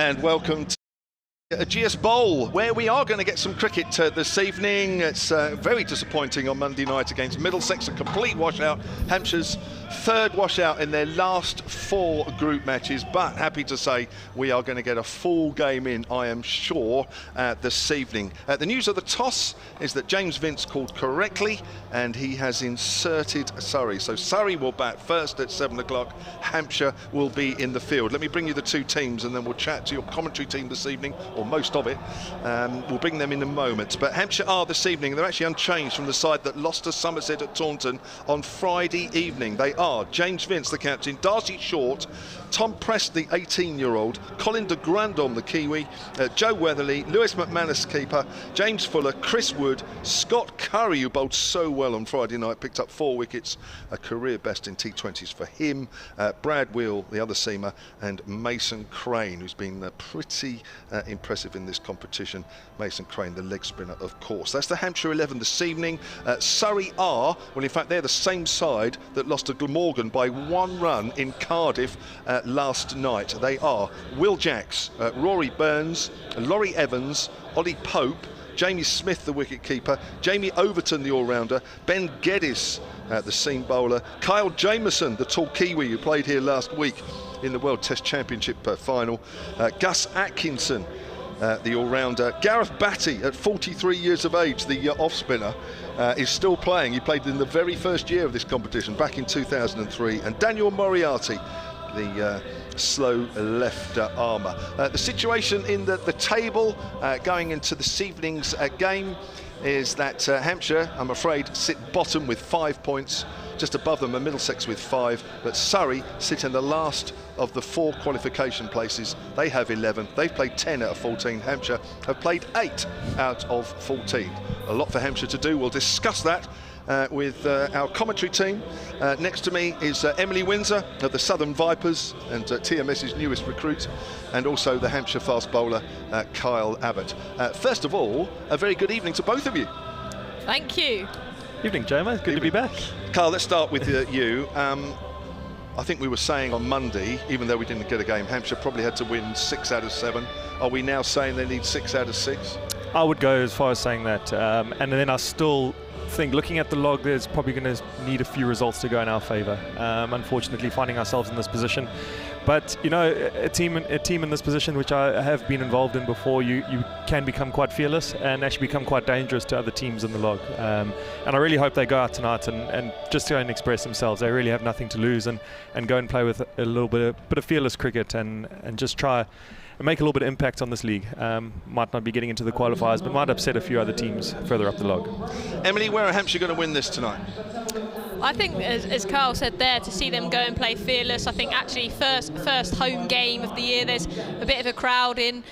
And welcome to Ageas Bowl, where we are going to get some cricket this evening. It's very disappointing on Monday night against Middlesex, a complete washout. Hampshire's third washout in their last 4 group matches, but happy to say we are going to get a full game in, I am sure, this evening. The news of the toss is that James Vince called correctly, and he has inserted Surrey. So Surrey will bat first at 7 o'clock. Hampshire will be in the field. Let me bring you the 2 teams, and then we'll chat to your commentary team this evening, or most of it. We'll bring them in a moment. But Hampshire are this evening, they're actually unchanged from the side that lost to Somerset at Taunton on Friday evening. They are James Vince, the captain, Darcy Short, Tom Prest, the 18-year-old, Colin de Grandon, the Kiwi, Joe Weatherly, Lewis McManus, keeper, James Fuller, Chris Wood, Scott Curry, who bowled so well on Friday night, picked up 4 wickets, a career best in T20s for him, Brad Wheel, the other seamer, and Mason Crane, who's been pretty impressive in this competition. Mason Crane, the leg spinner, of course. That's the Hampshire 11 this evening. Surrey are, well, in fact, they're the same side that lost to Glamorgan by 1 run in Cardiff last night. They are Will Jacks, Rory Burns, Laurie Evans, Ollie Pope, Jamie Smith, the wicket-keeper, Jamie Overton, the all-rounder, Ben Geddes, the seam bowler, Kyle Jameson, the tall Kiwi who played here last week in the World Test Championship final, Gus Atkinson, the all-rounder, Gareth Batty, at 43 years of age, the off-spinner, is still playing. He played in the very first year of this competition back in 2003, and Daniel Moriarty, the slow left armour. The situation in the table going into this evening's game is that Hampshire, I'm afraid, sit bottom with 5 points. Just above them are Middlesex with 5, but Surrey sit in the last of the 4 qualification places. They have 11. They've played 10 out of 14. Hampshire have played 8 out of 14. A lot for Hampshire to do. We'll discuss that with our commentary team. Next to me is Emily Windsor of the Southern Vipers and TMS's newest recruit, and also the Hampshire fast bowler Kyle Abbott. First of all, a very good evening to both of you. Thank you. Evening, Jamo. Good to be back. Carl, let's start with you. I think we were saying on Monday, even though we didn't get a game, Hampshire probably had to win 6 out of 7. Are we now saying they need 6 out of 6? I would go as far as saying that. And then I still think, looking at the log, there's probably going to need a few results to go in our favour. Unfortunately, finding ourselves in this position. But, you know, a team in this position, which I have been involved in before, you can become quite fearless and actually become quite dangerous to other teams in the log. And I really hope they go out tonight and just go and express themselves. They really have nothing to lose, and go and play with a little bit of fearless cricket and just try and make a little bit of impact on this league. Might not be getting into the qualifiers, but might upset a few other teams further up the log. Emily, where are Hampshire going to win this tonight? I think, as Carl said there, to see them go and play fearless, I think actually first home game of the year, there's a bit of a crowd in,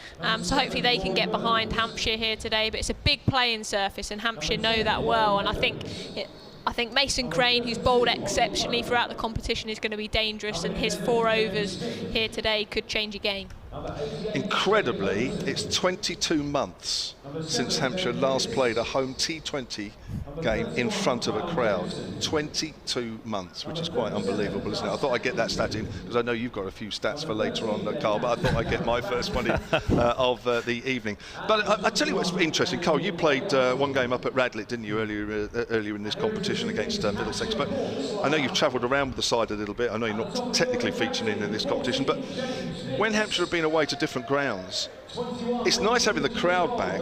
so hopefully they can get behind Hampshire here today. But it's a big playing surface, and Hampshire know that well, and I think Mason Crane, who's bowled exceptionally throughout the competition, is going to be dangerous, and his 4 overs here today could change a game. Incredibly, it's 22 months since Hampshire last played a home T20 game in front of a crowd. 22 months, which is quite unbelievable, isn't it? I thought I'd get that stat in, because I know you've got a few stats for later on, Carl, but I thought I'd get my first one in of the evening. But I tell you what's interesting, Carl, you played 1 game up at Radlett, didn't you, earlier in this competition against Middlesex, but I know you've travelled around with the side a little bit. I know you're not technically featuring in this competition, but when Hampshire have been away to different grounds, it's nice having the crowd back,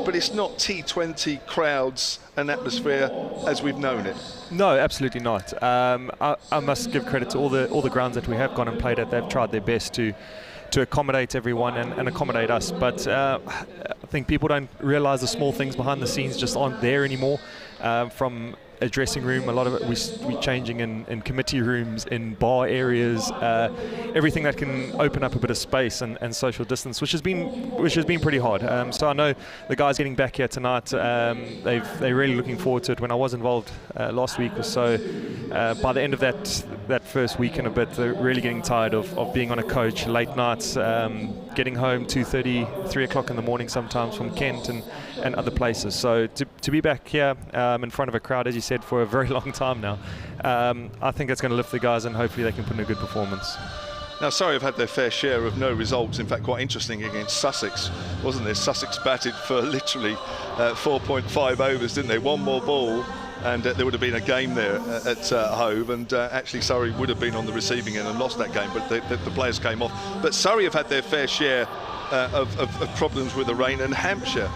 but it's not T20 crowds and atmosphere as we've known it. No, absolutely not. I must give credit to all the grounds that we have gone and played at. They've tried their best to accommodate everyone and accommodate us, but I think people don't realise the small things behind the scenes just aren't there anymore. From a dressing room, a lot of it we're changing in committee rooms, in bar areas, everything that can open up a bit of space and social distance, which has been pretty hard. So I know the guys getting back here tonight, they're really looking forward to it. When I was involved last week or so, by the end of that first week and a bit, they're really getting tired of being on a coach late nights, getting home 2:30, 3 o'clock in the morning sometimes from Kent and other places. So to be back here in front of a crowd, as you said, for a very long time now, I think it's going to lift the guys, and hopefully they can put in a good performance. Now, Surrey have had their fair share of no results. In fact, quite interesting against Sussex, wasn't there? Sussex batted for literally 4.5 overs, didn't they? One more ball, and there would have been a game there at Hove, and actually Surrey would have been on the receiving end and lost that game, but the players came off. But Surrey have had their fair share of problems with the rain, and Hampshire,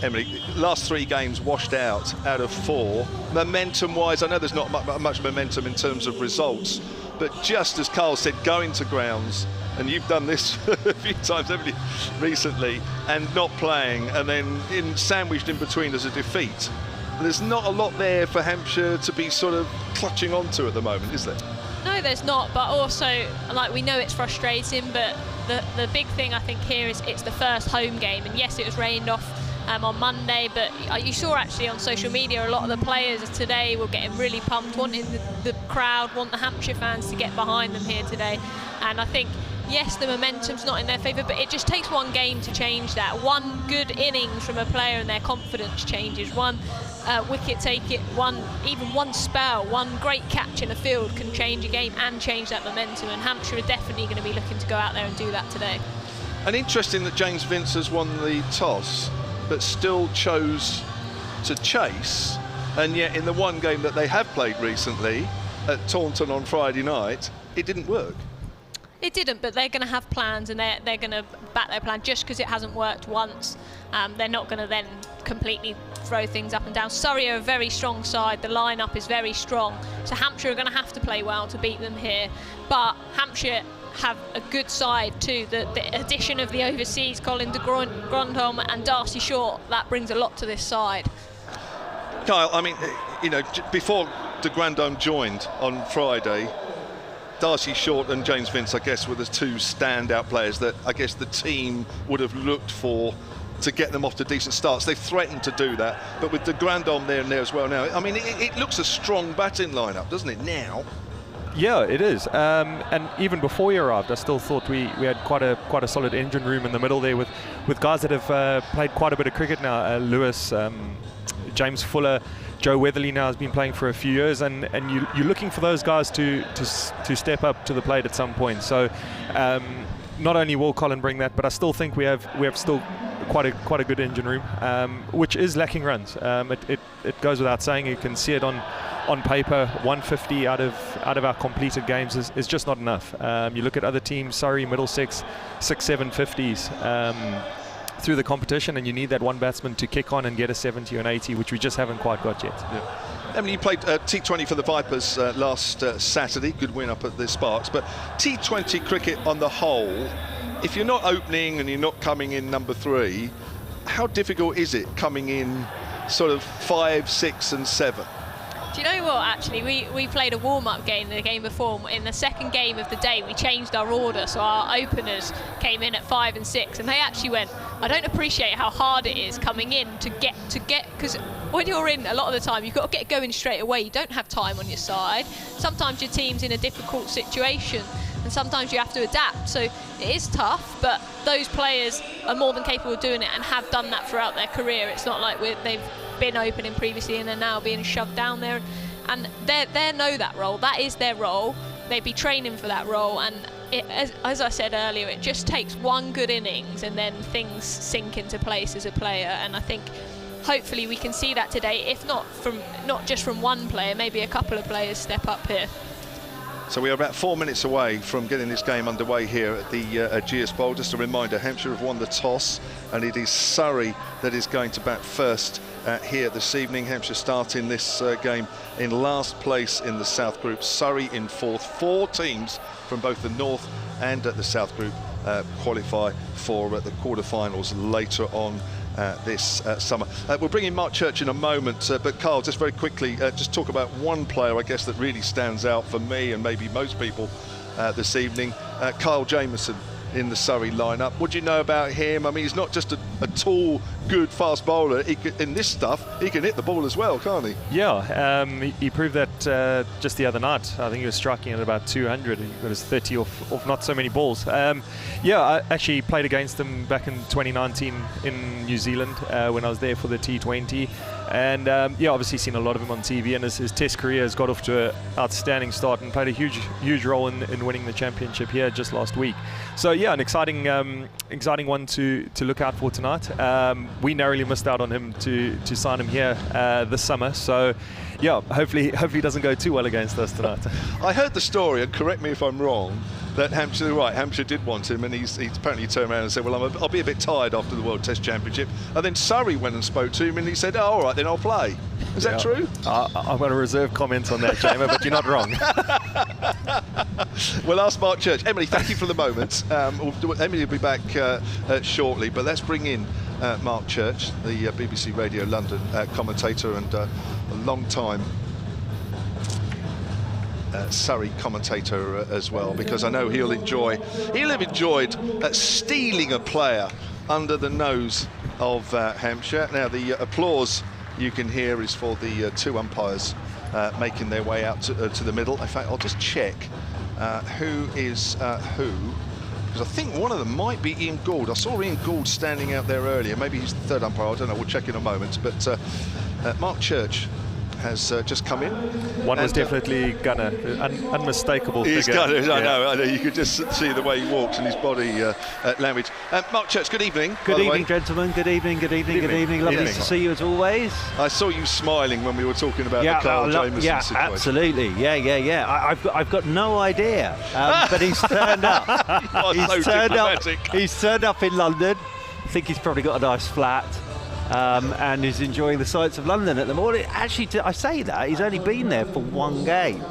Emily, last 3 games washed out of 4. Momentum-wise, I know there's not much momentum in terms of results, but just as Carl said, going to grounds, and you've done this a few times, haven't you, recently, and not playing, and then sandwiched in between as a defeat. There's not a lot there for Hampshire to be sort of clutching onto at the moment, is there? No, there's not, but also, like, we know it's frustrating, but the big thing I think here is it's the first home game, and yes, it was rained off on Monday, but you saw actually on social media a lot of the players today were getting really pumped, wanting the crowd, want the Hampshire fans to get behind them here today. And I think, yes, the momentum's not in their favour, but it just takes one game to change that. One good innings from a player and their confidence changes. One wicket take it, even one spell, one great catch in a field can change a game and change that momentum, and Hampshire are definitely going to be looking to go out there and do that today. And interesting that James Vince has won the toss but still chose to chase, and yet in the one game that they have played recently at Taunton on Friday night, it didn't work. It didn't, but they're going to have plans, and they're going to back their plan. Just because it hasn't worked once, they're not going to then completely throw things up and down. Surrey are a very strong side, the lineup is very strong, so Hampshire are going to have to play well to beat them here. But Hampshire have a good side too. The addition of the overseas Colin de Grandhomme and Darcy Short, that brings a lot to this side. Kyle, I mean, you know, before de Grandhomme joined on Friday, Darcy Short and James Vince, I guess, were the 2 standout players that I guess the team would have looked for to get them off to decent starts. They've threatened to do that, but with de Grandhomme there and there as well now, I mean, it looks a strong batting lineup, doesn't it, now? Yeah, it is. And even before he arrived, I still thought we had quite a solid engine room in the middle there with guys that have played quite a bit of cricket now. Lewis, James Fuller, Joe Weatherly now has been playing for a few years, and you're looking for those guys to step up to the plate at some point. So not only will Colin bring that, but I still think we have still quite a good engine room, which is lacking runs. It goes without saying. You can see it on paper. 150 out of our completed games is just not enough. You look at other teams, Surrey, Middlesex, 6-7 50s through the competition, and you need that one batsman to kick on and get a 70 or an 80, which we just haven't quite got yet. Yeah. Emily, you played T20 for the Vipers last Saturday, good win up at the Sparks, but T20 cricket on the whole, if you're not opening and you're not coming in number 3, how difficult is it coming in sort of 5, 6 and 7? Do you know what, actually, we played a warm-up game the game before. In the second game of the day, we changed our order, so our openers came in at 5 and 6, and they actually went, I don't appreciate how hard it is coming in to get, because when you're in, a lot of the time, you've got to get going straight away. You don't have time on your side. Sometimes your team's in a difficult situation, and sometimes you have to adapt. So it is tough, but those players are more than capable of doing it and have done that throughout their career. It's not like they've been opening previously and they're now being shoved down there, and they know that role. That is their role. They'd be training for that role, and as I said earlier, it just takes one good innings and then things sink into place as a player. And I think hopefully we can see that today, if not just from one player, maybe a couple of players step up here. So we are about 4 minutes away from getting this game underway here at the Ageas Bowl. Just a reminder, Hampshire have won the toss, and it is Surrey that is going to bat first here this evening. Hampshire starting this game in last place in the South Group, Surrey in 4th. 4 teams from both the North and the South Group qualify for the quarterfinals later on this summer. We'll bring in Mark Church in a moment, but Carl, just very quickly, just talk about one player, I guess, that really stands out for me and maybe most people this evening, Kyle Jamieson. in the Surrey lineup. What do you know about him? I mean, he's not just a tall, good, fast bowler. In this stuff, he can hit the ball as well, can't he? Yeah, he proved that just the other night. I think he was striking at about 200. He got his 30 off not so many balls. Yeah, I actually played against him back in 2019 in New Zealand when I was there for the T20. And yeah, obviously seen a lot of him on TV, and his Test career has got off to an outstanding start and played a huge role in winning the championship here just last week. So yeah, an exciting one to look out for tonight. We narrowly missed out on him to sign him here this summer. So yeah, hopefully he doesn't go too well against us tonight. I heard the story, and correct me if I'm wrong, that Hampshire did want him, and he's apparently turned around and said, well, I'll be a bit tired after the World Test Championship. And then Surrey went and spoke to him, and he said, oh, all right, then I'll play. Is that true? I'm going to reserve comments on that, Jamer, but you're not wrong. We'll ask Mark Church. Emily, thank you for the moment. Emily will be back shortly, but let's bring in Mark Church, the BBC Radio London commentator and a long-time Surrey commentator as well, because I know he'll have enjoyed stealing a player under the nose of Hampshire. Now the applause you can hear is for the two umpires making their way out to the middle. In fact, I'll just check who is who, because I think one of them might be Ian Gould. I saw Ian Gould standing out there earlier. Maybe he's the third umpire, I don't know, we'll check in a moment. But Mark Church has just come in. One was definitely Gunner, unmistakable he's figure. Gunner, I know. You could just see the way he walks and his body language. Mark Church, good evening. Good evening, gentlemen. Good evening. Lovely to see you as always. I saw you smiling when we were talking about the Carl Jameson situation. Absolutely. Yeah. I've got no idea, but he's turned up. He's turned up in London. I think he's probably got a nice flat. And is enjoying the sights of London at the moment. Actually, I say that, he's only been there for one game.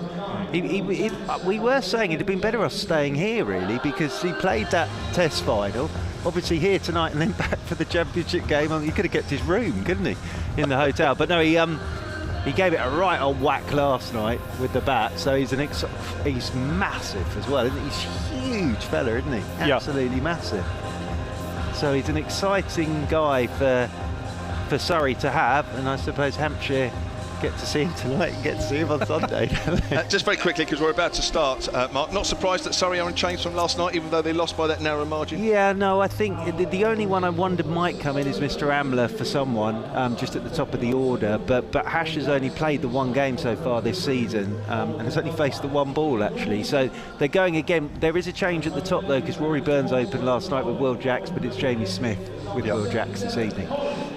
We were saying it'd have been better off staying here, really, because he played that Test final, obviously here tonight, and then back for the championship game. I mean, he could have kept his room, couldn't he, in the hotel? But no, he gave it a right old whack last night with the bat. So he's massive as well, isn't he? He's a huge fella, isn't he? Absolutely massive. So he's an exciting guy for Surrey to have, and I suppose Hampshire get to see him tonight and get to see him on Sunday. Just very quickly, because we're about to start, Mark, not surprised that Surrey are in change from last night, even though they lost by that narrow margin? Yeah, no, I think the only one I wondered might come in is Mr. Amler for someone, just at the top of the order, but Hash has only played the one game so far this season, and has only faced the one ball, actually. So they're going again. There is a change at the top, though, because Rory Burns opened last night with Will Jacks, but it's Jamie Smith with Will Jacks this evening.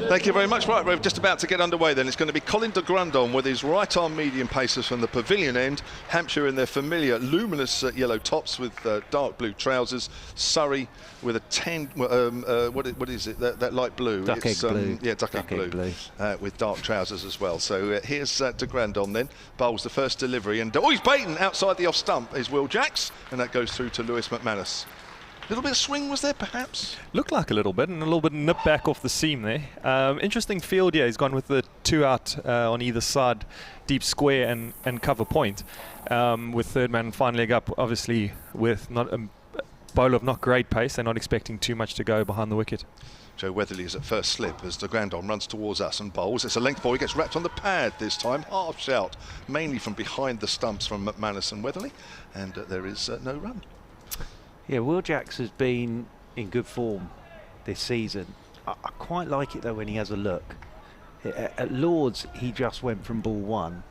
Thank you very much. Right, we're just about to get underway then. It's going to be Colin de Grandon with his right arm medium pacers from the pavilion end. Hampshire in their familiar luminous yellow tops with dark blue trousers. Surrey with a what is it? That light blue. Duck egg blue. Yeah, duck egg blue. With dark trousers as well. So here's de Grandon then. Bowls the first delivery, and he's beaten outside the off stump is Will Jacks, and that goes through to Lewis McManus. A little bit of swing was there, perhaps? Looked like a little bit, and a little bit nip back off the seam there. Interesting field here. He's gone with the two out on either side, deep square and cover point, with third man final leg up, obviously with not a bowler of not great pace. They're not expecting too much to go behind the wicket. Joe Weatherly is at first slip as de Grandon runs towards us and bowls. It's a length ball. He gets wrapped on the pad this time. Half shout, mainly from behind the stumps from McManus and Weatherly, and there is no run. Yeah, Will Jacks has been in good form this season. I quite like it, though, when he has a look. At Lords, he just went from ball one.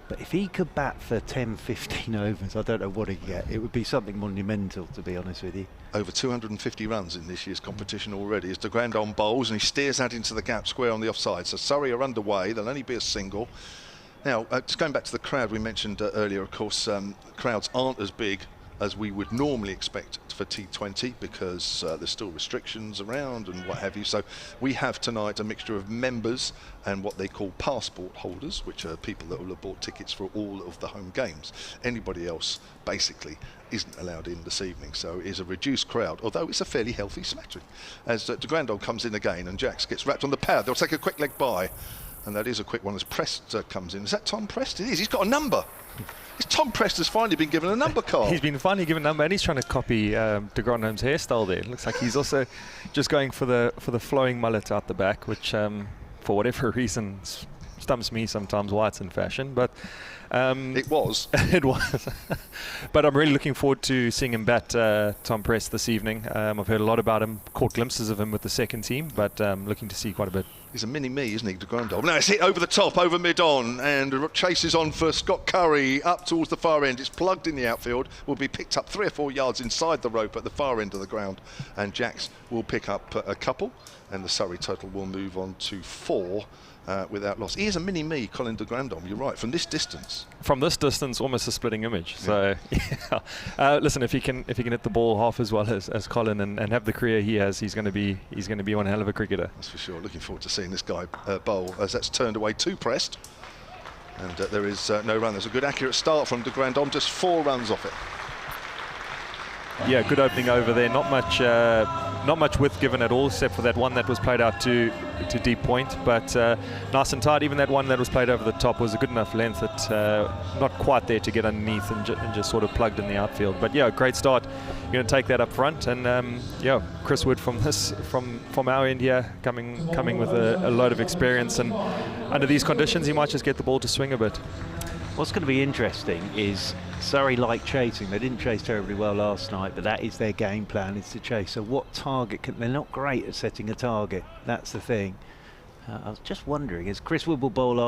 But if he could bat for 10, 15 overs, I don't know what he'd get. It would be something monumental, to be honest with you. Over 250 runs in this year's competition already as de Grandon bowls, and he steers out into the gap square on the offside. So Surrey are underway. There'll only be a single. Now, just going back to the crowd we mentioned earlier, of course, crowds aren't as big as we would normally expect for T20 because there's still restrictions around and what have you. So we have tonight a mixture of members and what they call passport holders, which are people that will have bought tickets for all of the home games. Anybody else basically isn't allowed in this evening, so it is a reduced crowd, although it's a fairly healthy smattering. As de Grandon comes in again and Jacks gets wrapped on the pad, they'll take a quick leg by. And that is a quick one as Prest comes in. Is that Tom Prest? It is. He's got a number. It's Tom Prest has finally been given a number card. He's been finally given a number, and he's trying to copy de Grandhomme's hairstyle there. It looks like he's also just going for the flowing mullet out the back, which for whatever reason stumps me sometimes why it's in fashion. But it was. It was. But I'm really looking forward to seeing him bat Tom Prest this evening. I've heard a lot about him, caught glimpses of him with the second team, but looking to see quite a bit. He's a mini-me, isn't he, de Grandhomme? Now it's hit over the top, over mid-on, and chases on for Scott Curry up towards the far end. It's plugged in the outfield, will be picked up 3 or 4 yards inside the rope at the far end of the ground, and Jacks will pick up a couple, and the Surrey total will move on to 4 without loss. He is a mini-me, Colin de Grandhomme, you're right, from this distance. From this distance, almost a splitting image. So, yeah. Listen, if he can hit the ball half as well as Colin and have the career he has, he's going to be one hell of a cricketer. That's for sure. Looking forward to seeing this guy bowl as that's turned away to Prest, and there is no run. There's a good accurate start from de Grandhomme, just 4 runs off it. Yeah, good opening over there. Not much width given at all, except for that one that was played out to deep point. But nice and tight. Even that one that was played over the top was a good enough length that not quite there to get underneath and just sort of plugged in the outfield. But yeah, great start. You're going to take that up front, and yeah, Chris Wood from our end here coming with a load of experience, and under these conditions, he might just get the ball to swing a bit. What's going to be interesting is Surrey like chasing. They didn't chase terribly well last night, but that is their game plan, is to chase. So what target they're not great at setting a target. That's the thing. I was just wondering, as Chris Wood will bowl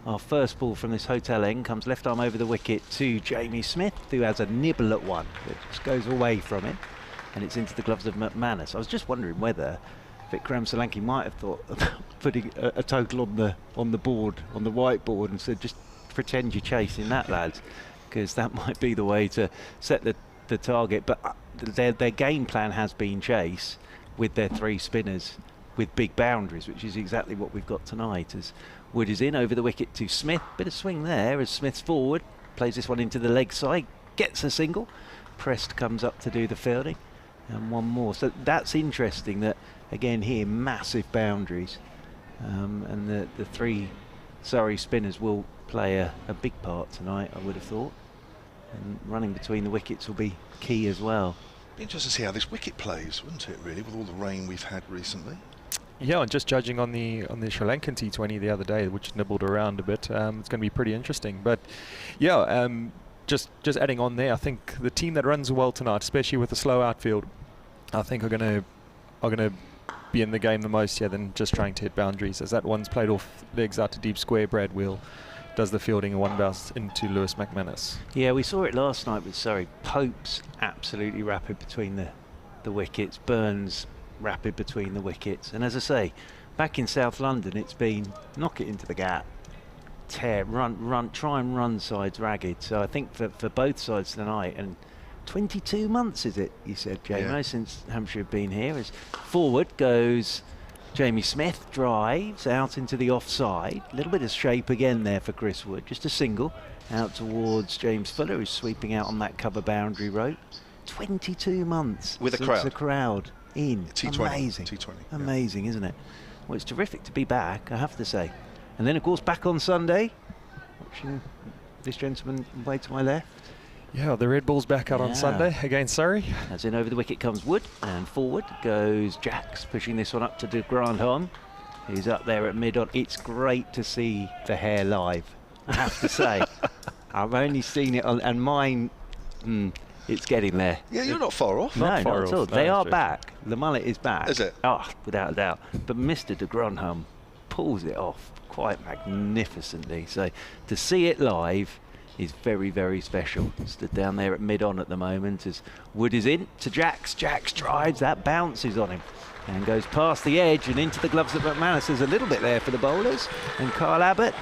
our first ball from this hotel end, comes left arm over the wicket to Jamie Smith, who has a nibble at one. It just goes away from him, and it's into the gloves of McManus. I was just wondering whether Vikram Solanki might have thought about putting a total on the board, on the whiteboard, and said, just pretend you're chasing that, lads, because that might be the way to set the target. But their game plan has been chase with their 3 spinners with big boundaries, which is exactly what we've got tonight, as Wood is in over the wicket to Smith. Bit of swing there as Smith's forward, plays this one into the leg side, gets a single. Prest comes up to do the fielding, and one more. So that's interesting that, again here, massive boundaries, and the 3 Surrey spinners will play a big part tonight, I would have thought, and running between the wickets will be key as well. Be interesting to see how this wicket plays, wouldn't it, really, with all the rain we've had recently? Yeah, and just judging on the Sri Lankan T20 the other day, which nibbled around a bit, it's going to be pretty interesting. But yeah, just adding on there, I think the team that runs well tonight, especially with the slow outfield, I think are going to be in the game the most here than just trying to hit boundaries. As that one's played off legs out to deep square, Brad Wheel does the fielding and one bounce into Lewis McManus. Yeah, we saw it last night with Surrey. Pope's absolutely rapid between the wickets. Burns rapid between the wickets. And as I say, back in South London, it's been knock it into the gap, tear, run, try and run sides ragged. So I think for both sides tonight, and 22 months is it, you said, JMO, since Hampshire have been here. As forward goes Jamie Smith, drives out into the offside. A little bit of shape again there for Chris Wood. Just a single out towards James Fuller, who's sweeping out on that cover boundary rope. 22 months with since the crowd in. T20. Amazing. T20. Amazing, isn't it? Well, it's terrific to be back, I have to say. And then, of course, back on Sunday, watching this gentleman way to my left. Yeah, the Red Bull's back out on Sunday against Surrey. As in over the wicket comes Wood, and forward goes Jacks, pushing this one up to de Grandhomme. He's up there at mid-on. It's great to see the hair live, I have to say. I've only seen it on, and mine, it's getting there. Yeah, you're not far off. Not at all. They are back. The mullet is back. Is it? Oh, without a doubt. But Mr. de Grandhomme pulls it off quite magnificently. So to see it live is very, very special. Stood down there at mid-on at the moment as Wood is in to Jacks. Jacks drives, that bounces on him and goes past the edge and into the gloves of McManus. There's a little bit there for the bowlers. And Kyle Abbott,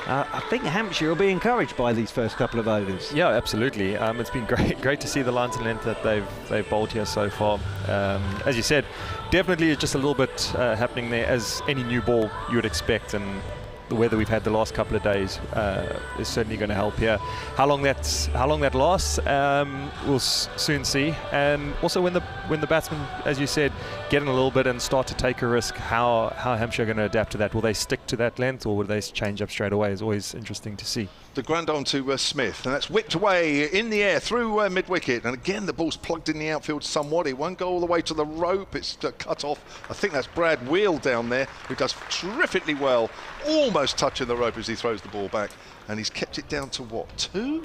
I think Hampshire will be encouraged by these first couple of overs. Yeah, absolutely. It's been great to see the lines and length that they've bowled here so far. As you said, definitely just a little bit happening there, as any new ball you would expect, and the weather we've had the last couple of days is certainly going to help here. How long that lasts, we'll soon see. And also when the batsmen, as you said, get in a little bit and start to take a risk, how Hampshire are going to adapt to that. Will they stick to that length, or will they change up straight away? Is always interesting to see. The ground on to Smith, and that's whipped away in the air through mid-wicket, and again the ball's plugged in the outfield somewhat. It won't go all the way to the rope, it's cut off. I think that's Brad Wheel down there, who does terrifically well, almost touching the rope as he throws the ball back, and he's kept it down to what, 2?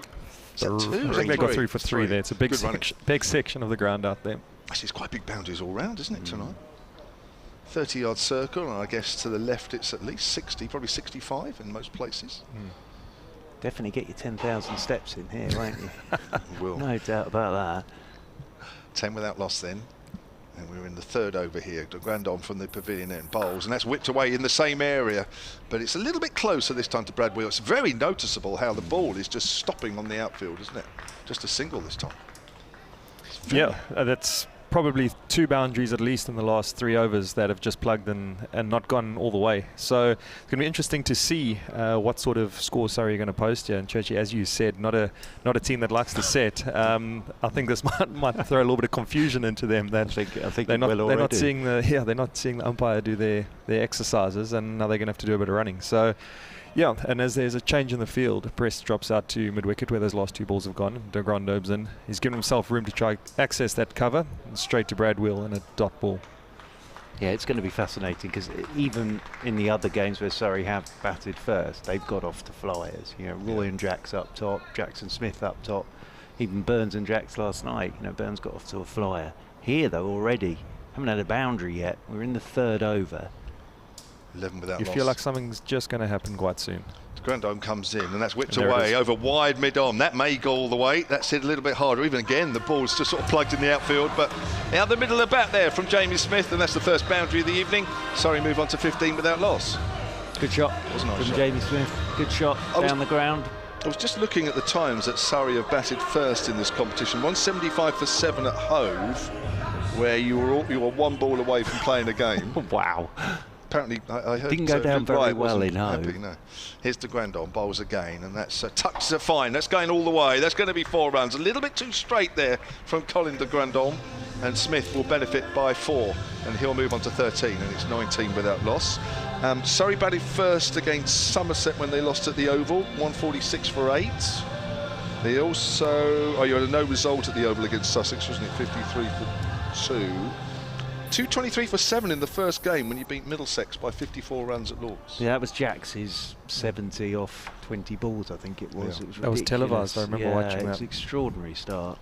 Is that 2? I think they got 3 for 3 there. It's a big section of the ground out there. Actually, it's quite big boundaries all round, isn't it, tonight? 30-yard circle, and I guess to the left it's at least 60, probably 65 in most places. Definitely get your 10,000 steps in here, won't you? Will. No doubt about that. 10 without loss then. And we're in the third over here. The ground on from the pavilion and bowls, and that's whipped away in the same area. But it's a little bit closer this time to Brad Wheel. It's very noticeable how the ball is just stopping on the outfield, isn't it? Just a single this time. Yeah, that's probably 2 boundaries at least in the last 3 overs that have just plugged in and not gone all the way. So it's going to be interesting to see what sort of score Surrey are going to post here. And Churchy, as you said, not a team that likes to set. I think this might throw a little bit of confusion into them. That I think they're not seeing the umpire do their exercises, and now they're going to have to do a bit of running. So. Yeah, and as there's a change in the field, Press drops out to mid-wicket where those last 2 balls have gone. De Grandhome's in. He's given himself room to try access that cover, and straight to Brad Wheel and a dot ball. Yeah, it's going to be fascinating because even in the other games where Surrey have batted first, they've got off to flyers. You know, Roy and Jacks up top, Jackson Smith up top, even Burns and Jacks last night. You know, Burns got off to a flyer. Here, though, already, haven't had a boundary yet. We're in the 3rd over. 11 without loss. You feel like something's just going to happen quite soon. The Grandome comes in, and that's whipped away over wide mid-on. That may go all the way. That's hit a little bit harder. Even again, the ball's just sort of plugged in the outfield, but out the middle of the bat there from Jamie Smith, and that's the first boundary of the evening. Surrey move on to 15 without loss. Good shot from Jamie Smith. Good shot down the ground. I was just looking at the times that Surrey have batted first in this competition. 175 for 7 at Hove, where you were 1 ball away from playing a game. Wow. Apparently, I heard didn't go down very well in Hove. No. Here's the Grandon, bowls again, and that's touches are fine. That's going all the way. That's going to be 4 runs. A little bit too straight there from Colin de Grandon, and Smith will benefit by 4, and he'll move on to 13, and it's 19 without loss. Surrey batted first against Somerset when they lost at the Oval, 146 for 8. They also, you had a no result at the Oval against Sussex, wasn't it? 53 for 2. 223 for 7 in the first game when you beat Middlesex by 54 runs at Lords. Yeah, that was Jax's 70 off 20 balls, I think it was. Yeah. It was that was televised, I remember watching that. It was an extraordinary start.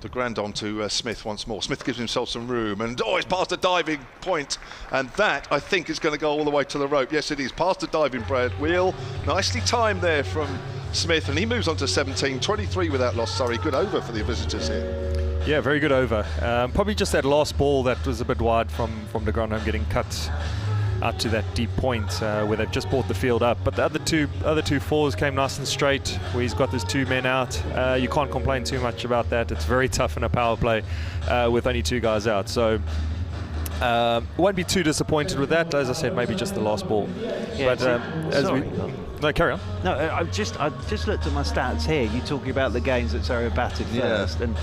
The grand on to Smith once more. Smith gives himself some room, and it's past a diving point, and that I think is going to go all the way to the rope. Yes, it is past a diving Brad Wheel. Nicely timed there from Smith, and he moves on to 17, 23 without loss. Sorry, good over for the visitors here. Yeah, very good over. Probably just that last ball that was a bit wide from de Grandhomme getting cut out to that deep point where they've just brought the field up. But the other two fours came nice and straight where he's got his 2 men out. You can't complain too much about that. It's very tough in a power play with only 2 guys out. So won't be too disappointed with that. As I said, maybe just the last ball. Yeah, but no, carry on. No, I've just looked at my stats here. You talking about the games that Surrey batted first, and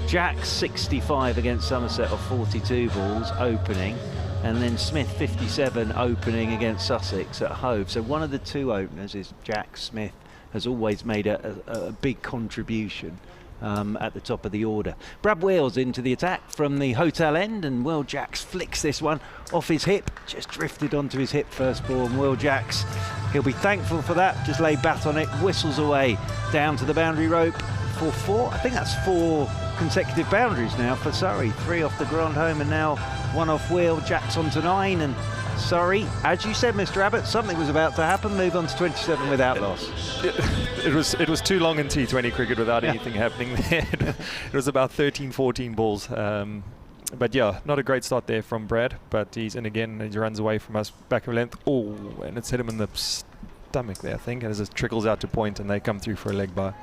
Jack's 65 against Somerset of 42 balls opening, and then Smith 57 opening against Sussex at Hove. So one of the 2 openers is Jack Smith, has always made a big contribution at the top of the order. Brad Wheels into the attack from the hotel end, and Will Jacks flicks this one off his hip, just drifted onto his hip first ball, and Will Jacks, he'll be thankful for that, just laid bat on it, whistles away down to the boundary rope for 4. I think that's 4 consecutive boundaries now for Surrey. 3 off the Grandhomme and now 1 off Wheel. Jacks on to 9, and Surrey, as you said, Mr. Abbott, something was about to happen. Move on to 27 without loss. It was too long in T20 cricket without anything happening there. It was about 13, 14 balls. But yeah, not a great start there from Brad, but he's in again and he runs away from us back of length. Oh, and it's hit him in the stomach there, I think, as it trickles out to point and they come through for a leg bye.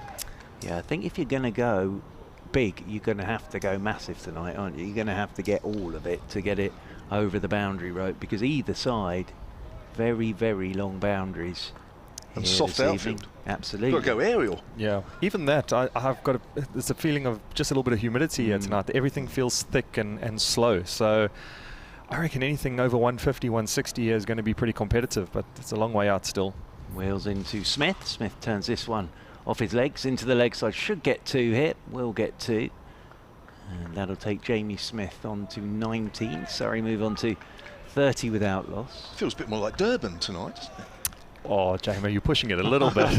Yeah, I think if you're going to go big, you're going to have to go massive tonight, aren't you? You're going to have to get all of it to get it over the boundary rope, because either side, very, very long boundaries. And soft outfield. Absolutely. Got to go aerial. Yeah, even that, I've got there's a feeling of just a little bit of humidity here tonight. Everything feels thick and slow. So I reckon anything over 150, 160 is going to be pretty competitive, but it's a long way out still. Wheels into Smith. Smith turns this one off his legs into the leg side. Should get 2 here. Will get 2. And that'll take Jamie Smith on to 19. Surrey move on to 30 without loss. Feels a bit more like Durban tonight, doesn't it? Oh, Jamie, you're pushing it a little bit.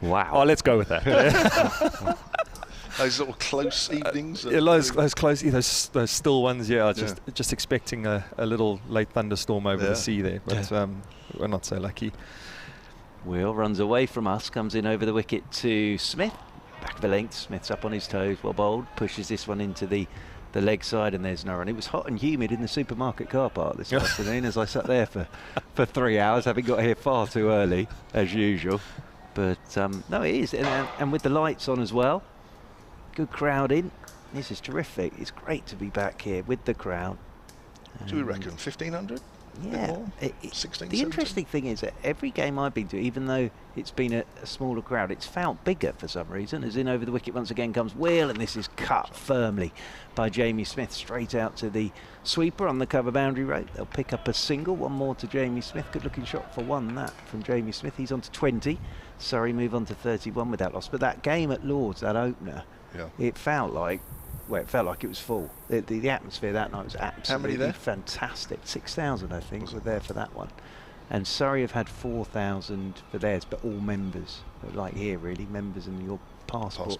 Wow. Oh, let's go with that. Those little close evenings. Yeah, those close, those still ones. Yeah, just expecting a little late thunderstorm over the sea there, but we're not so lucky. Wheel runs away from us, comes in over the wicket to Smith. Back of the length, Smith's up on his toes, well bowled, pushes this one into the leg side, and there's no run. It was hot and humid in the supermarket car park this afternoon as I sat there for 3 hours, having got here far too early, as usual. But no, it is, and with the lights on as well. Good crowd in. This is terrific. It's great to be back here with the crowd. What do we reckon, 1,500? Yeah. 16, the interesting thing is that every game I've been to, even though it's been a smaller crowd, it's felt bigger for some reason. As in over the wicket once again comes Wheel, and this is cut firmly by Jamie Smith straight out to the sweeper on the cover boundary rope. They'll pick up a single. One more to Jamie Smith. Good looking shot for one, that from Jamie Smith. He's on to 20. Surrey move on to 31 without loss. But that game at Lords, that opener, it felt like it was full. The atmosphere that night was absolutely fantastic. 6,000, I think, were there for that one. And Surrey have had 4,000 for theirs, but all members. Like here, really, members in your passport.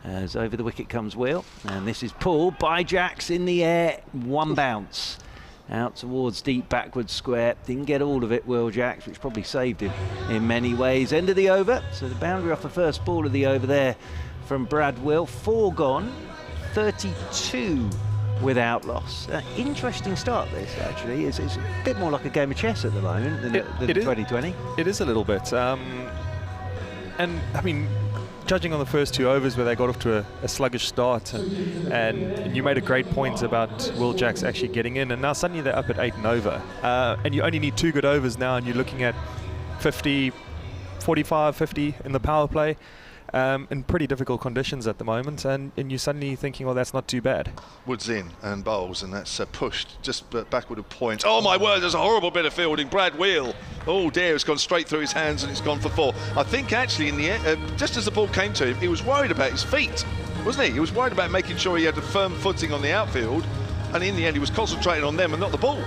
As over the wicket comes Wheel. And this is pulled by Jacks in the air. One bounce. Out towards deep backward square. Didn't get all of it, Will Jacks, which probably saved him in many ways. End of the over. So the boundary off the first ball of the over there from Brad Will. 4 gone. 32 without loss. Interesting start this, actually. It's a bit more like a game of chess at the moment than 2020. It is a little bit. And, I mean, judging on the first 2 overs where they got off to a sluggish start, and you made a great point about Will Jacks actually getting in, and now suddenly they're up at 8 and over. And you only need 2 good overs now, and you're looking at 50, 45, 50 in the power play. In pretty difficult conditions at the moment, and you're suddenly thinking, well, that's not too bad. Woods in and bowls, and that's pushed just backward a point. Oh my word, there's a horrible bit of fielding. Brad Wheel, oh dear, it's gone straight through his hands and it's gone for 4. I think actually in the end, just as the ball came to him, he was worried about his feet, wasn't he? He was worried about making sure he had a firm footing on the outfield, and in the end he was concentrating on them and not the ball.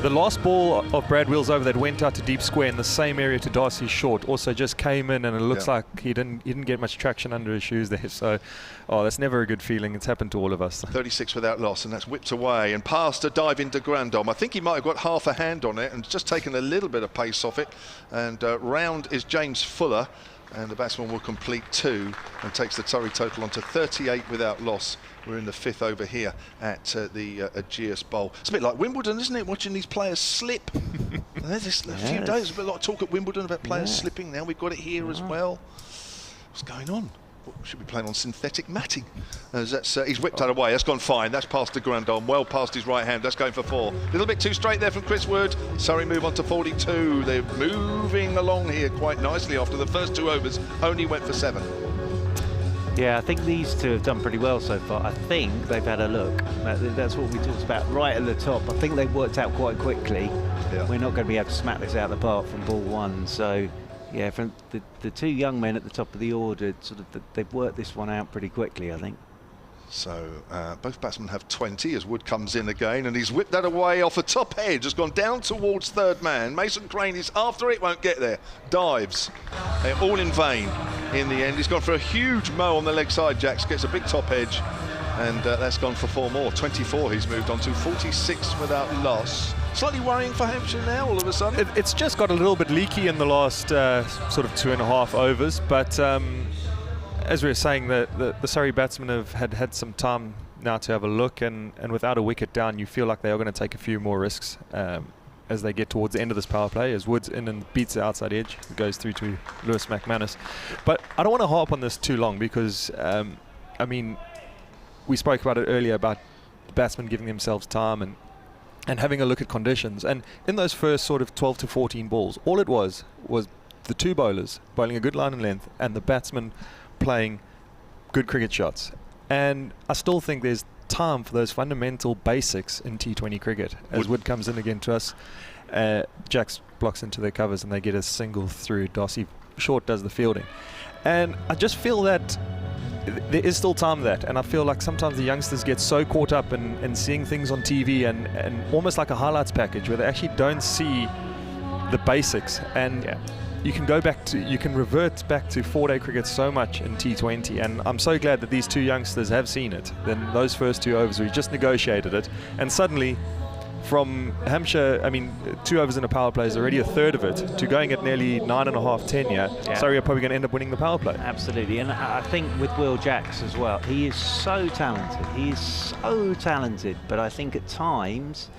The last ball of Brad Wheel's over that went out to deep square in the same area to Darcy Short also just came in, and it looks like he didn't get much traction under his shoes there. So, that's never a good feeling. It's happened to all of us. 36 without loss, and that's whipped away and past a dive into Grandom. I think he might have got half a hand on it and just taken a little bit of pace off it. And round is James Fuller, and the batsman will complete 2 and takes the Surrey total on to 38 without loss. We're in the 5th over here at the Ageas Bowl. It's a bit like Wimbledon, isn't it? Watching these players slip. There's a few days, there's a bit like talk at Wimbledon about players slipping. Now we've got it here as well. What's going on? Should be playing on synthetic matting. As he's whipped that away. That's gone fine. That's past the Grandon. Well past his right hand. That's going for 4. A little bit too straight there from Chris Wood. Surrey move on to 42. They're moving along here quite nicely after the first 2 overs. Only went for 7. Yeah, I think these 2 have done pretty well so far. I think they've had a look. That's what we talked about right at the top. I think they've worked out quite quickly. We're not going to be able to smack this out of the park from ball 1. So, yeah, from the 2 young men at the top of the order, they've worked this one out pretty quickly, I think. So both batsmen have 20 as Wood comes in again, and he's whipped that away off the top edge, has gone down towards third man. Mason Crane is after it, won't get there. Dives. All in vain in the end. He's gone for a huge mow on the leg side, Jacks, gets a big top edge, and that's gone for 4 more. 24 he's moved on to, 46 without loss. Slightly worrying for Hampshire now, all of a sudden. It's just got a little bit leaky in the last sort of 2.5 overs, but as we were saying, the Surrey batsmen have had some time now to have a look, and without a wicket down, you feel like they are going to take a few more risks as they get towards the end of this power play, as Woods in and beats the outside edge. It goes through to Lewis McManus. But I don't want to harp on this too long because, I mean, we spoke about it earlier about the batsmen giving themselves time, and and having a look at conditions. And in those first sort of 12 to 14 balls, all it was the two bowlers bowling a good line and length and the batsman playing good cricket shots. And I still think there's time for those fundamental basics in T20 cricket. As Wood comes in again to us, Jacks blocks into their covers and they get a single through. Darcy Short does the fielding. And I just feel that there is still time for that, and I feel like sometimes the youngsters get so caught up in seeing things on TV and almost like a highlights package where they actually don't see the basics. And you can revert back to 4-day cricket so much in T20, and I'm so glad that these two youngsters have seen it. Then those first 2 overs, we just negotiated it, and suddenly from Hampshire, 2 overs in a power play is already a third of it, to going at nearly 9.5, 10 here. Surrey are probably going to end up winning the power play. Absolutely, and I think with Will Jacks as well, he is so talented, but I think at times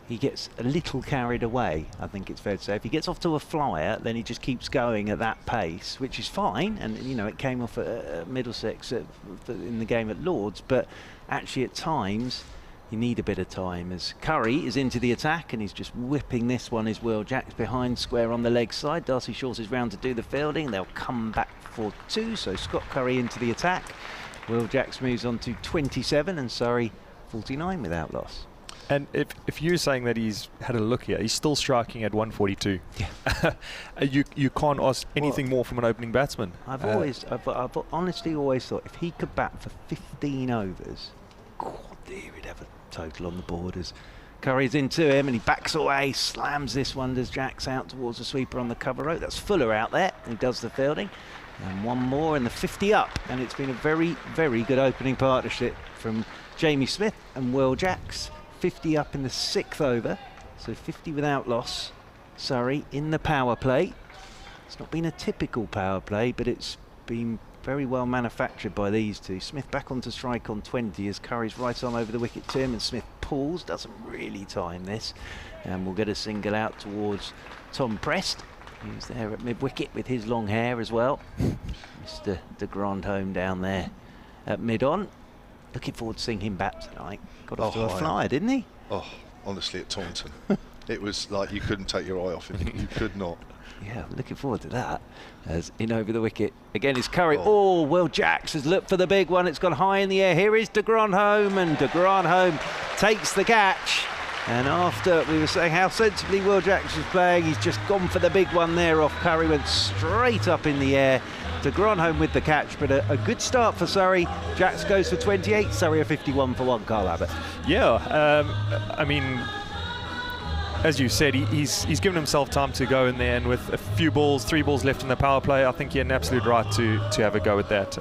he gets a little carried away, I think it's fair to say. If he gets off to a flyer, then he just keeps going at that pace, which is fine, and it came off at Middlesex in the game at Lord's, but actually at times you need a bit of time, as Curry is into the attack and he's just whipping this one. Is Will Jacks behind square on the leg side. Darcy Short is round to do the fielding. They'll come back for 2, so Scott Curry into the attack. Will Jacks moves on to 27 and Surrey 49 without loss. And if you're saying that he's had a look here, he's still striking at 142. Yeah. You can't ask anything more from an opening batsman. I've honestly always thought if he could bat for 15 overs, God, he'd have a total on the board. As Curry's into him and he backs away, slams this one, does Jacks out towards the sweeper on the cover rope. That's Fuller out there, he does the fielding. And one more and the 50 up, and it's been a very, very good opening partnership from Jamie Smith and Will Jacks. 50 up in the 6th over, so 50 without loss. Surrey in the power play. It's not been a typical power play, but it's been very well manufactured by these two. Smith back onto strike on 20 as Curry's right arm over the wicket to him, and Smith pulls, doesn't really time this, and we'll get a single out towards Tom Prest, who's there at mid-wicket with his long hair as well. Mr. de Grandhomme down there at mid-on. Looking forward to seeing him bat tonight. Got off to a flyer, didn't he? Oh, honestly, at Taunton. It was like you couldn't take your eye off him. You could not. Yeah, looking forward to that. As in over the wicket. Again is Curry. Oh, Will Jacks has looked for the big one. It's gone high in the air. Here is de Grandhomme, and de Grandhomme takes the catch. And after we were saying how sensibly Will Jacks was playing, he's just gone for the big one there off Curry. Went straight up in the air. De Grandhomme with the catch, but a good start for Surrey. Jacks goes for 28, Surrey are 51 for 1, Carl Abbott. Yeah, as you said, he's given himself time to go in there, and with a few balls, 3 balls left in the power play, I think he had an absolute right to have a go at that.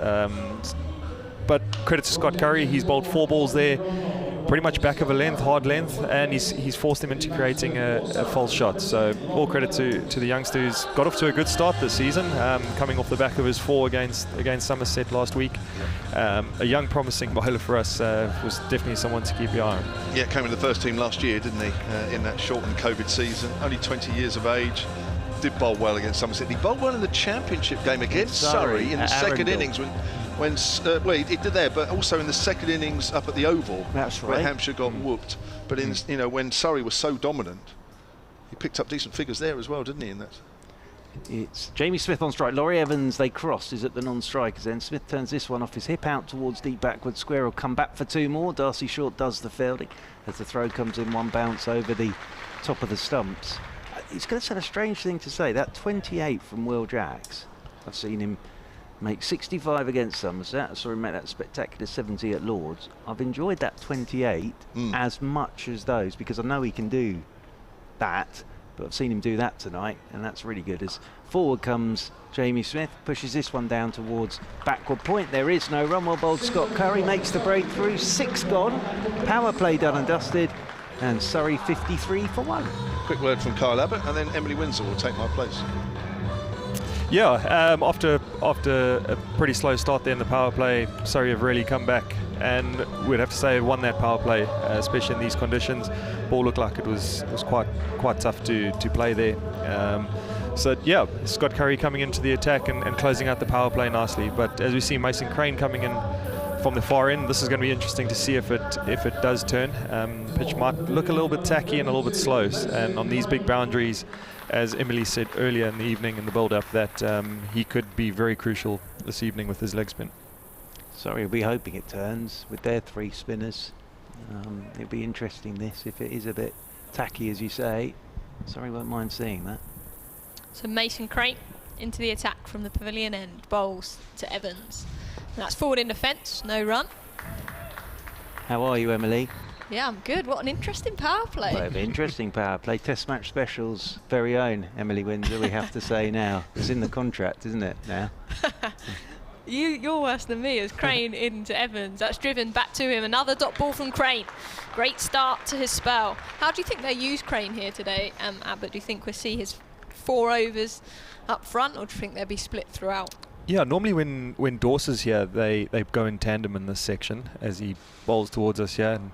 But credit to Scott Curry, he's bowled 4 balls there, pretty much back of a length, hard length, and he's forced him into creating a false shot. So all credit to the youngster who's got off to a good start this season, coming off the back of his 4 against Somerset last week. A young promising bowler for us, was definitely someone to keep your eye on. Yeah, came in the first team last year, didn't he, in that shortened COVID season. Only 20 years of age. Did bowl well against Somerset. He bowled well in the championship game against Surrey in the second innings when he did there, but also in the second innings up at the Oval. That's right. Where Hampshire got whooped. But when Surrey was so dominant, he picked up decent figures there as well, didn't he? In that. It's Jamie Smith on strike. Laurie Evans, they crossed, is at the non-strikers end. Smith turns this one off his hip out towards deep backward square. Will come back for 2 more. Darcy Short does the fielding as the throw comes in, 1 bounce over the top of the stumps. It's going to sound a strange thing to say, that 28 from Will Jacks. I've seen him make 65 against Somerset. I saw him make that spectacular 70 at Lord's. I've enjoyed that 28 as much as those, because I know he can do that, but I've seen him do that tonight, and that's really good. As forward comes Jamie Smith, pushes this one down towards backward point. There is no run. Well bowled Scott Curry makes the breakthrough. 6 gone. Power play done and dusted. And Surrey 53 for 1. Quick word from Kyle Abbott, and then Emily Windsor will take my place. Yeah, after a pretty slow start there in the power play, Surrey have really come back, and we'd have to say won that power play, especially in these conditions. Ball looked like it was quite tough to play there. So yeah, Scott Curry coming into the attack and closing out the power play nicely. But as we see Mason Crane coming in from the far end. This is going to be interesting to see if it does turn. Pitch might look a little bit tacky and a little bit slow, and on these big boundaries, as Emily said earlier in the evening in the build-up, that he could be very crucial this evening with his leg spin. Sorry, we're hoping it turns with their 3 spinners. It'll be interesting this, if it is a bit tacky, as you say. Sorry, won't mind seeing that. So Mason Crane into the attack from the pavilion end, bowls to Evans. That's forward in defence, no run. How are you, Emily? Yeah, I'm good. What an interesting power play. Well, interesting power play. Test match specials, very own Emily Windsor, we have to say now. It's in the contract, isn't it, now? You're worse than me, as Crane into Evans. That's driven back to him. Another dot ball from Crane. Great start to his spell. How do you think they use Crane here today, Abbott? Do you think we'll see his 4 overs up front, or do you think they'll be split throughout? Yeah, normally when Dawes here, they go in tandem in this section as he bowls towards us here, and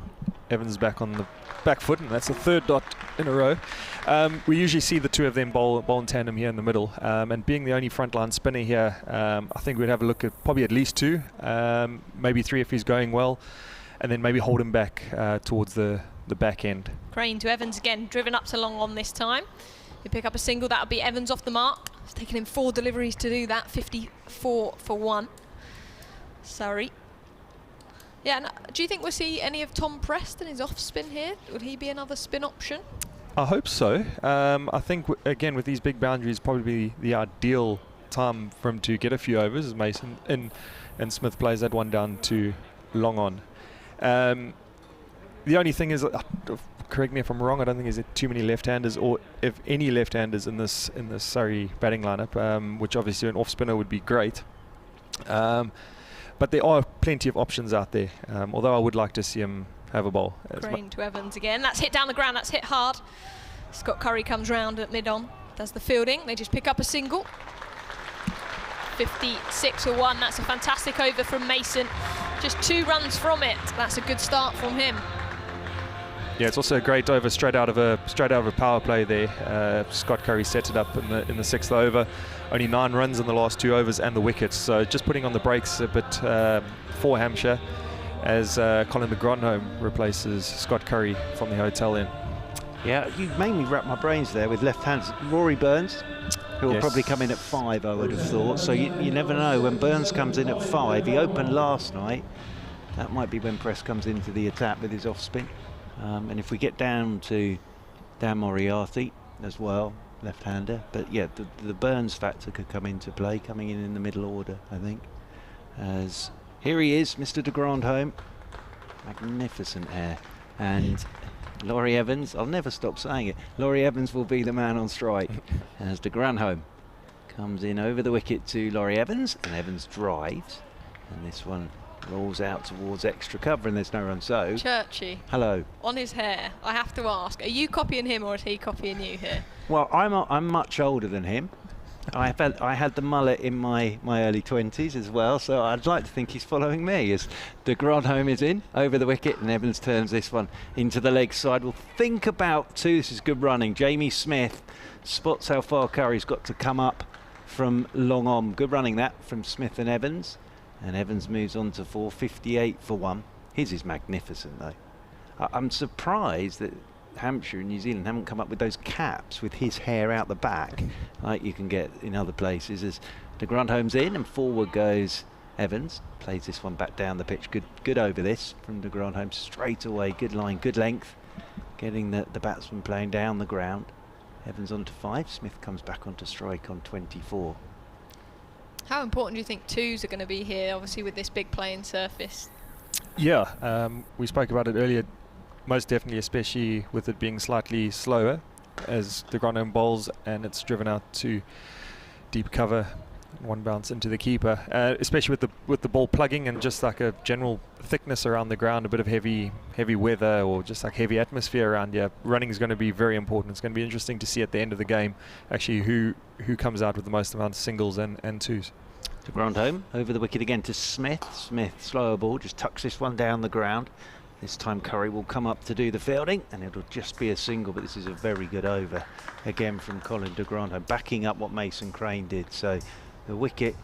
Evans back on the back foot, and that's the 3rd dot in a row. We usually see the 2 of them bowl in tandem here in the middle, and being the only frontline spinner here, I think we'd have a look at probably at least 2, maybe 3 if he's going well, and then maybe hold him back towards the back end. Crane to Evans again, driven up to long on this time. He'll pick up a single, that'll be Evans off the mark. It's taken him 4 deliveries to do that, 54 for 1. Surrey. Yeah, and do you think we'll see any of Tom Preston, his off spin here? Would he be another spin option? I hope so. I think, again, with these big boundaries, probably the ideal time for him to get a few overs as Mason and Smith plays that one down to long on. The only thing is, correct me if I'm wrong, I don't think there's too many left-handers, or if any left-handers in this Surrey batting lineup, which obviously an off-spinner would be great. But there are plenty of options out there, although I would like to see him have a bowl. Crane to Evans again. That's hit down the ground, that's hit hard. Scott Curry comes round at mid-on, does the fielding. They just pick up a single. 56 for 1. That's a fantastic over from Mason. Just 2 runs from it. That's a good start from him. Yeah, it's also a great over straight out of a power play there. Scott Curry set it up in the 6th over. Only 9 runs in the last 2 overs and the wickets. So just putting on the brakes a bit for Hampshire as Colin de Grandhomme replaces Scott Curry from the Hotel Inn. Yeah, you made me wrap my brains there with left hands. Rory Burns, who will probably come in at 5, I would have thought. So you never know. When Burns comes in at 5, he opened last night. That might be when Press comes into the attack with his off spin. And if we get down to Dan Moriarty as well, left-hander, but yeah, the Burns factor could come into play, coming in the middle order, I think. As here he is, Mr. de Grandhomme, magnificent air, and Laurie Evans. I'll never stop saying it. Laurie Evans will be the man on strike as de Grandhomme comes in over the wicket to Laurie Evans, and Evans drives, and this one rolls out towards extra cover, and there's no run. So Churchy. Hello. On his hair, I have to ask, are you copying him or is he copying you here? Well, I'm much older than him. I had the mullet in my early 20s as well, so I'd like to think he's following me as de Grandhomme is in over the wicket, and Evans turns this one into the leg side. We'll think about 2. This is good running. Jamie Smith spots how far Curry's got to come up from long on. Good running that from Smith and Evans. And Evans moves on to 4, 58 for 1. His is magnificent, though. I'm surprised that Hampshire and New Zealand haven't come up with those caps with his hair out the back, like you can get in other places. As de Grandhomme's in, and forward goes Evans. Plays this one back down the pitch. Good over this from de Grandhomme straight away. Good line, good length. Getting the batsman playing down the ground. Evans on to 5. Smith comes back onto strike on 24. How important do you think 2s are going to be here, obviously with this big playing surface? Yeah, we spoke about it earlier, most definitely, especially with it being slightly slower as de Grandhomme bowls and it's driven out to deep cover, 1 bounce into the keeper, especially with the ball plugging and just like a general thickness around the ground, a bit of heavy weather or just like heavy atmosphere around here. Running is going to be very important. It's going to be interesting to see at the end of the game actually who comes out with the most amount of singles and 2s. De Grandhomme over the wicket again to Smith. Smith, slower ball, just tucks this one down the ground. This time Curry will come up to do the fielding, and it'll just be a single, but this is a very good over again from Colin de Grandhomme, backing up what Mason Crane did. So the wicket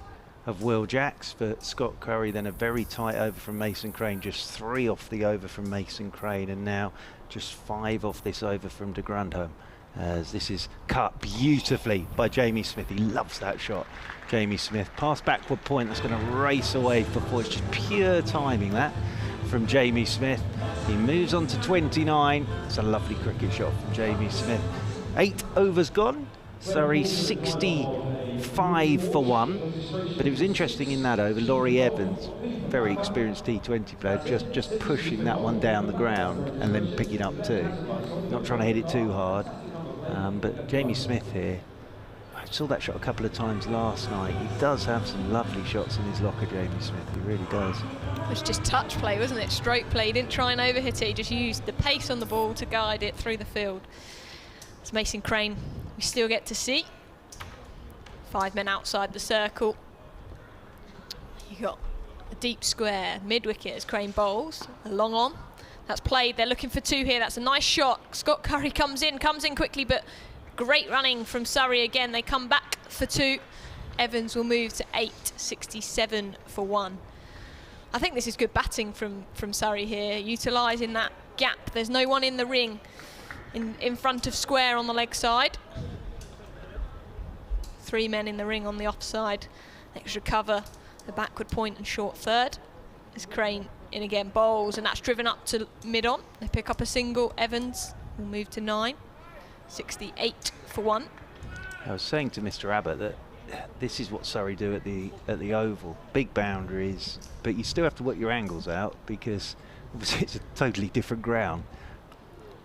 of Will Jacks for Scott Curry, then a very tight over from Mason Crane, just 3 off the over from Mason Crane, and now just 5 off this over from de Grandhomme, as this is cut beautifully by Jamie Smith. He loves that shot. Jamie Smith, pass backward point, that's going to race away for 4. It's just pure timing that from Jamie Smith. He moves on to 29. It's a lovely cricket shot from Jamie Smith. 8 overs gone. Surrey 65 for 1, but it was interesting in that over. Laurie Evans, very experienced T20 player, just pushing that one down the ground and then picking up 2. Not trying to hit it too hard, but Jamie Smith here, I saw that shot a couple of times last night. He does have some lovely shots in his locker, Jamie Smith, he really does. It was just touch play, wasn't it? Stroke play. He didn't try and overhit it, he just used the pace on the ball to guide it through the field. It's Mason Crane we still get to see. 5 men outside the circle. You got a deep square mid-wicket as Crane bowls. A long on. That's played. They're looking for 2 here. That's a nice shot. Scott Curry comes in quickly, but great running from Surrey again. They come back for 2. Evans will move to 8, 67 for 1. I think this is good batting from Surrey here, utilising that gap. There's no one in the ring in front of square on the leg side. 3 men in the ring on the offside. Extra cover, the backward point and short third. As Crane in again, bowls, and that's driven up to mid-on. They pick up a single. Evans will move to 9, 68 for 1. I was saying to Mr. Abbott that this is what Surrey do at the Oval. Big boundaries, but you still have to work your angles out because obviously it's a totally different ground.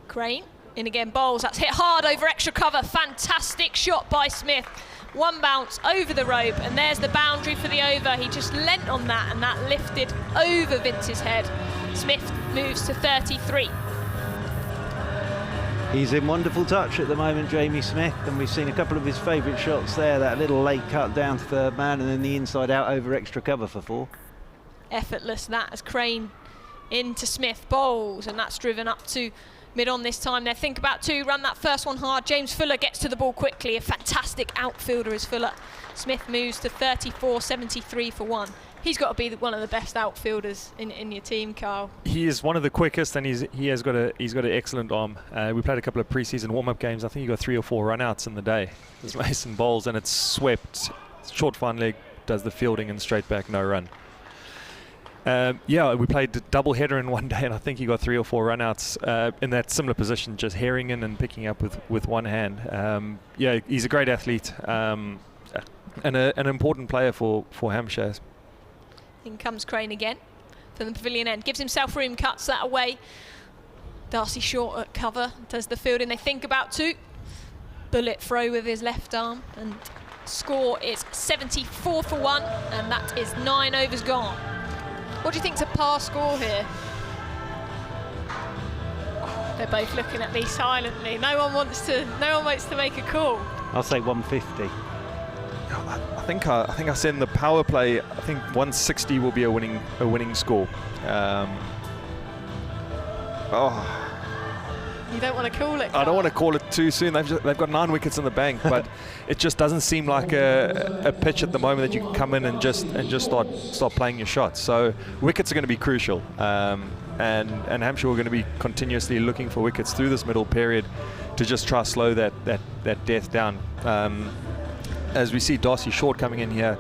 Crane in again, bowls. That's hit hard over extra cover. Fantastic shot by Smith. 1 bounce over the rope, and there's the boundary for the over. He just leant on that, and that lifted over Vince's head. Smith moves to 33. He's in wonderful touch at the moment, Jamie Smith, and we've seen a couple of his favourite shots there. That little late cut down to third man, and then the inside out over extra cover for 4. Effortless that as Crane into Smith, bowls, and that's driven up to mid-on this time. They think about 2, run that first one hard. James Fuller gets to the ball quickly. A fantastic outfielder is Fuller. Smith moves to 34, 73 for 1. He's got to be one of the best outfielders in your team, Carl. He is one of the quickest, and he's got an excellent arm. We played a couple of pre-season warm-up games. I think he got 3 or 4 run-outs in the day. There's Mason bowls, and it's swept. Short fine leg, does the fielding, and straight back, no run. Yeah, we played double header in one day, and I think he got 3 or 4 run-outs in that similar position, just herring in and picking up with one hand. Yeah, he's a great athlete and an important player for Hampshire. In comes Crane again from the pavilion end. Gives himself room, cuts that away. Darcy Short at cover, does the fielding. They think about 2. Bullet throw with his left arm, and score is 74 for 1, and that is 9 overs gone. What do you think's a par score here? They're both looking at me silently. No one wants to make a call. I'll say 150. I think I said in the power play, I think 160 will be a winning score. You don't want to call it, Carl. I don't want to call it too soon. They've got 9 wickets in the bank, but it just doesn't seem like a pitch at the moment that you can come in and just start playing your shots. So wickets are going to be crucial, and Hampshire are going to be continuously looking for wickets through this middle period to just try to slow that death down. As we see Darcy Short coming in here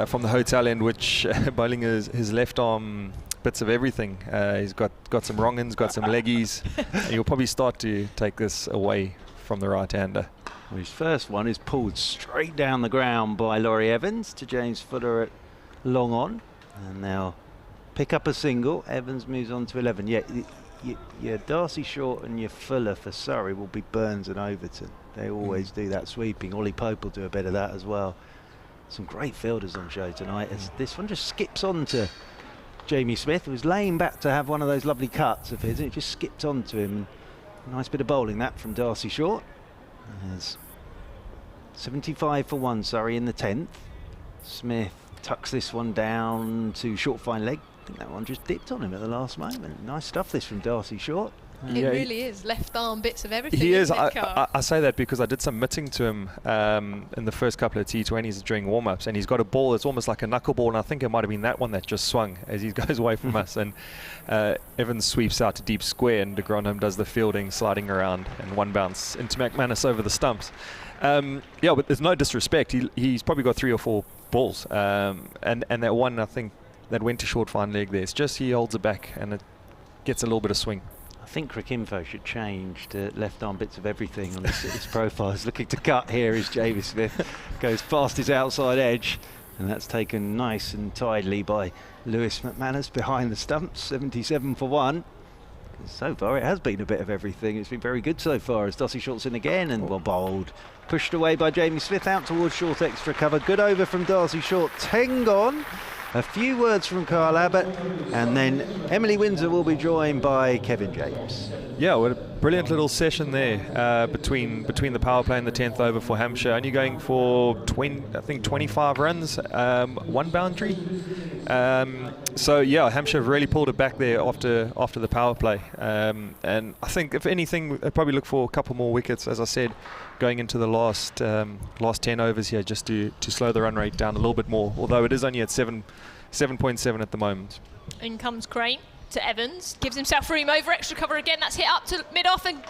from the hotel end, which bowling his left arm bits of everything. He's got some wrong-ins, got some leggies, and he'll probably start to take this away from the right-hander. Well, his first one is pulled straight down the ground by Laurie Evans to James Fuller at long on, and now pick up a single. Evans moves on to 11. Yeah, Darcy Short and your Fuller for Surrey will be Burns and Overton. They always do that sweeping. Ollie Pope will do a bit of that as well. Some great fielders on show tonight, as this one just skips on to Jamie Smith, who was laying back to have one of those lovely cuts of his, and it just skipped on to him. Nice bit of bowling that from Darcy Short. There's 75 for 1, Surrey in the 10th. Smith tucks this one down to short fine leg. I think that one just dipped on him at the last moment. Nice stuff this from Darcy Short. It really is left arm bits of everything. He is. Carl? I say that because I did some mitting to him in the first couple of T20s during warm-ups, and he's got a ball that's almost like a knuckleball, and I think it might have been that one that just swung as he goes away from us. And Evans sweeps out to deep square, and de Grandhomme does the fielding, sliding around, and one bounce into McManus over the stumps. Yeah, but there's no disrespect. He's probably got 3 or 4 balls, and that one, I think, that went to short fine leg there. It's just he holds it back, and it gets a little bit of swing. I think Cricinfo should change to left arm bits of everything on his profile. He's looking to cut here as Jamie Smith goes past his outside edge, and that's taken nice and tidily by Lewis McManus behind the stumps. 77 for 1. So far it has been a bit of everything. It's been very good so far as Dossie Short's in again, and well bowled. Pushed away by Jamie Smith out towards short extra cover. Good over from Darcy Short. 10 gone. A few words from Carl Abbott, and then Emily Windsor will be joined by Kevin James. Yeah, what a brilliant little session there between the power play and the 10th over for Hampshire. Only going for 25 runs, 1 boundary. So yeah, Hampshire have really pulled it back there after the power play. And I think if anything, they'll probably look for a couple more wickets, as I said, going into the last 10 overs here, just to slow the run rate down a little bit more. Although it is only at 7.7 at the moment. In comes Crane to Evans, gives himself room over extra cover again. That's hit up to mid-off, and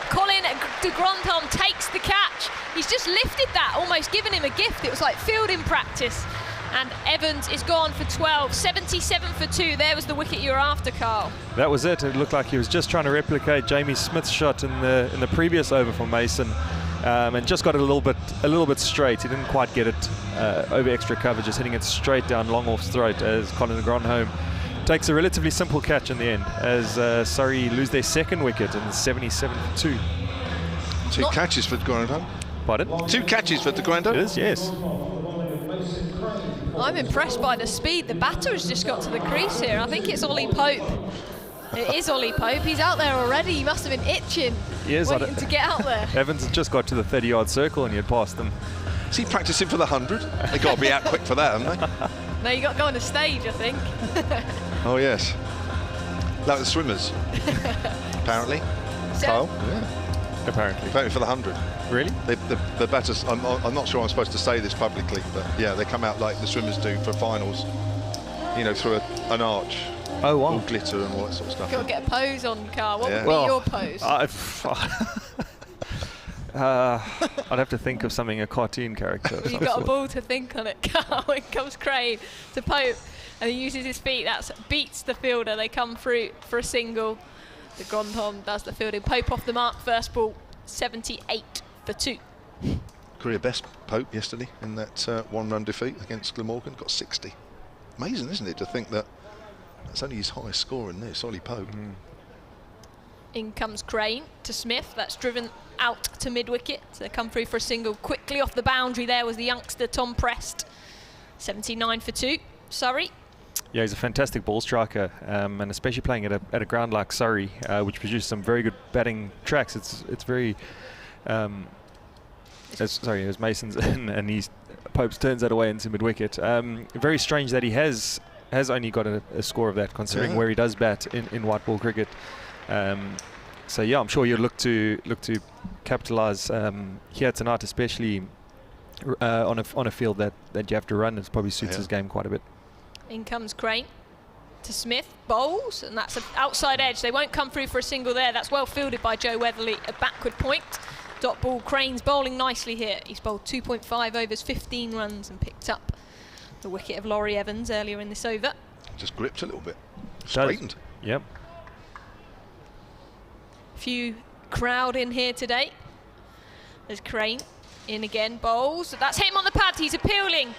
Colin de Grandhomme takes the catch. He's just lifted that, almost given him a gift. It was like fielding practice. And Evans is gone for 12, 77 for 2. There was the wicket you were after, Carl. That was it. It looked like he was just trying to replicate Jamie Smith's shot in the previous over for Mason, and just got it a little bit straight. He didn't quite get it over extra cover, just hitting it straight down long off's throat as Colin de Grandhomme takes a relatively simple catch in the end as Surrey lose their 2nd wicket in 77 for 2. 2 catches for de Grandhomme. Pardon? 2 catches for de Grandhomme. It is, yes. I'm impressed by the speed. The batter has just got to the crease here. I think it's Ollie Pope. It is Ollie Pope. He's out there already. He must have been itching, waiting to get out there. Evans had just got to the 30-yard circle and he had passed them. Is he practicing for the 100? They've got to be out quick for that, haven't they? No, you got to go on a stage, I think. Oh, yes. Like the swimmers, apparently. Kyle? Yeah. Apparently for the 100. Really? The batters, I'm not sure I'm supposed to say this publicly, but yeah, they come out like the swimmers do for finals, you know, through an arch. Oh, wow. All glitter and all that sort of stuff. Got to get a pose on, Carl. What would be Well, your pose? I'd have to think of something, a cartoon character. You've got a ball to think on it, Carl. In comes Crane to Pope, and he uses his feet. That beats the fielder. They come through for a single. De Grandhomme does the fielding. Pope off the mark, first ball, 78 for 2. Career best, Pope, yesterday in that 1-run defeat against Glamorgan. Got 60. Amazing, isn't it, to think that that's only his highest score in this, Ollie Pope. In comes Crane to Smith. That's driven out to mid-wicket. So they come through for a single. Quickly off the boundary there was the youngster Tom Prest. 79 for 2. Surrey. Yeah, he's a fantastic ball striker, and especially playing at a ground like Surrey, which produces some very good batting tracks. It's very. It was Mason's and Pope's turns that away into mid-wicket. Very strange that he has only got a score of that, considering where he does bat in white ball cricket. So yeah, I'm sure you'll look to capitalise here tonight, especially on a field that you have to run. It probably suits his game quite a bit. In comes Crane to Smith, bowls, and that's an outside edge. They won't come through for a single there. That's well fielded by Joe Weatherly, a backward point. Dot ball, Crane's bowling nicely here. He's bowled 2.5 overs, 15 runs, and picked up the wicket of Laurie Evans earlier in this over. Just gripped a little bit. Straightened. Yep. Few crowd in here today. There's Crane in again, bowls. That's him on the pad, he's appealing.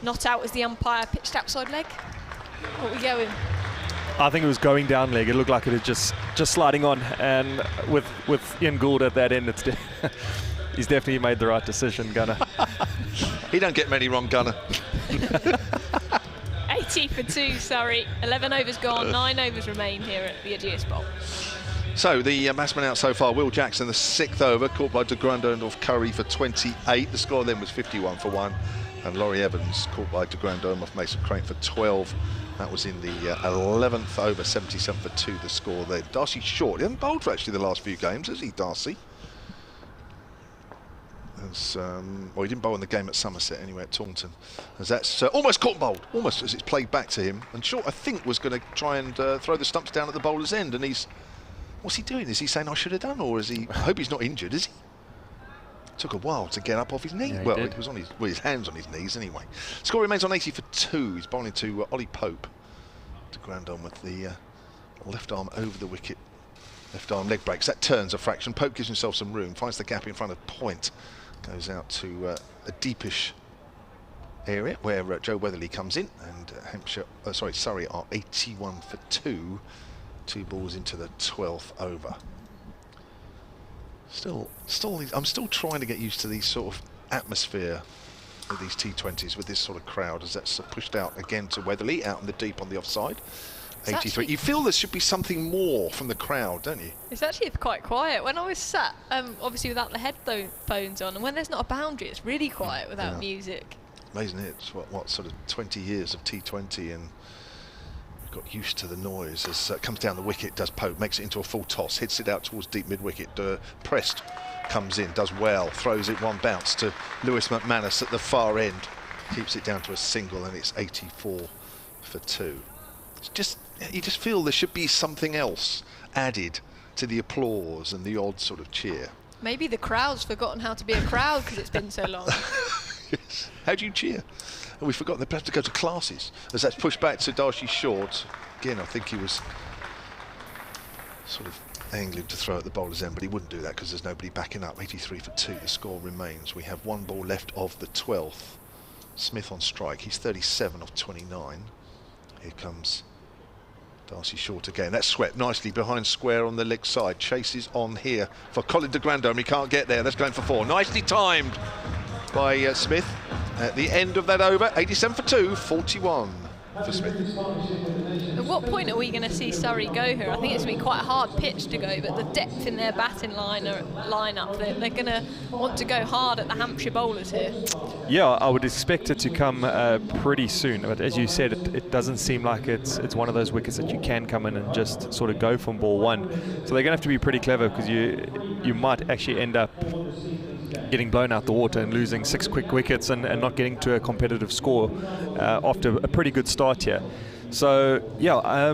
Not out as the umpire pitched outside leg. What are we going? I think it was going down leg. It looked like it was just sliding on, and with Ian Gould at that end, he's definitely made the right decision, Gunner. He don't get many wrong, Gunner. 80 for 2, Surrey. 11 overs gone, 9 overs remain here at the Ageas Bowl. So the batsman out so far, Will Jackson, the 6th over, caught by de Grandhomme off Curry for 28. The score then was 51 for 1. And Laurie Evans caught by de Grandhomme off Mason Crane for 12 That was in the 11th over, 77 for 2 the score there. Darcy Short, he hasn't bowled for actually the last few games, has he, Darcy? As, well, he didn't bowl in the game at Somerset anyway, at Taunton. As that's almost caught and bowled, almost as it's played back to him. And Short, I think, was going to try and throw the stumps down at the bowler's end. And he's, what's he doing? Is he saying I should have done, or is he? I hope he's not injured, is he? Took a while to get up off his knee. Yeah, well, it was on his hands on his knees anyway. Score remains on 80 for 2. He's bowling to Ollie Pope to ground on with the left arm over the wicket. Left arm leg breaks. That turns a fraction. Pope gives himself some room, finds the gap in front of point. Goes out to a deepish area where Joe Weatherly comes in, and Surrey are 81 for 2. 2 balls into the 12th over. I'm still trying to get used to these sort of atmosphere of these T20s with this sort of crowd, as that's pushed out again to Weatherly out in the deep on the offside. 83. You feel there should be something more from the crowd, don't you? It's actually quite quiet. When I was sat, obviously without the headphones on, and when there's not a boundary, it's really quiet without music. Amazing, it's what sort of 20 years of T20, and we've got used to the noise as it comes down the wicket. Does Pope, makes it into a full toss, hits it out towards deep mid-wicket. Prest comes in, does well, throws it one bounce to Lewis McManus at the far end, keeps it down to a single, and it's 84 for 2. It's just, you just feel there should be something else added to the applause and the odd sort of cheer. Maybe the crowd's forgotten how to be a crowd because it's been so long. Yes. How do you cheer? And we've forgotten they have to go to classes. As that's pushed back to Darcy Short. Again, I think he was sort of angling to throw at the bowler's end, but he wouldn't do that because there's nobody backing up. 83 for 2, the score remains. We have 1 ball left of the 12th. Smith on strike, he's 37 of 29. Here comes Darcy Short again. That's swept nicely behind square on the leg side. Chases on here for Colin de Grandhomme. He can't get there. That's going for 4. Nicely timed by Smith at the end of that over. 87 for 2, 41 for Smith. At what point are we going to see Surrey go here? I think it's going to be quite a hard pitch to go, but the depth in their batting lineup, they're going to want to go hard at the Hampshire bowlers here. Yeah, I would expect it to come pretty soon. But as you said, it doesn't seem like it's one of those wickets that you can come in and just sort of go from ball one. So they're going to have to be pretty clever, because you might actually end up getting blown out the water and losing 6 quick wickets and not getting to a competitive score after a pretty good start here. So yeah,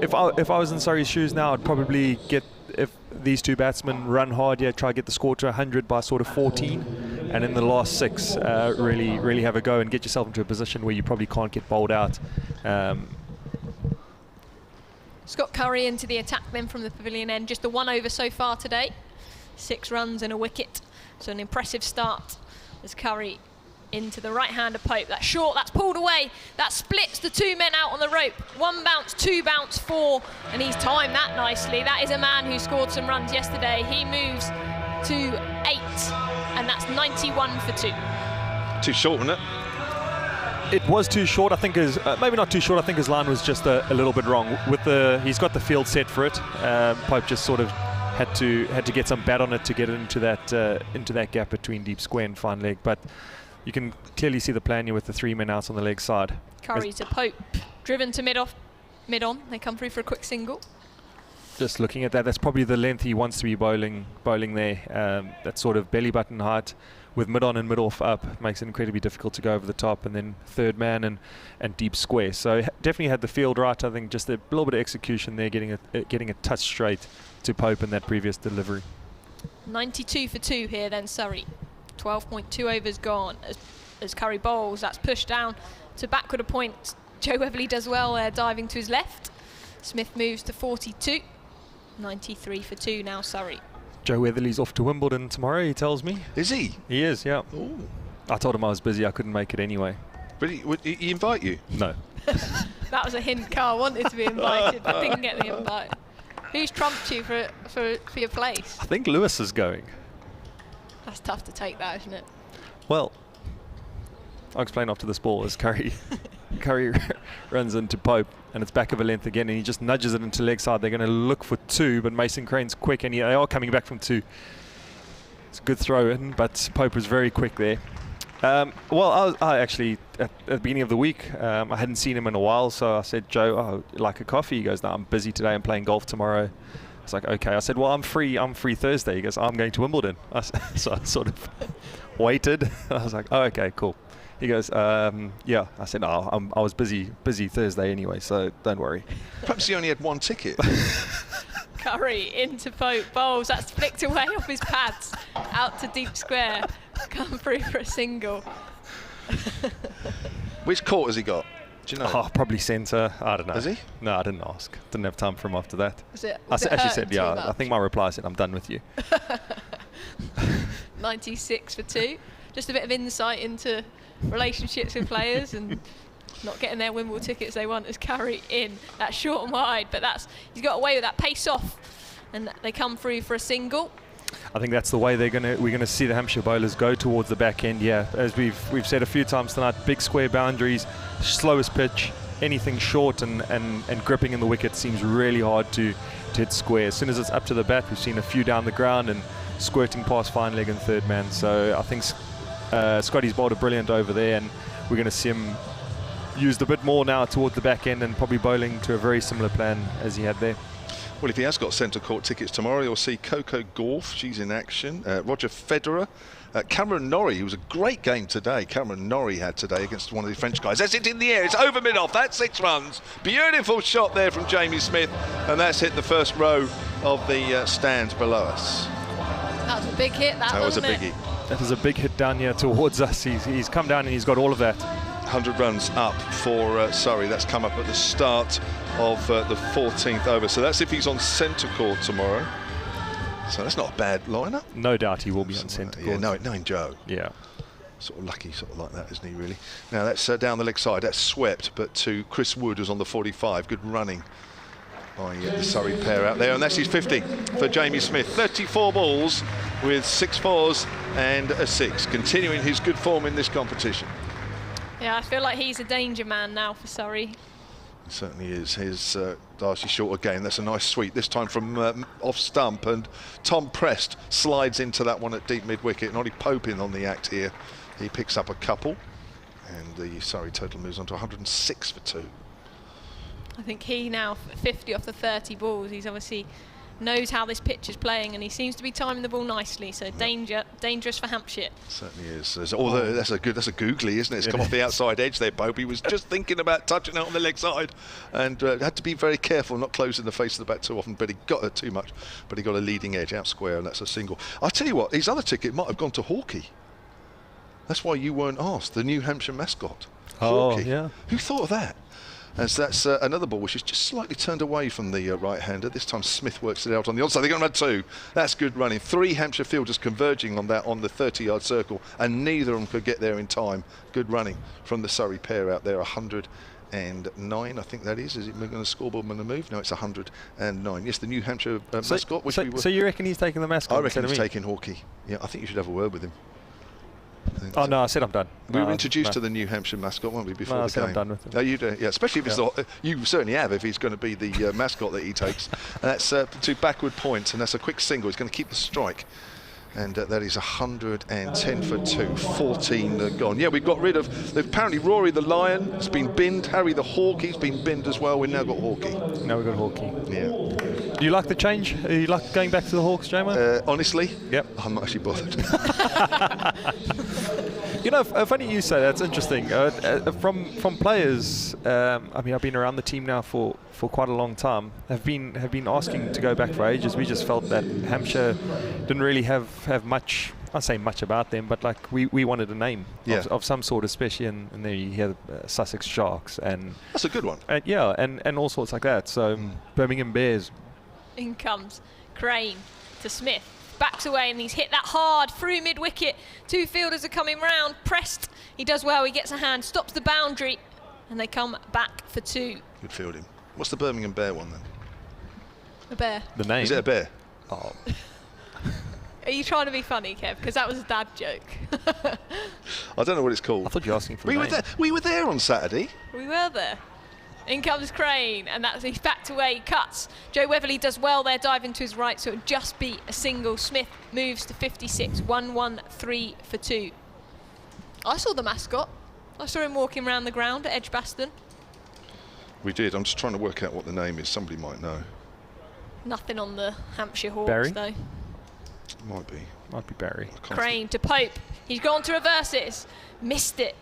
if I was in Surrey's shoes now, I'd probably get, if these 2 batsmen run hard here, try to get the score to 100 by sort of 14, and in the last 6 really have a go and get yourself into a position where you probably can't get bowled out. Scott Curry into the attack then from the pavilion end. Just the 1 over so far today. 6 runs and a wicket. So an impressive start as Curry into the right hand of Pope. That's short, that's pulled away. That splits the 2 men out on the rope. 1 bounce, 2 bounce, 4, and he's timed that nicely. That is a man who scored some runs yesterday. He moves to 8, and that's 91 for 2. Too short, wasn't it? It was too short. I think maybe not too short. I think his line was just a little bit wrong. He's got the field set for it. Pope just sort of had to get some bat on it to get it into that gap between deep square and fine leg. But you can clearly see the plan here with the 3 men out on the leg side. Curry to Pope, driven to mid-on. They come through for a quick single. Just looking at that, that's probably the length he wants to be bowling there. That sort of belly button height with mid-on and mid-off up makes it incredibly difficult to go over the top, and then 3rd man and deep square. So definitely had the field right. I think just a little bit of execution there, getting a touch straight to Pope in that previous delivery. 92 for 2 here then Surrey. 12.2 overs gone as Curry bowls. That's pushed down to backward a point. Joe Weatherly does well there, diving to his left. Smith moves to 42. 93 for 2 now Surrey. Joe Weatherly's off to Wimbledon tomorrow, he tells me. Is he? He is, yeah. Ooh. I told him I was busy, I couldn't make it anyway. But would he invite you? No. That was a hint. Carl wanted to be invited but didn't get the invite. Who's trumped you for your place? I think Lewis is going. That's tough to take that, isn't it? Well, I'll explain after this ball as Curry runs into Pope, and it's back of a length again, and he just nudges it into leg side. They're going to look for 2, but Mason Crane's quick, and they are coming back from 2. It's a good throw in, but Pope was very quick there. Well, I actually, at the beginning of the week, I hadn't seen him in a while, so I said, Joe, like a coffee? He goes, no, I'm busy today, I'm playing golf tomorrow. It's like, okay. I said, well, I'm free Thursday. He goes, I'm going to Wimbledon. So I sort of waited. I was like, oh, okay, cool. He goes, yeah. I said, no, I was busy Thursday anyway, so don't worry. Perhaps he only had one ticket. Curry into bowls. That's flicked away off his pads. Out to deep square. Come through for a single. Which court has he got? Do you know? Oh, probably centre. I don't know. Has he? No, I didn't ask. Didn't have time for him after that. Was it actually said, too yeah. much? I think my reply said, I'm done with you. 96 for 2. Just a bit of insight into relationships with players and not getting their Wimbledon tickets they want as Curry in. That's short and wide, but he's got away with that pace off, and they come through for a single. I think that's the way we're gonna see the Hampshire bowlers go towards the back end. Yeah, as we've said a few times tonight, big square boundaries, slowest pitch, anything short and gripping in the wicket seems really hard to hit square. As soon as it's up to the bat, we've seen a few down the ground and squirting past fine leg and third man. So I think Scotty's bowled a brilliant over there, and we're going to see him used a bit more now towards the back end and probably bowling to a very similar plan as he had there. Well, if he has got centre court tickets tomorrow, you'll see Coco Gauff, she's in action, Roger Federer, Cameron Norrie, who was a great game today. Cameron Norrie had today against one of the French guys. That's it in the air, it's over mid-off, that's 6 runs. Beautiful shot there from Jamie Smith, and that's hit the first row of the stands below us. That was a big hit, that was a wasn't biggie. That was a big hit down here towards us. He's come down and he's got all of that. 100 runs up for Surrey. That's come up at the start of the 14th over. So that's if he's on centre court tomorrow. So that's not a bad lineup. No doubt he will be on centre court. Yeah, knowing Joe. Yeah. Sort of lucky, sort of like that, isn't he, really? Now that's down the leg side. That's swept, but to Chris Wood, who's on the 45. Good running by the Surrey pair out there. And that's his 50 for Jamie Smith. 34 balls with 6 fours and a 6. Continuing his good form in this competition. Yeah, I feel like he's a danger man now for Surrey. It certainly is. His Darcy short again. That's a nice sweep, this time from off stump, and Tom Prest slides into that one at deep mid-wicket. Noddy Pope in on the act here. He picks up a couple, and the Surrey total moves on to 106 for 2. I think he now 50 off the 30 balls. He's obviously knows how this pitch is playing, and he seems to be timing the ball nicely. So dangerous for Hampshire. Certainly is. That's a googly, isn't it? It's come off the outside edge there, Pope. He was just thinking about touching it on the leg side, and had to be very careful not closing the face of the bat too often. But he got it too much. But he got a leading edge out square, and that's a single. I'll tell you what, his other ticket might have gone to Hawkeye. That's why you weren't asked. The new Hampshire mascot, Hawkeye. Yeah. Who thought of that? As that's another ball which is just slightly turned away from the right-hander. This time Smith works it out on the onside. They're going to have 2. That's good running. 3 Hampshire fielders converging on that on the 30-yard circle, and neither of them could get there in time. Good running from the Surrey pair out there. 109, I think that is. Is it going to scoreboard when they move? No, it's 109. Yes, the new Hampshire mascot. So you reckon he's taking the mascot? I reckon he's taking Hawkeye. Yeah, I think you should have a word with him. Oh no, I said I'm done. We were introduced to the new Hampshire mascot, weren't we, before the game? I'm done with him. No, you do, yeah. Especially if it's you certainly have if he's going to be the mascot that he takes. And that's 2 backward points, and that's a quick single. He's going to keep the strike, and that is 110 for 2. 14 gone. Yeah, we've got rid of. Apparently, Rory the Lion has been binned. Harry the Hawk, he's been binned as well. We've now got Hawkeye. Now we've got Hawkeye. Yeah. Do you like the change? Do you like going back to the Hawks, Jamo? Honestly, yep. I'm not actually bothered. You know, funny you say that's interesting. From players, I mean, I've been around the team now for quite a long time. Have been asking to go back for ages. We just felt that Hampshire didn't really have much. I say much about them, but like we wanted a name of some sort, especially in there you hear Sussex Sharks, and that's a good one. And all sorts like that. So Birmingham Bears. In comes Crane to Smith. Backs away, and he's hit that hard through mid-wicket. 2 fielders are coming round. Pressed. He does well. He gets a hand, stops the boundary, and they come back for 2. Good fielding. What's the Birmingham Bear one then? A bear. The name. Is it a bear? Oh. Are you trying to be funny, Kev? Because that was a dad joke. I don't know what it's called. I thought you were asking for a name. We were there on Saturday. We were there. In comes Crane, and he's backed away, cuts. Joe Weatherly does well there, diving to his right, so it'll just be a single. Smith moves to 56, 113 for 2. I saw the mascot. I saw him walking around the ground at Edgbaston. We did. I'm just trying to work out what the name is. Somebody might know. Nothing on the Hampshire Hawks, Barry? though. Might be. Might be Barry. Crane to Pope. He's gone to reverse it. Missed it.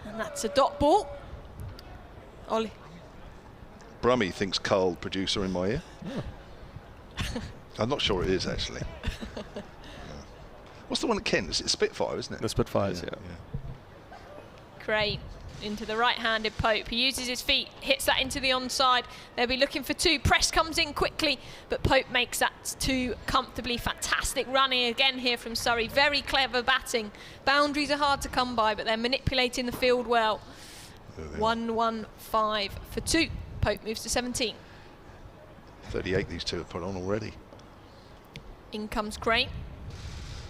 And that's a dot ball. Ollie. Brummy thinks Carl, producer in my ear. Oh. I'm not sure it is, actually. No. What's the one at Kent? Is it Spitfire, isn't it? The Spitfires, yeah. Crane into the right-handed Pope. He uses his feet, hits that into the onside. They'll be looking for 2. Press comes in quickly, but Pope makes that 2 comfortably. Fantastic running again here from Surrey. Very clever batting. Boundaries are hard to come by, but they're manipulating the field well. 1-1-5 for 2. Pope moves to 17. 38 these two have put on already. In comes Crane.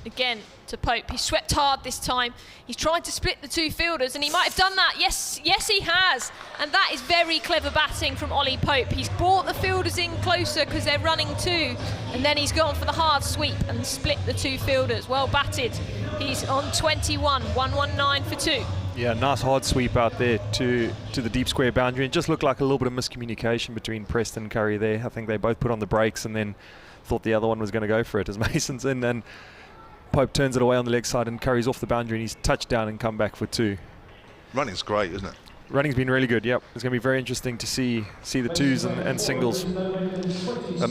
Again to Pope. He swept hard this time. He's tried to split the 2 fielders, and he might have done that. Yes, he has. And that is very clever batting from Ollie Pope. He's brought the fielders in closer because they're running 2, and then he's gone for the hard sweep and split the 2 fielders. Well batted. He's on 21. 1-1-9 for 2. Yeah, nice hard sweep out there to the deep square boundary. It just looked like a little bit of miscommunication between Preston and Curry there. I think they both put on the brakes and then thought the other one was going to go for it as Mason's in, and Pope turns it away on the leg side and Curry's off the boundary and he's touched down and come back for 2. Running's great, isn't it? Running's been really good, yep. It's going to be very interesting to see the 2s and singles.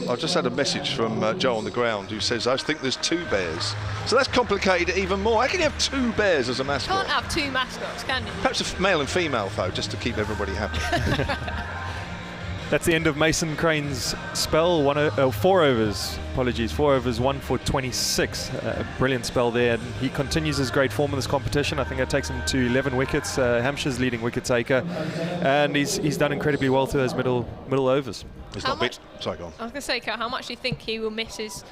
I've just had a message from Joe on the ground who says, I think there's 2 bears. So that's complicated it even more. How can you have 2 bears as a mascot? Can't have 2 mascots, can you? Perhaps a male and female, though, just to keep everybody happy. That's the end of Mason Crane's spell. 4 overs, 4 overs, 1 for 26. A brilliant spell there. And he continues his great form in this competition. I think it takes him to 11 wickets. Hampshire's leading wicket taker, and he's done incredibly well through those middle overs. Sorry, go on. I was going to say, Carl, how much do you think he will miss his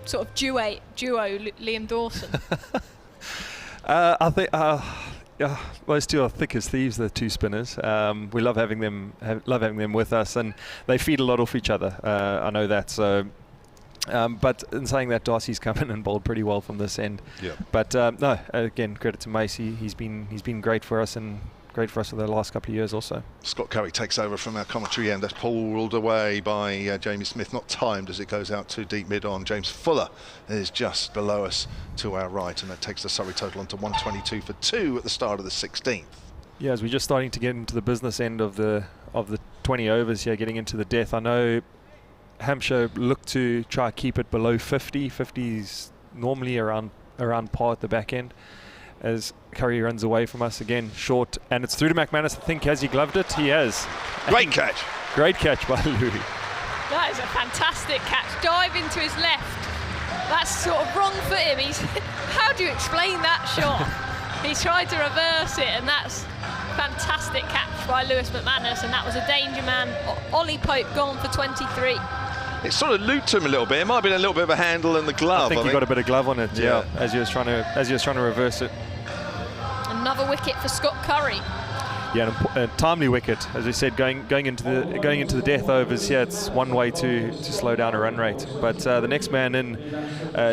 sort of duo Liam Dawson? I think. Yeah, those 2 are thick as thieves, the 2 spinners. We love having them with us, and they feed a lot off each other. I know that. So, but in saying that, Darcy's come in and bowled pretty well from this end. Yeah. But no, again, credit to Macy. He's been great for us and great for us for the last couple of years also. Scott Curry takes over from our commentary end. That's pulled away by Jamie Smith, not timed as it goes out to deep mid on. James Fuller is just below us to our right, and that takes the Surrey total on to 122 for 2 at the start of the 16th. Yeah, as we're just starting to get into the business end of the 20 overs here, getting into the death. I know Hampshire look to try to keep it below 50. 50's normally around par at the back end. As Curry runs away from us again, short, and it's through to McManus. I think, has he gloved it? He has. Great catch. Great catch by Louis. That is a fantastic catch. Dive into his left. That's sort of wrong for him. How do you explain that shot? He tried to reverse it, and that's fantastic catch by Lewis McManus, and that was a danger man. Ollie Pope gone for 23. It sort of looped him a little bit. It might have been a little bit of a handle in the glove. I think he got a bit of glove on it, yeah, as he was trying to reverse it. Another wicket for Scott Curry. Yeah, a timely wicket, as we said, going into the death overs here. It's one way to slow down a run rate. But the next man in,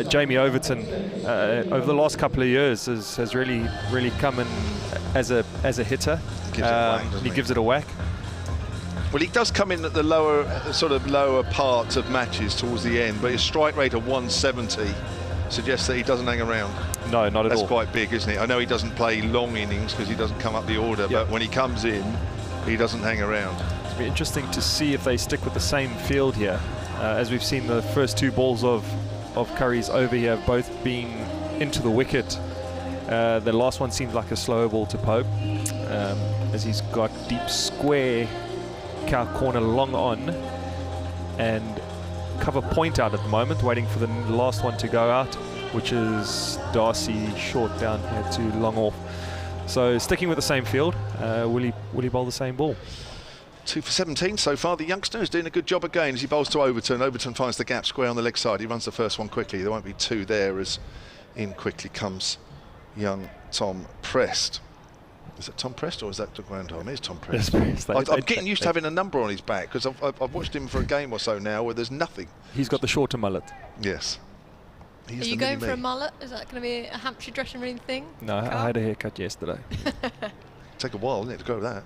Jamie Overton, over the last couple of years has really come in as a hitter. He gives it a whack. Well, he does come in at the lower part of matches towards the end, but his strike rate of 170 suggests that he doesn't hang around. No, not at all. That's quite big, isn't it? I know he doesn't play long innings because he doesn't come up the order, but when he comes in, he doesn't hang around. It'll be interesting to see if they stick with the same field here. As we've seen, the first 2 balls of Curry's over here have both been into the wicket. The last one seems like a slower ball to Pope, as he's got deep square cow corner long on and cover point out at the moment, waiting for the last one to go out, which is Darcy short down here to long off. So sticking with the same field, will he bowl the same ball? 2 for 17 so far. The youngster is doing a good job again as he bowls to Overton. Overton finds the gap square on the leg side. He runs the first one quickly. There won't be 2 there as in quickly comes young Tom Prest. Is that Tom Prest or is that the grandfather? It's Tom Prest. I'm getting used to having a number on his back because I've watched him for a game or so now where there's nothing. He's got the shorter mullet. Yes. He's Are the you going for a mini-me. mullet? Is that going to be a Hampshire dressing room thing? No, Carl? I had a haircut yesterday. Take a while, isn't it, to grow that?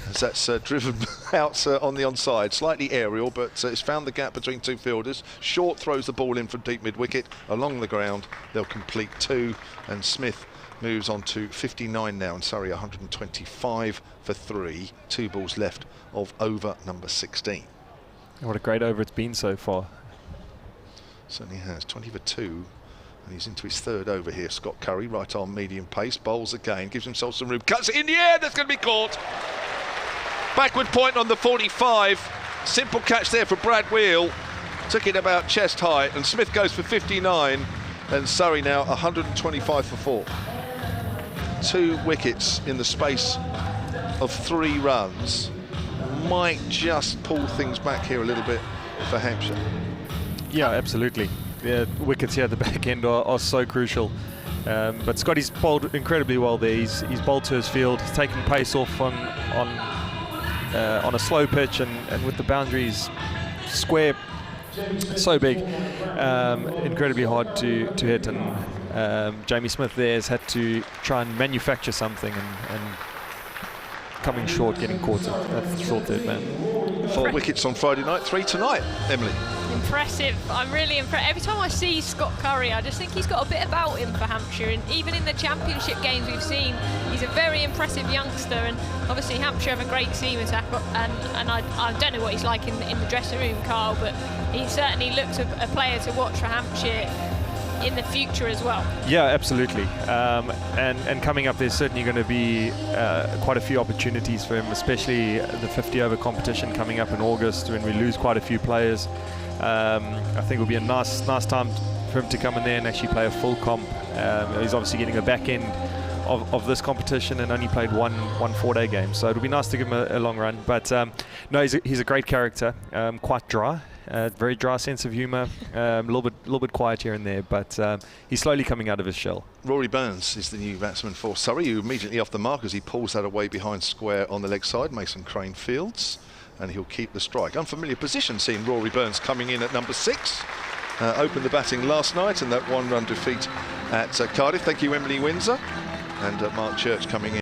As that's driven out on the onside, slightly aerial, but it's found the gap between two fielders. Short throws the ball in from deep mid-wicket along the ground. They'll complete 2, and Smith moves on to 59 now, and Surrey 125 for 3. 2 balls left of over number 16. What a great over it's been so far. Certainly has. 20 for 2. And he's into his 3rd over here. Scott Curry, right arm medium pace, bowls again, gives himself some room, cuts it in the air, that's going to be caught. Backward point on the 45. Simple catch there for Brad Wheel. Took it about chest height, and Smith goes for 59, and Surrey now 125 for 4. 2 wickets in the space of 3 runs. Might just pull things back here a little bit for Hampshire. Yeah, absolutely. The wickets here at the back end are so crucial. But Scotty's bowled incredibly well there. He's bowled to his field, he's taken pace off on a slow pitch, and with the boundaries square so big, incredibly hard to hit. And Jamie Smith there has had to try and manufacture something, and coming short, getting caught at the short third man. 4 wickets on Friday night, 3 tonight, Emily. Impressive. I'm really impressed. Every time I see Scott Curry, I just think he's got a bit about him for Hampshire, and even in the championship games we've seen, he's a very impressive youngster. And obviously Hampshire have a great seam attack, and I don't know what he's like in the dressing room, Carl, but he certainly looks a player to watch for Hampshire in the future as well. Yeah, absolutely. And coming up, there's certainly going to be quite a few opportunities for him, especially the 50 over competition coming up in August when we lose quite a few players. I think it'll be a nice time for him to come in there and actually play a full comp. He's obviously getting the back end of this competition and only played one 4-day game, so it'll be nice to give him a long run. But no, he's a great character, quite dry. Very dry sense of humour, a little bit quiet here and there, but he's slowly coming out of his shell. Rory Burns is the new batsman for Surrey, who immediately off the mark as he pulls that away behind square on the leg side. Mason Crane fields, and he'll keep the strike. Unfamiliar position seeing Rory Burns coming in at number 6. Opened the batting last night, and that 1-run defeat at Cardiff. Thank you, Emily Windsor, and Mark Church coming in.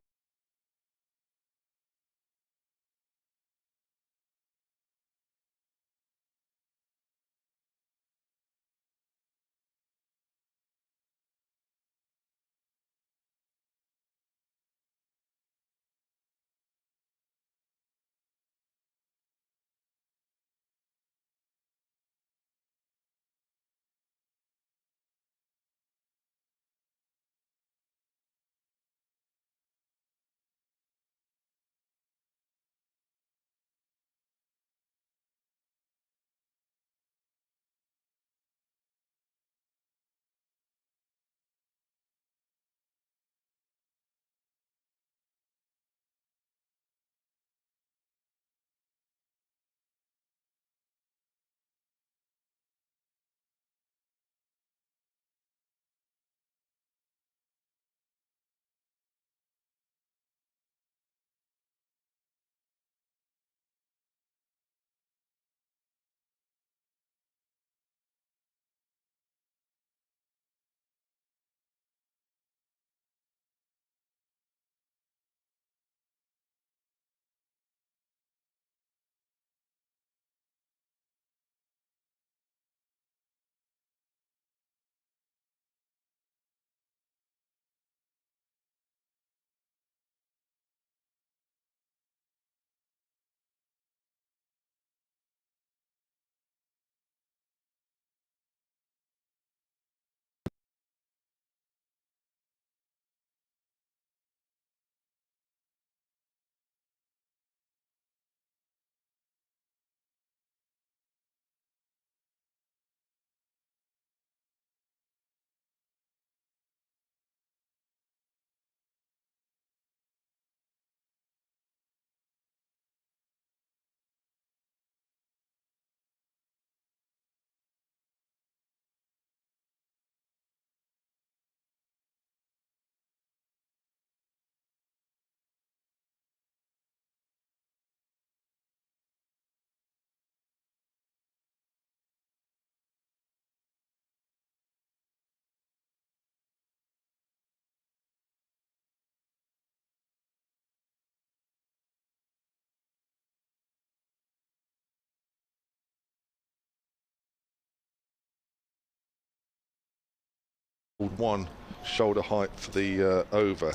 1 shoulder height for the over.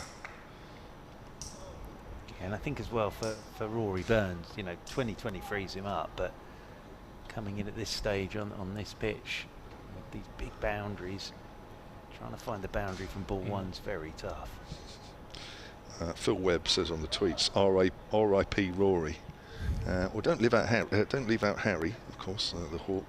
And I think as well for Rory Burns, you know, 2020 frees him up, but coming in at this stage on this pitch with these big boundaries, trying to find the boundary from ball one's very tough. Phil Webb says on the tweets, R.I.P. Rory. Well, don't leave out Harry, of course, the Hawk.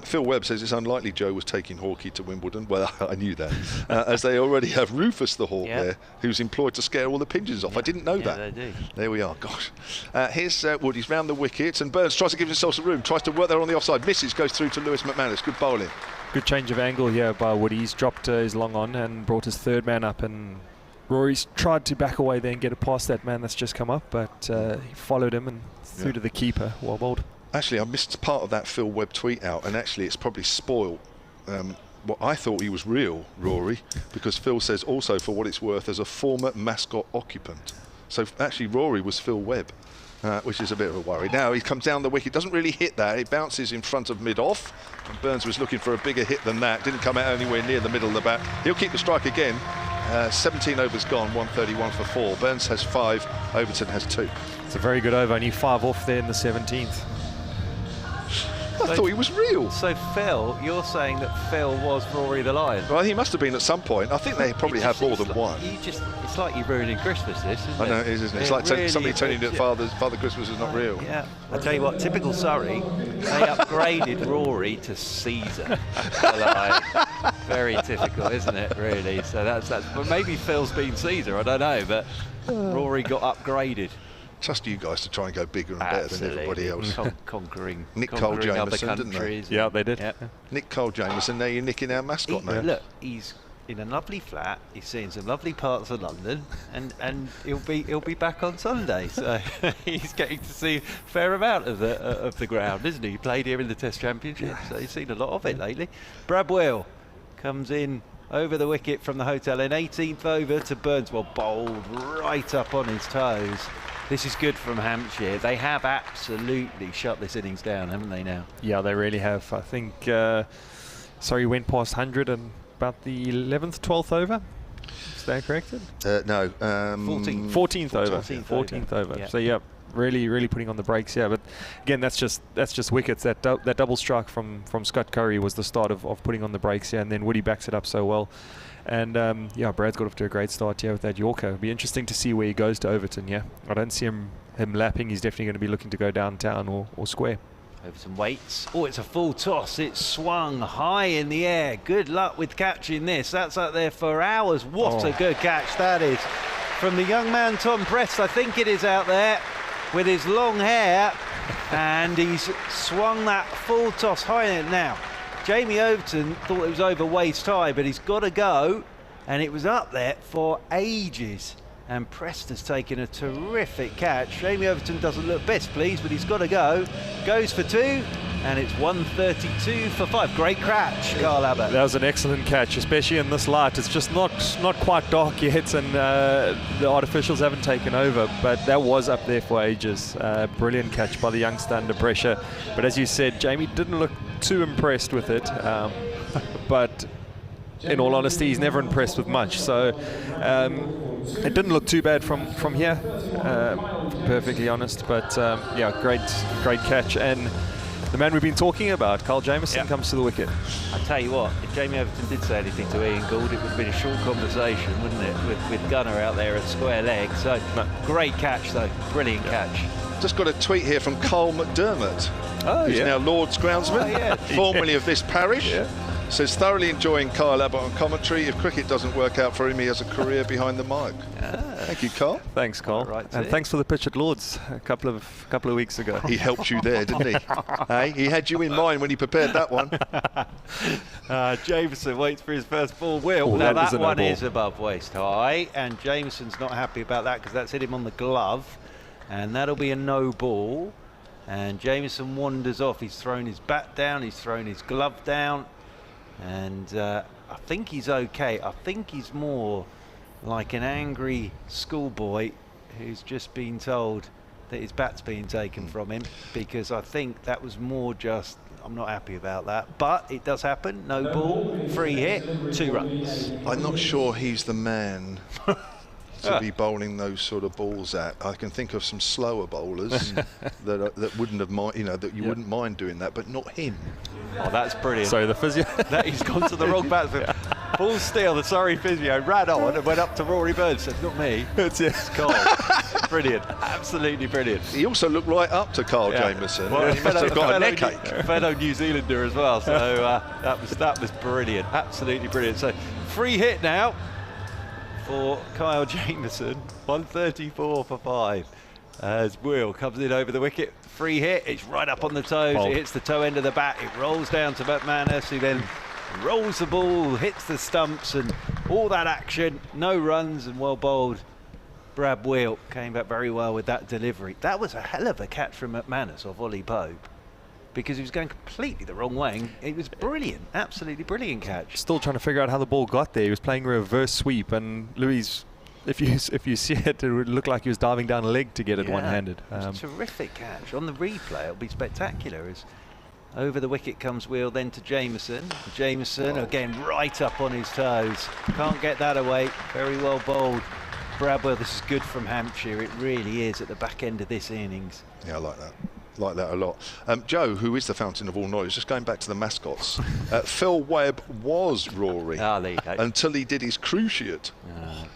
Phil Webb says it's unlikely Joe was taking Hawkeye to Wimbledon. Well, I knew that, as they already have Rufus the Hawk there, who's employed to scare all the pigeons off. I didn't know that. They do. There we are. Gosh. Here's Woody's round the wickets, and Burns tries to give himself some room, tries to work there on the offside, misses, goes through to Lewis McManus. Good bowling. Good change of angle here by Woody. He's dropped his long on and brought his third man up, and Rory's tried to back away there and get it past that man that's just come up, but he followed him and through to the keeper. Well bowled. Actually, I missed part of that Phil Webb tweet out, and actually it's probably spoiled what I thought he was real, Rory, because Phil says also, for what it's worth, as a former mascot occupant. So actually Rory was Phil Webb, which is a bit of a worry. Now he comes down the wicket, doesn't really hit that, it bounces in front of mid-off, and Burns was looking for a bigger hit than that, didn't come out anywhere near the middle of the bat. He'll keep the strike again. 17 overs gone, 131 for 4. Burns has 5, Overton has 2. It's a very good over, only 5 off there in the 17th. I thought he was real. So Phil, you're saying that Phil was Rory the Lion? Well, he must have been at some point. I think they probably have more than one. It's like you're ruining Christmas, this, isn't it? I know it is, isn't it? It's like really somebody telling you that Father Christmas is not real. Yeah. I tell you what, typical Surrey, they upgraded Rory to Caesar. Very typical, isn't it? Really. So that's. But maybe Phil's been Caesar. I don't know, but Rory got upgraded. Trust you guys to try and go bigger and better than everybody else. Conquering Cole other Jameson, countries. didn't they? Yeah, they did. Yeah. Nick Cole Jameson, now you're nicking our mascot name. Look, he's in a lovely flat. He's seeing some lovely parts of London, and he'll be back on Sunday. So he's getting to see a fair amount of the ground, isn't he? He played here in the Test Championship, so he's seen a lot of it lately. Brad Whale comes in over the wicket from the hotel in 18th over to Burns. Well, bowled right up on his toes. This is good from Hampshire. They have absolutely shut this innings down, haven't they now? Yeah, they really have. I think Surrey went past 100 and about the 11th, 12th over. Is that corrected? No. 14th over. 14th over. Yeah. So, yeah, really putting on the brakes here. But, again, that's just wickets. That double strike from Scott Curry was the start of putting on the brakes here, and then Woody backs it up so well. And, yeah, Brad's got off to a great start here with that Yorker. It'll be interesting to see where he goes to Overton, yeah. I don't see him lapping. He's definitely going to be looking to go downtown or square. Overton waits. Oh, it's a full toss. It's swung high in the air. Good luck with catching this. That's up there for hours. What a good catch that is. From the young man, Tom Prest, I think it is out there, with his long hair. And he's swung that full toss high in it now. Jamie Overton thought it was over waist high, but he's got to go, and it was up there for ages. And Prest has taken a terrific catch. Jamie Overton doesn't look best pleased, but he's got to go. Goes for 2, and it's 132 for 5. Great catch, Carl Abbott. That was an excellent catch, especially in this light. It's just not quite dark yet, and the artificials haven't taken over, but that was up there for ages. Brilliant catch by the youngster under pressure. But as you said, Jamie didn't look too impressed with it, but in all honesty, he's never impressed with much. So it didn't look too bad from here, perfectly honest. But yeah, great catch. And the man we've been talking about, Carl Jameson, comes to the wicket. I tell you what, if Jamie Overton did say anything to Ian Gould, it would have been a short conversation, wouldn't it? With Gunner out there at square leg. So great catch, though. Brilliant catch. Just got a tweet here from Cole McDermott, who's now Lord's groundsman, formerly of this parish. Says, thoroughly enjoying Kyle Abbott on commentary. If cricket doesn't work out for him, he has a career behind the mic. Thank you, Carl. Thanks, Carl. Right, and thanks for the pitch at Lord's a couple of weeks ago. He helped you there, didn't he? Hey, he had you in mind when he prepared that one. Jameson waits for his first ball. Will. Now that one is above waist high, and Jameson's not happy about that because that's hit him on the glove, and that'll be a no ball. And Jameson wanders off. He's thrown his bat down. He's thrown his glove down. And I think he's okay. I think he's more like an angry schoolboy who's just been told that his bat's being taken from him, because I think that was more just I'm not happy about that. But it does happen. No ball, free hit, 2 runs. I'm not sure he's the man to be bowling those sort of balls at. I can think of some slower bowlers that wouldn't have mind, that you wouldn't mind doing that, but not him. Oh, that's brilliant. Sorry, the physio. He's gone to the wrong batsman. Full steal, the Surrey physio ran on and went up to Rory Burns, said, not me, it's Carl. Brilliant, absolutely brilliant. He also looked right up to Carl Jamieson. Well, he must have got a neck ache. Fellow New Zealander as well, so that was brilliant, absolutely brilliant. So free hit now for Kyle Jamieson, 134 for 5. As Will comes in over the wicket, free hit, it's right up on the toes, it hits the toe end of the bat, it rolls down to McManus, who then rolls the ball, hits the stumps, and all that action, no runs, and well bowled. Brad Wheel came back very well with that delivery. That was a hell of a catch from McManus off Ollie Pope, because he was going completely the wrong way. It was brilliant, absolutely brilliant catch. Still trying to figure out how the ball got there. He was playing reverse sweep, and Louis, if you see it, it would look like he was diving down a leg to get it one-handed. It was a terrific catch. On the replay, it'll be spectacular. As over the wicket comes Wheel, then to Jamieson. Jamieson again right up on his toes. Can't get that away. Very well bowled. Bradwell, this is good from Hampshire. It really is at the back end of this innings. Yeah, I like that. Like that a lot. Joe, who is the fountain of all knowledge, just going back to the mascots. Phil Webb was Rory until he did his cruciate,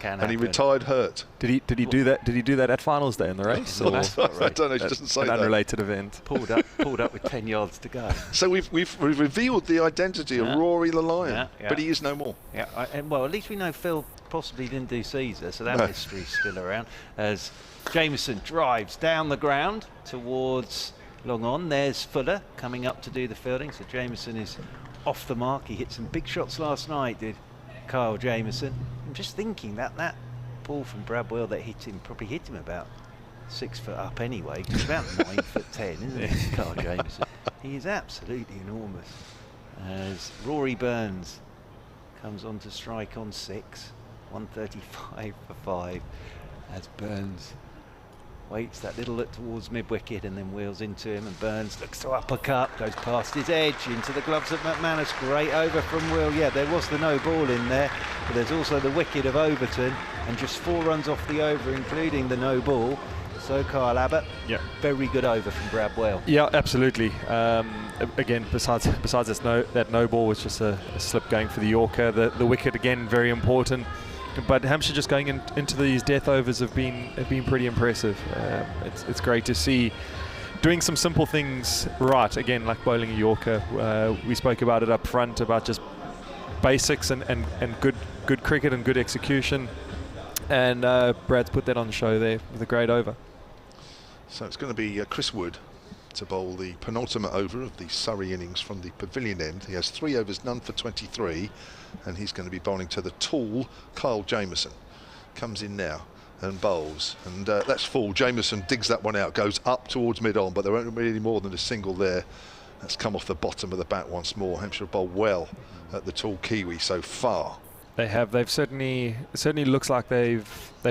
and he retired hurt. Did he do that? Did he do that at finals day in the race? I don't know. She doesn't say an that. Unrelated event. Pulled up with 10 yards to go. So we've revealed the identity of Rory the Lion, but he is no more. Yeah, and well, at least we know Phil possibly didn't do Caesar, so that mystery's still around. As Jamieson drives down the ground towards long on. There's Fuller coming up to do the fielding. So Jamieson is off the mark. He hit some big shots last night, did Kyle Jamieson. I'm just thinking that ball from Bradwell that hit him probably hit him about 6 foot up anyway. He's about 9'10", isn't he, Kyle Jamieson? He is absolutely enormous. As Rory Burns comes on to strike on 6, 135 for 5. As Burns waits that little look towards mid-wicket and then wheels into him, and Burns looks to uppercut, goes past his edge into the gloves of McManus. Great over from Will. Yeah, there was the no ball in there, but there's also the wicket of Overton, and just 4 runs off the over, including the no ball. So Kyle Abbott, very good over from Bradwell. Yeah, absolutely. Again, besides that no ball was just a slip going for the Yorker. The wicket again very important. But Hampshire just going into these death overs have been pretty impressive. It's great to see doing some simple things right. Again, like bowling a Yorker. We spoke about it up front about just basics and good cricket and good execution. And Brad's put that on the show there with a great over. So it's going to be Chris Wood to bowl the penultimate over of the Surrey innings from the pavilion end. He has 3 overs, none for 23, and he's going to be bowling to the tall Kyle Jamieson. Comes in now and bowls, and that's full. Jamieson digs that one out, goes up towards mid-on, but there won't be any more than a single there. That's come off the bottom of the bat once more. Hampshire bowled well at the tall Kiwi so far. They have. They've certainly looks like they've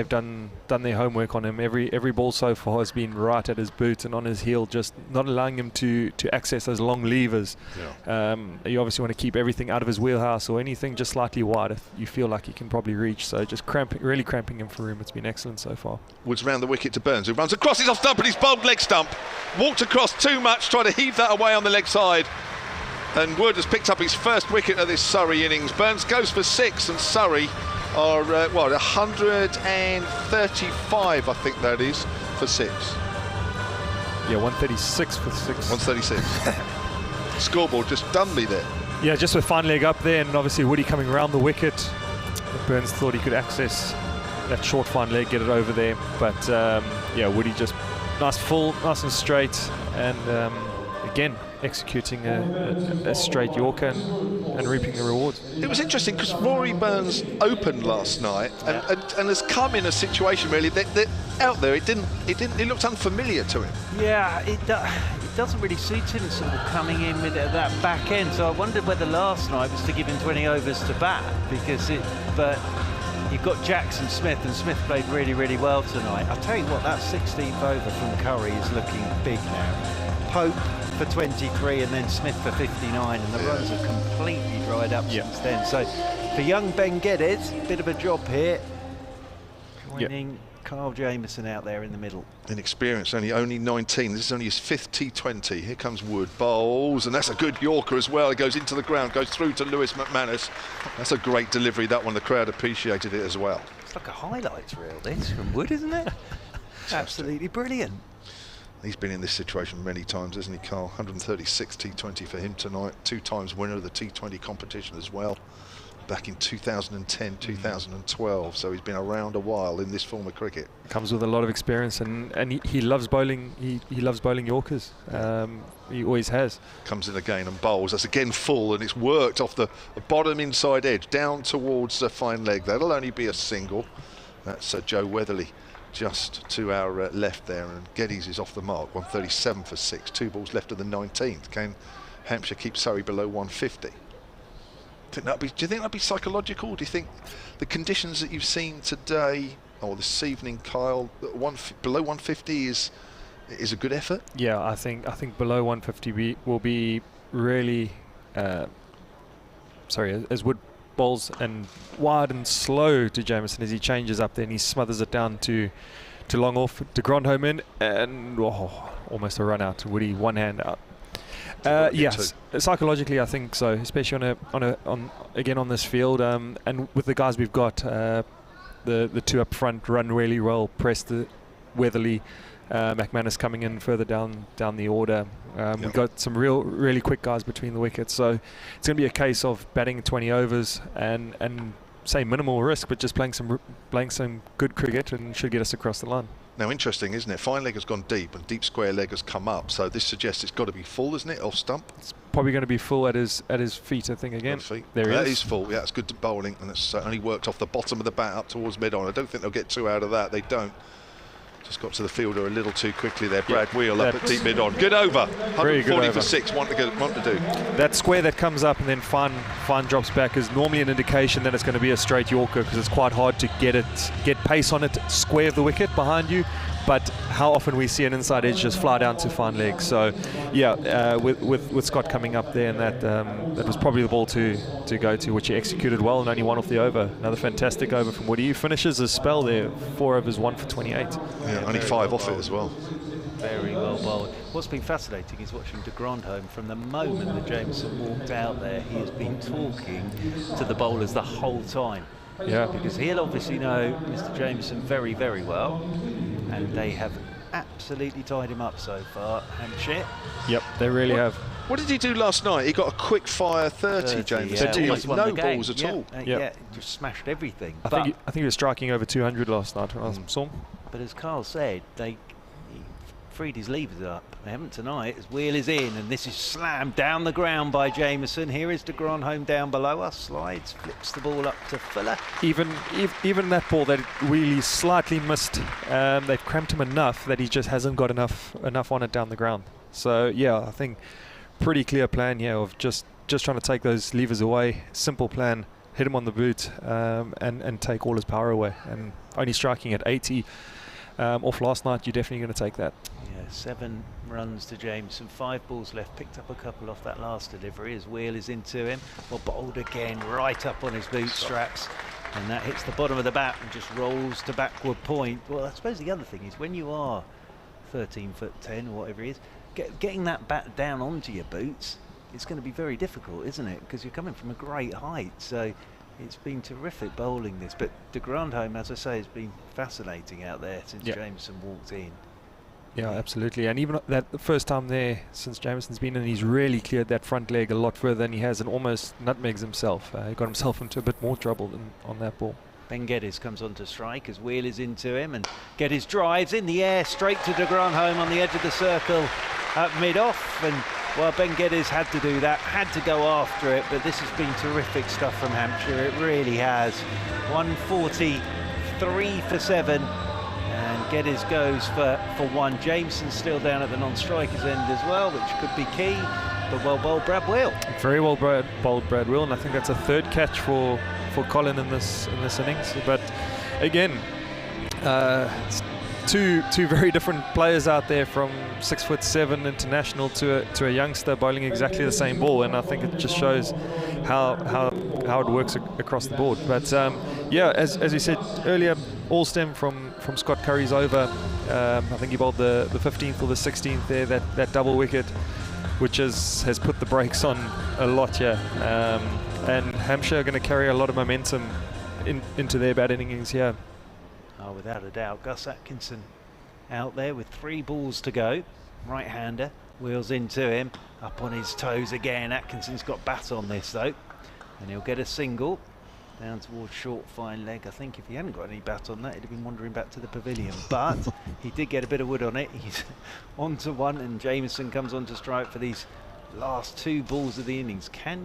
done their homework on him. Every ball so far has been right at his boot and on his heel, just not allowing him to access those long levers. You obviously want to keep everything out of his wheelhouse or anything just slightly wide if you feel like he can probably reach. So just really cramping him for room. It's been excellent so far. Woods round the wicket to Burns, who runs across his off stump and he's bowled leg stump. Walked across too much, trying to heave that away on the leg side. And Wood has picked up his first wicket of this Surrey innings. Burns goes for 6, and Surrey are 135, I think that is, for 6. Yeah, 136 for 6. 136. Scoreboard just done me there. Yeah, just with fine leg up there, and obviously Woody coming around the wicket. Burns thought he could access that short fine leg, get it over there, but Woody just nice full, nice and straight, and again executing a straight Yorker and reaping the rewards. It was interesting because Rory Burns opened last night and has come in a situation really that out there it looked unfamiliar to him. Yeah, it doesn't really suit him sort of coming in with that back end. So I wondered whether last night was to give him 20 overs to bat, but you've got Jackson Smith, and Smith played really well tonight. I'll tell you what, that 16th over from Curry is looking big now. Pope for 23 and then Smith for 59, and the runs have completely dried up since then. So for young Ben Geddes, bit of a job here, joining Kyle Jamieson out there in the middle. Inexperienced, only 19. This is only his 5th T20. Here comes Wood, bowls, and that's a good Yorker as well. It goes into the ground, goes through to Lewis McManus. That's a great delivery, that one. The crowd appreciated it as well. It's like a highlights reel, this, from Wood, isn't it? Absolutely brilliant. He's been in this situation many times, hasn't he, Carl? 136 T20 for him tonight. 2 times winner of the T20 competition as well, back in 2010, 2012. So he's been around a while in this form of cricket. Comes with a lot of experience, and he loves bowling. He loves bowling Yorkers. He always has. Comes in again and bowls. That's again full, and it's worked off the bottom inside edge down towards the fine leg. That'll only be a single. That's Joe Weatherly just to our left there, and Geddes is off the mark. 137 for 6. 2 balls left of the 19th. Can Hampshire keep Surrey below 150? Do you think that'd be psychological? Do you think the conditions that you've seen today or this evening, Kyle, below 150 is a good effort? Yeah, I think below 150 will be really as Wood bowls and wide and slow to Jamieson as he changes up there and he smothers it down to long off to Grandhome in, and almost a run out. Woody one hand out. Yes, psychologically I think so, especially on this field, and with the guys we've got, the 2 up front run really well. Preston, Weatherly, McManus coming in further down the order. We've got some really quick guys between the wickets, so it's going to be a case of batting 20 overs and say minimal risk, but just playing some good cricket, and should get us across the line. Now, interesting, isn't it? Fine leg has gone deep and deep square leg has come up, so this suggests it's got to be full, isn't it, off stump? It's probably going to be full at his feet, I think, again. There that is full. Yeah, it's good bowling, and it's only worked off the bottom of the bat up towards mid-on. I don't think they'll get 2 out of that. They don't. Just got to the fielder a little too quickly there. Brad Wheel up at deep mid-on. Good over. 140 for 6. Want to do. That square that comes up and then fine drops back is normally an indication that it's going to be a straight Yorker, because it's quite hard to get pace on it square of the wicket behind you. But how often we see an inside edge just fly down to fine leg. So yeah, with Scott coming up there, and that was probably the ball to go to, which he executed well, and only 1 off the over. Another fantastic over from Woody. He finishes his spell there, 4 overs, 1 for 28. Yeah, only 5 off it as well. Very well bowled. What's been fascinating is watching de Grandhome. From the moment that Jameson walked out there, he has been talking to the bowlers the whole time. Yeah, because he'll obviously know Mr. Jameson very, very well, and they have absolutely tied him up so far, Hampshire. Yep, they really have. What did he do last night? He got a quick fire 30, Jameson. Yeah, no balls at all. Yeah, just smashed everything. I think he was striking over 200 last night when I saw him. But as Carl said, he freed his levers up. They haven't tonight, as Wheel is in, and this is slammed down the ground by Jameson. Here is de Grandhome down below us, slides, flips the ball up to Fuller. Even that ball that really slightly missed, they've cramped him enough that he just hasn't got enough on it down the ground. So yeah, I think pretty clear plan here of just trying to take those levers away. Simple plan, hit him on the boot, and take all his power away. And only striking at 80 off last night, you're definitely going to take that. Yeah, 7 runs to Jameson, 5 balls left, picked up a couple off that last delivery as Wheel is into him. Well, bowled again, right up on his bootstraps, and that hits the bottom of the bat and just rolls to backward point. Well, I suppose the other thing is, when you are 13 foot 10 or whatever it is, getting that bat down onto your boots, it's going to be very difficult, isn't it? Because you're coming from a great height. So it's been terrific bowling this, but de Grandhome, as I say, has been fascinating out there since Jameson walked in. Yeah, absolutely. And even that the first time there since Jameson's been in, he's really cleared that front leg a lot further than he has, and almost nutmegs himself. He got himself into a bit more trouble than on that ball. Ben Geddes comes on to strike as Wheel is into him, and Geddes drives in the air straight to de Grandhome on the edge of the circle at mid-off, and well, Ben Geddes had to do that, had to go after it, but this has been terrific stuff from Hampshire. It really has. 143 for 7, and Geddes goes for 1. Jameson's still down at the non-strikers end as well, which could be key. But well bowled Brad Wheel. Very well bowled Brad Wheel, and I think that's a 3rd catch for Colin in this innings. But again, two very different players out there, from 6'7" international to a youngster bowling exactly the same ball, and I think it just shows how it works across the board. But yeah, as you said earlier, all stem from Scott Curry's over. I think he bowled the 15th or the 16th there, that double wicket, which has put the brakes on a lot here. And Hampshire are going to carry a lot of momentum into their batting innings here. Oh, without a doubt. Gus Atkinson out there with 3 balls to go. Right-hander wheels into him, up on his toes again. Atkinson's got bat on this though, and he'll get a single down towards short fine leg. I think if he hadn't got any bat on that, he'd have been wandering back to the pavilion, but he did get a bit of wood on it. He's onto one, and Jameson comes on to strike for these last 2 balls of the innings. Can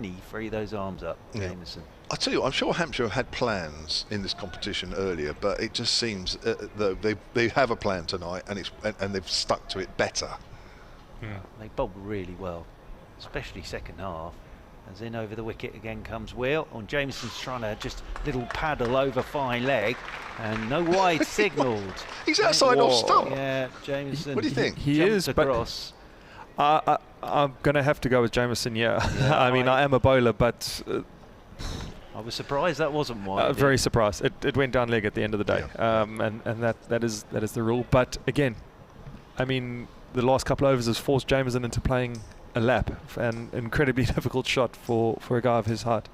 he free those arms up, yeah. Jameson? I tell you, I'm sure Hampshire had plans in this competition earlier, but it just seems that they have a plan tonight, and they've stuck to it better. They bowled really well, especially second half. As in over the wicket again comes Wheel. On Jameson's trying to just little paddle over fine leg, and no wide signalled. He's outside off stump. Yeah, Jameson. What do you think? He is across. But I'm going to have to go with Jameson. Yeah, I mean, I am a bowler, but I was surprised that wasn't wide. very surprised. It went down leg at the end of the day, yeah. And that is the rule. But again, I mean, the last couple of overs has forced Jameson into playing a lap, an incredibly difficult shot for a guy of his height.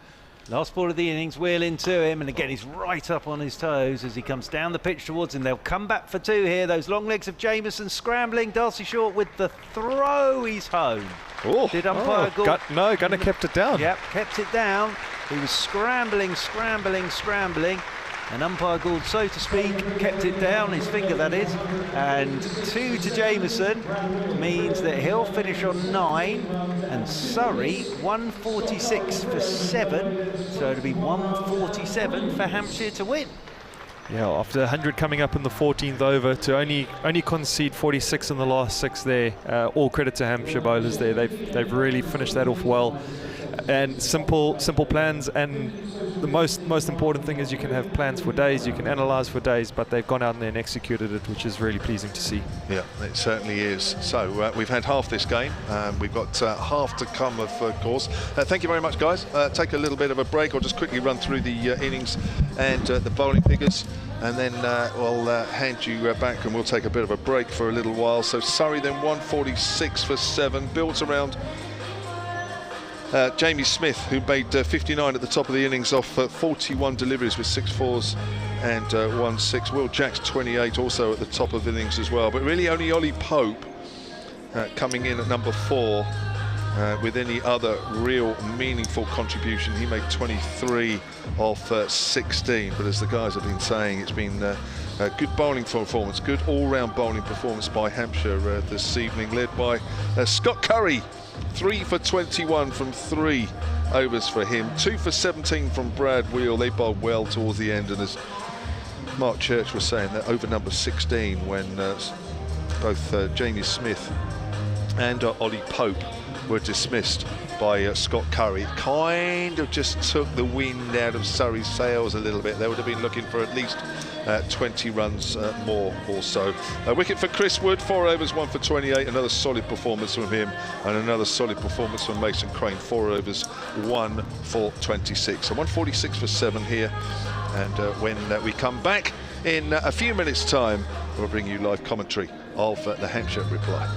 Last ball of the innings, Wheel into him, and again he's right up on his toes as he comes down the pitch towards him. They'll come back for 2 here. Those long legs of Jameson scrambling. Darcy Short with the throw. He's home. Oh, did umpire Gould? Gunner kept it down. Yep, kept it down. He was scrambling, and umpire Gould, so to speak, kept it down, his finger that is, and 2 to Jameson means that he'll finish on 9, and Surrey 146 for 7, so it'll be 147 for Hampshire to win. Yeah, after 100 coming up in the 14th over, to only concede 46 in the last 6 there. All credit to Hampshire bowlers there. They've really finished that off well, and simple plans. And the most important thing is you can have plans for days, you can analyse for days, but they've gone out there and executed it, which is really pleasing to see. Yeah, it certainly is. So we've had half this game. We've got half to come, of course. Thank you very much, guys. Take a little bit of a break. I'll just quickly run through the innings and the bowling figures, and then we'll hand you back, and we'll take a bit of a break for a little while. So Surrey then 146 for 7, built around Jamie Smith, who made 59 at the top of the innings off 41 deliveries with 6 fours and 1 6. Will Jacks 28 also at the top of innings as well, but really only Ollie Pope coming in at number 4 with any other real meaningful contribution. He made 23 off 16, but as the guys have been saying, it's been a good bowling performance, good all-round bowling performance by Hampshire this evening, led by Scott Curry. 3 for 21 from 3 overs for him, 2 for 17 from Brad Wheel. They bowled well towards the end, and as Mark Church was saying, that over number 16, when both Jamie Smith and Ollie Pope were dismissed by Scott Curry, kind of just took the wind out of Surrey's sails a little bit. They would have been looking for at least 20 runs more or so. A wicket for Chris Wood, 4 overs, 1 for 28. Another solid performance from him, and another solid performance from Mason Crane, 4 overs, 1 for 26. So 146 for 7 here. And when we come back in a few minutes' time, we'll bring you live commentary of the Hampshire reply.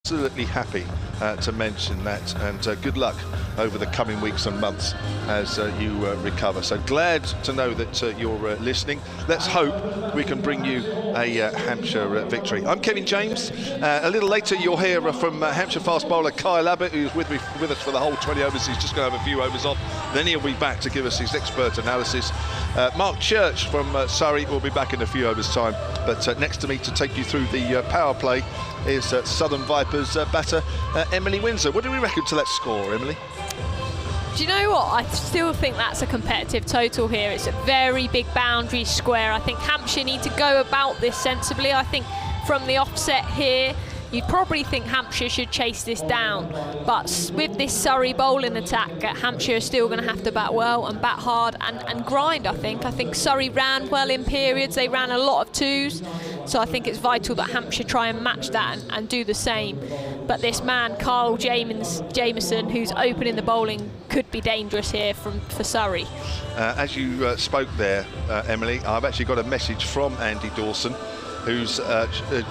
Absolutely happy to mention that, and good luck over the coming weeks and months as you recover. So glad to know that you're listening. Let's hope we can bring you a Hampshire victory. I'm Kevin James. A little later you'll hear from Hampshire fast bowler Kyle Abbott, who's with us for the whole 20 overs. He's just going to have a few overs off. Then he'll be back to give us his expert analysis. Mark Church from Surrey will be back in a few overs' time. But next to me to take you through the power play is Southern Vipers batter Emily Windsor. What do we reckon to that score, Emily? Do you know what? I still think that's a competitive total here. It's a very big boundary square. I think Hampshire need to go about this sensibly. I think from the offset here, you'd probably think Hampshire should chase this down. But with this Surrey bowling attack, Hampshire is still going to have to bat well and bat hard and grind, I think. I think Surrey ran well in periods. They ran a lot of twos. So I think it's vital that Hampshire try and match that and do the same. But this man, Carl Jamieson, who's opening the bowling, could be dangerous here for Surrey. As you spoke there, Emily, I've actually got a message from Andy Dawson, who's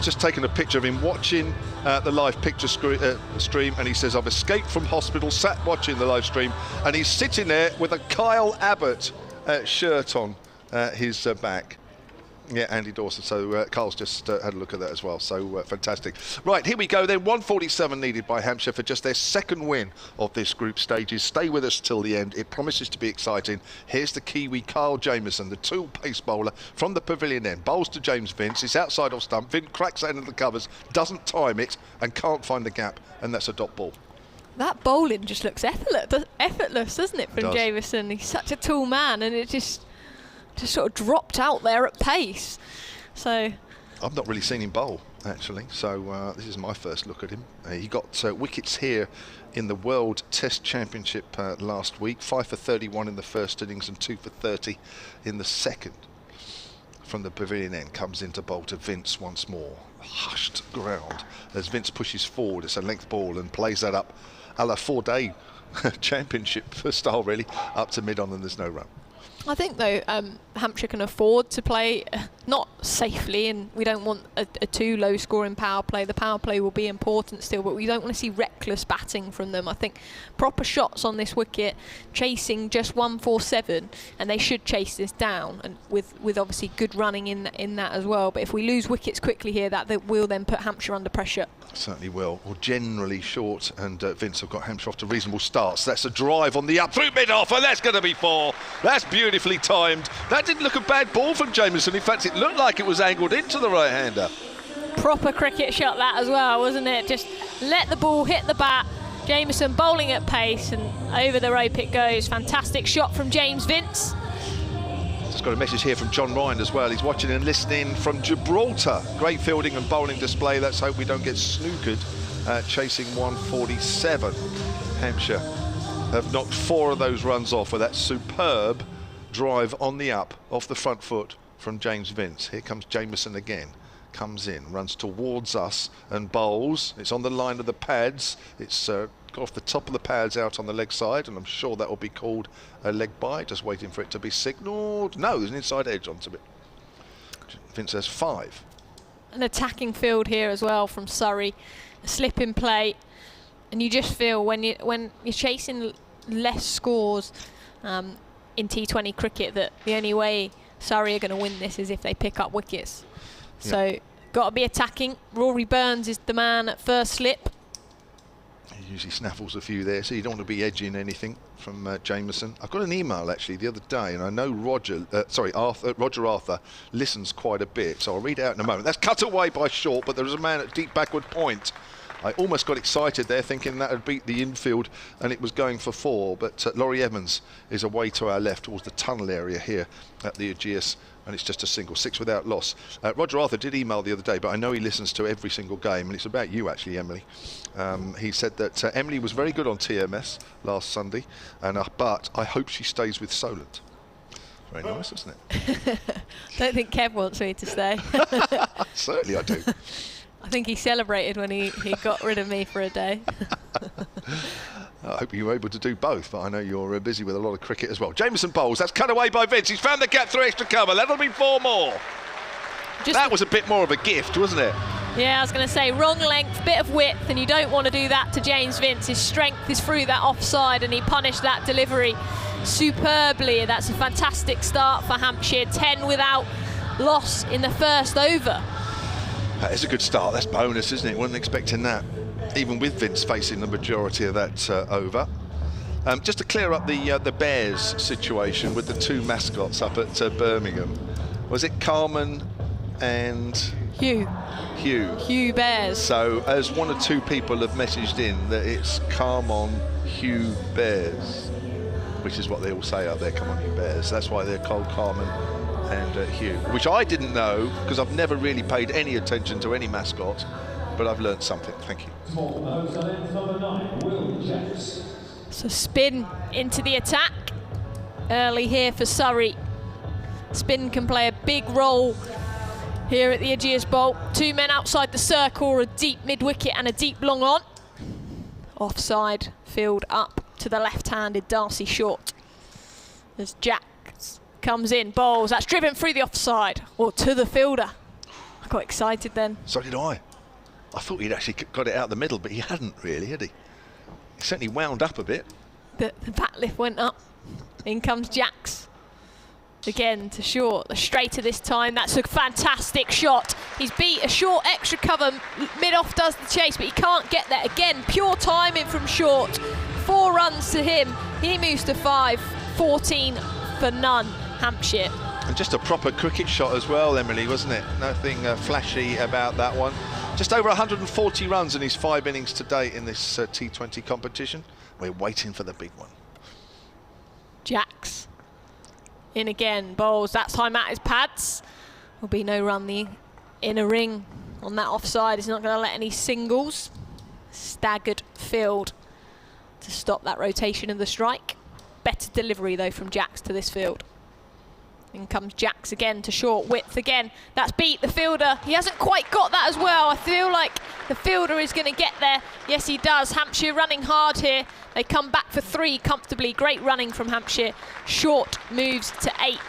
just taken a picture of him watching the live picture stream, and he says, I've escaped from hospital, sat watching the live stream, and he's sitting there with a Kyle Abbott shirt on his back. Yeah, Andy Dawson. So Carl's just had a look at that as well. So fantastic. Right, here we go then. 147 needed by Hampshire for just their second win of this group stages. Stay with us till the end. It promises to be exciting. Here's the Kiwi, Kyle Jamieson, the tool pace bowler from the pavilion end. Bowls to James Vince. It's outside off stump. Vince cracks out into the covers, doesn't time it, and can't find the gap. And that's a dot ball. That bowling just looks effortless, doesn't it, from Jamieson? He's such a tall man, and it just sort of dropped out there at pace. So I've not really seen him bowl, actually, so this is my first look at him. He got wickets here in the World Test Championship last week. 5 for 31 in the first innings and 2 for 30 in the second. From the pavilion end, comes into bowl to Vince once more. Hushed ground as Vince pushes forward. It's a length ball and plays that up a la 4-day championship style, really, up to mid-on, and there's no run. I think, though, Hampshire can afford to play not safely, and we don't want a too low-scoring power play. The power play will be important still, but we don't want to see reckless batting from them. I think proper shots on this wicket, chasing just 147, and they should chase this down, and with obviously good running in that as well. But if we lose wickets quickly here, that will then put Hampshire under pressure. Certainly will. Well, generally short, and Vince have got Hampshire off to reasonable starts. That's a drive on the up through mid-off, and that's going to be 4. That's beautifully timed. That didn't look a bad ball from Jamieson. In fact, it looked like it was angled into the right-hander. Proper cricket shot that as well, wasn't it? Just let the ball hit the bat. Jamieson bowling at pace, and over the rope it goes. Fantastic shot from James Vince. Just got a message here from John Ryan as well. He's watching and listening from Gibraltar. Great fielding and bowling display. Let's hope we don't get snookered chasing 147. Hampshire have knocked 4 of those runs off with that superb drive on the up off the front foot from James Vince. Here comes Jamieson again. Comes in, runs towards us and bowls. It's on the line of the pads. It's got off the top of the pads out on the leg side, and I'm sure that will be called a leg bye. Just waiting for it to be signalled. No, there's an inside edge onto it. Vince has 5. An attacking field here as well from Surrey. A slip in play, and you just feel when you're chasing less scores in T20 cricket that the only way Surrey are going to win this is if they pick up wickets. So got to be attacking. Rory Burns is the man at first slip. He usually snaffles a few there, so you don't want to be edging anything from Jamieson. I got an email actually the other day, and I know Roger Arthur listens quite a bit, so I'll read it out in a moment. That's cut away by short, but there was a man at deep backward point. I almost got excited there, thinking that had beat the infield and it was going for 4, but Laurie Evans is away to our left towards the tunnel area here at the Ageas, and it's just a single, 6 without loss. Roger Arthur did email the other day, but I know he listens to every single game, and it's about you actually, Emily. He said that Emily was very good on TMS last Sunday, and but I hope she stays with Solent. Very nice, isn't it? Don't think Kev wants me to stay. Certainly I do. I think he celebrated when he got rid of me for a day. I hope you were able to do both, but I know you're busy with a lot of cricket as well. Jamieson bowls, that's cut away by Vince. He's found the gap through extra cover. That'll be 4 more. That was a bit more of a gift, wasn't it? Yeah, I was going to say, wrong length, bit of width, and you don't want to do that to James Vince. His strength is through that offside, and he punished that delivery superbly. That's a fantastic start for Hampshire. 10 without loss in the first over. That is a good start. That's bonus, isn't it? Wasn't expecting that, even with Vince facing the majority of that over. Just to clear up the Bears situation with the two mascots up at Birmingham. Was it Carmen and Hugh Bears. So as one or two people have messaged in that it's Carmon Hugh Bears, which is what they all say out there, come on you Bears. That's why they're called Carmen and Hugh, which I didn't know because I've never really paid any attention to any mascot, but I've learned something. Thank you. So spin into the attack early here for Surrey. Spin can play a big role here at the Ageas Bowl. Two men outside the circle, a deep mid-wicket and a deep long on. Offside, field up to the left-handed Darcy Short. As Jack comes in, bowls, that's driven through the offside, or to the fielder. I got excited then. So did I. I thought he'd actually got it out the middle, but he hadn't really, had he? He certainly wound up a bit. The bat lift went up. In comes Jacks. Again to Short, the straighter this time. That's a fantastic shot. He's beat a Short extra cover. Mid-off does the chase, but he can't get there. Again, pure timing from Short. 4 runs to him. He moves to 5. 14 for none, Hampshire. And just a proper cricket shot as well, Emily, wasn't it? Nothing flashy about that one. Just over 140 runs in his 5 innings to date in this T20 competition. We're waiting for the big one. Jacks in again, bowls, that time at his pads. Will be no run the inner ring on that offside. He's not going to let any singles. Staggered field to stop that rotation of the strike. Better delivery though from Jacks to this field. In comes Jacks again to Short, width again. That's beat the fielder. He hasn't quite got that as well. I feel like the fielder is going to get there. Yes, he does. Hampshire running hard here. They come back for 3 comfortably. Great running from Hampshire. Short moves to 8.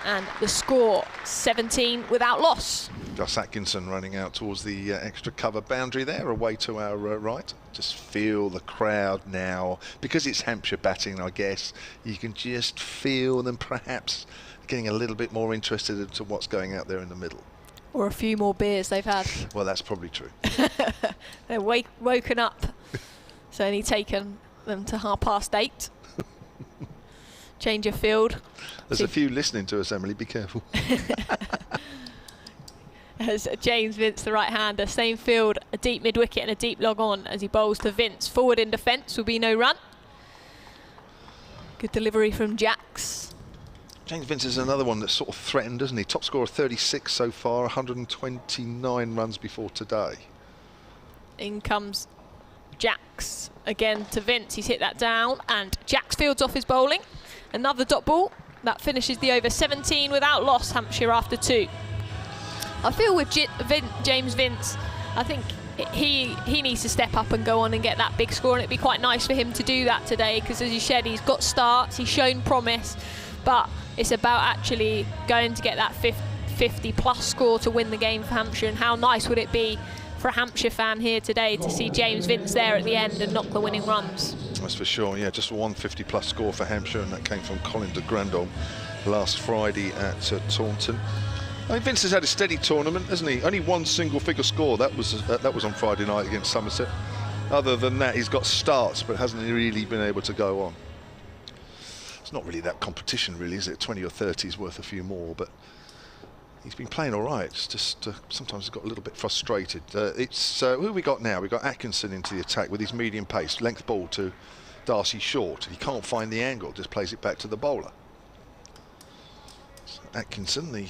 And the score, 17 without loss. Gus Atkinson running out towards the extra cover boundary there, away to our right. Just feel the crowd now. Because it's Hampshire batting, I guess, you can just feel them perhaps getting a little bit more interested into what's going out there in the middle. Or a few more beers they've had. Well, that's probably true. They're woken up. It's only taken them to 8:30. Change of field. There's a few listening to us, Emily, be careful. As James Vince, the right-hander, same field, a deep mid-wicket and a deep log on as he bowls to Vince. Forward in defence will be no run. Good delivery from Jacks. James Vince is another one that's sort of threatened, isn't he? Top score of 36 so far, 129 runs before today. In comes Jacks again to Vince. He's hit that down, and Jacks fields off his bowling. Another dot ball that finishes the over. 17 without loss, Hampshire after 2. I feel with James Vince, I think he needs to step up and go on and get that big score, and it'd be quite nice for him to do that today, because as you said, he's got starts, he's shown promise, but it's about actually going to get that 50 plus score to win the game for Hampshire. And how nice would it be for a Hampshire fan here today to see James Vince there at the end and knock the winning runs? That's for sure, yeah, just a 150 plus score for Hampshire, and that came from Colin de Grandon last Friday at Taunton. I mean, Vince has had a steady tournament, hasn't he? Only one single figure score. That was on Friday night against Somerset. Other than that, he's got starts, but hasn't really been able to go on. It's not really that competition, really, is it? 20 or 30 is worth a few more, but he's been playing all right. It's just sometimes he's got a little bit frustrated. It's who have we got now? We've got Atkinson into the attack with his medium pace, length ball to Darcy Short. He can't find the angle, just plays it back to the bowler. So Atkinson, the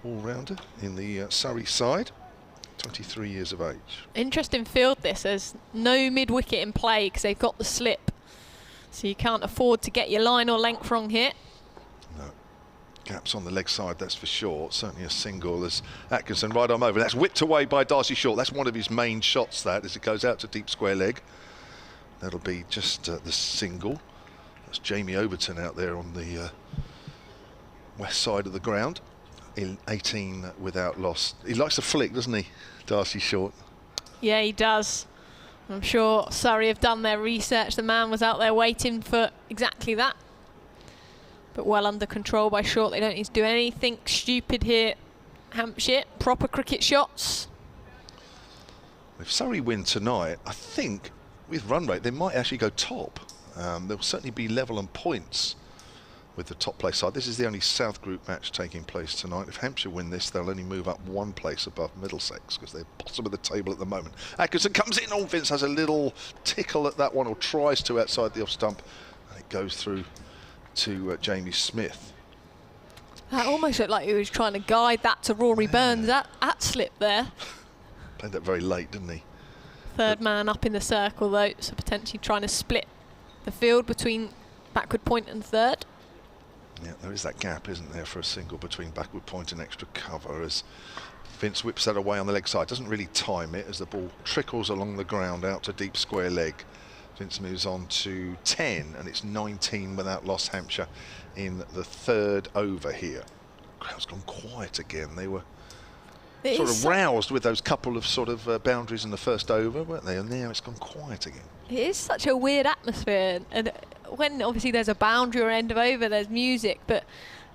all-rounder in the Surrey side, 23 years of age. Interesting field this. There's no mid-wicket in play because they've got the slip. So you can't afford to get your line or length wrong here. No. Gaps on the leg side, that's for sure. Certainly a single as Atkinson right arm over. That's whipped away by Darcy Short. That's one of his main shots, that, as it goes out to deep square leg. That'll be just the single. That's Jamie Overton out there on the west side of the ground. 18 without loss. He likes to flick, doesn't he, Darcy Short? Yeah, he does. I'm sure Surrey have done their research. The man was out there waiting for exactly that. But well under control by Short. They don't need to do anything stupid here. Hampshire, proper cricket shots. If Surrey win tonight, I think with run rate, they might actually go top. They'll certainly be level on points with the top place side. This is the only South Group match taking place tonight. If Hampshire win this, they'll only move up one place above Middlesex because they're bottom of the table at the moment. Atkinson comes in. Vince has a little tickle at that one, or tries to, outside the off stump, and it goes through to Jamie Smith. That almost looked like he was trying to guide that to Rory Burns at slip there. Played that very late, didn't he? Third man up in the circle though, so potentially trying to split the field between backward point and third. Yeah, there is that gap, isn't there, for a single between backward point and extra cover, as Vince whips that away on the leg side. Doesn't really time it as the ball trickles along the ground out to deep square leg. Vince moves on to 10, and it's 19 without loss, Hampshire, in the third over here. Crowd's gone quiet again. They were sort of roused with those couple of sort of boundaries in the first over, weren't they? And now it's gone quiet again. It is such a weird atmosphere, and when obviously there's a boundary or end of over, there's music, but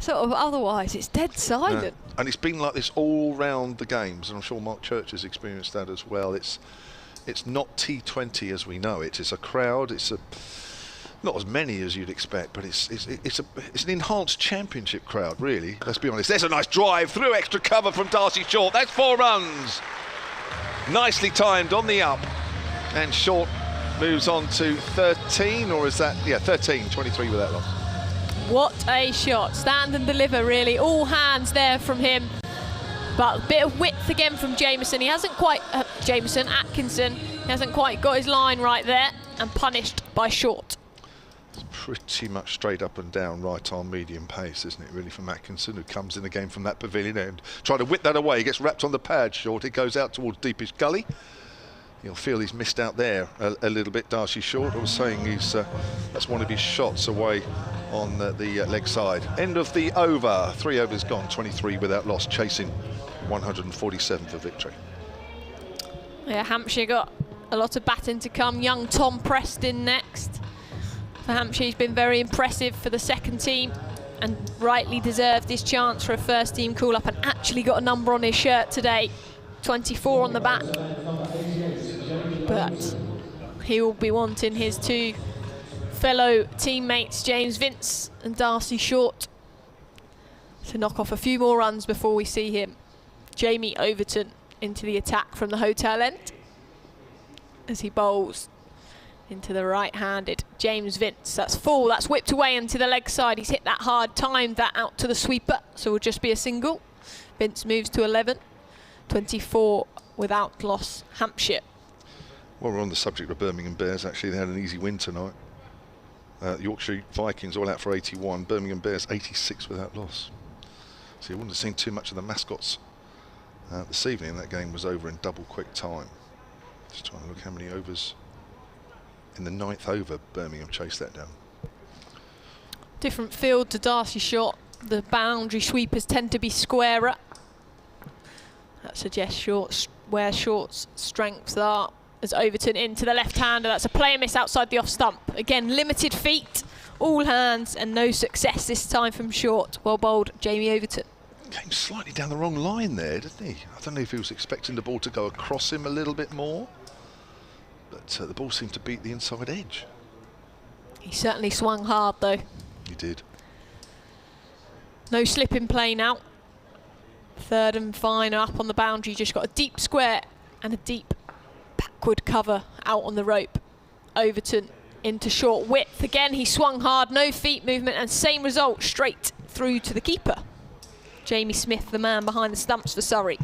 sort of otherwise it's dead silent. No. And it's been like this all round the games, and I'm sure Mark Church has experienced that as well. It's not T20 as we know it. It's a crowd. It's not as many as you'd expect, but it's an enhanced championship crowd, really. Let's be honest. There's a nice drive through extra cover from Darcy Short. That's 4 runs. Nicely timed on the up, and Short moves on to 13, or is that, yeah, 13, 23 with that loss. What a shot. Stand and deliver, really. All hands there from him. But a bit of width again from Atkinson. He hasn't quite got his line right there, and punished by Short. It's pretty much straight up and down right arm medium pace, isn't it, really, from Atkinson, who comes in again from that pavilion end. Trying to whip that away. He gets wrapped on the pad, Short. It goes out towards deepish gully. You'll feel he's missed out there a little bit, Darcy Short. I was saying that's one of his shots away on the leg side. End of the over. 3 overs gone, 23 without loss, chasing 147 for victory. Yeah, Hampshire got a lot of batting to come. Young Tom Preston next. For Hampshire, he's been very impressive for the second team and rightly deserved his chance for a first team call-up, and actually got a number on his shirt today. 24 on the back. But he will be wanting his 2 fellow teammates, James Vince and Darcy Short, to knock off a few more runs before we see him. Jamie Overton into the attack from the hotel end as he bowls into the right-handed James Vince. That's full, that's whipped away into the leg side. He's hit that hard, timed that out to the sweeper, so it will just be a single. Vince moves to 11, 24 without loss, Hampshire. Well, we're on the subject of Birmingham Bears. Actually, they had an easy win tonight. Yorkshire Vikings all out for 81, Birmingham Bears 86 without loss. So you wouldn't have seen too much of the mascots this evening. That game was over in double quick time. Just trying to look how many overs. In the 9th over, Birmingham chased that down. Different field to Darcy Short. The boundary sweepers tend to be squarer. That suggests where Short's strengths are. As Overton into the left-hander, that's a player miss outside the off stump. Again, limited feet, all hands, and no success this time from Short. Well bowled, Jamie Overton. Came slightly down the wrong line there, didn't he? I don't know if he was expecting the ball to go across him a little bit more, but the ball seemed to beat the inside edge. He certainly swung hard, though. He did. No slip in play now. Third and fine up on the boundary, just got a deep square and a deep backward cover out on the rope. Overton into short width. Again, he swung hard, no feet movement, and same result, straight through to the keeper. Jamie Smith, the man behind the stumps for Surrey.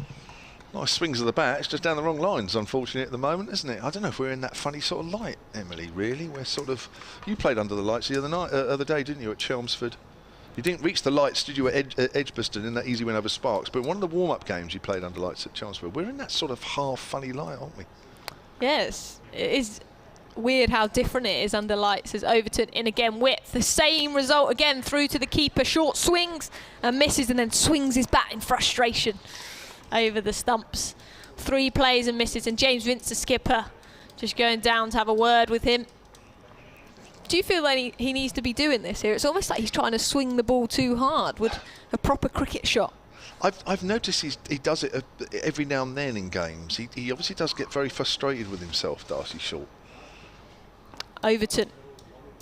Nice swings of the bat. It's just down the wrong lines, unfortunately, at the moment, isn't it? I don't know if we're in that funny sort of light, Emily, really. We're sort of... You played under the lights the other day, didn't you, at Chelmsford? You didn't reach the lights, did you, at Edgbaston in that easy win over Sparks? But one of the warm-up games you played under lights at Chelmsford. We're in that sort of half funny light, aren't we? Yes, it is weird how different it is under lights as Overton in again. Width, the same result again, through to the keeper. Short swings and misses, and then swings his bat in frustration over the stumps. 3 plays and misses, and James Vince, the skipper, just going down to have a word with him. Do you feel like he needs to be doing this here? It's almost like he's trying to swing the ball too hard. Would a proper cricket shot? I've noticed he does it every now and then in games. He obviously does get very frustrated with himself, Darcy Short. Overton,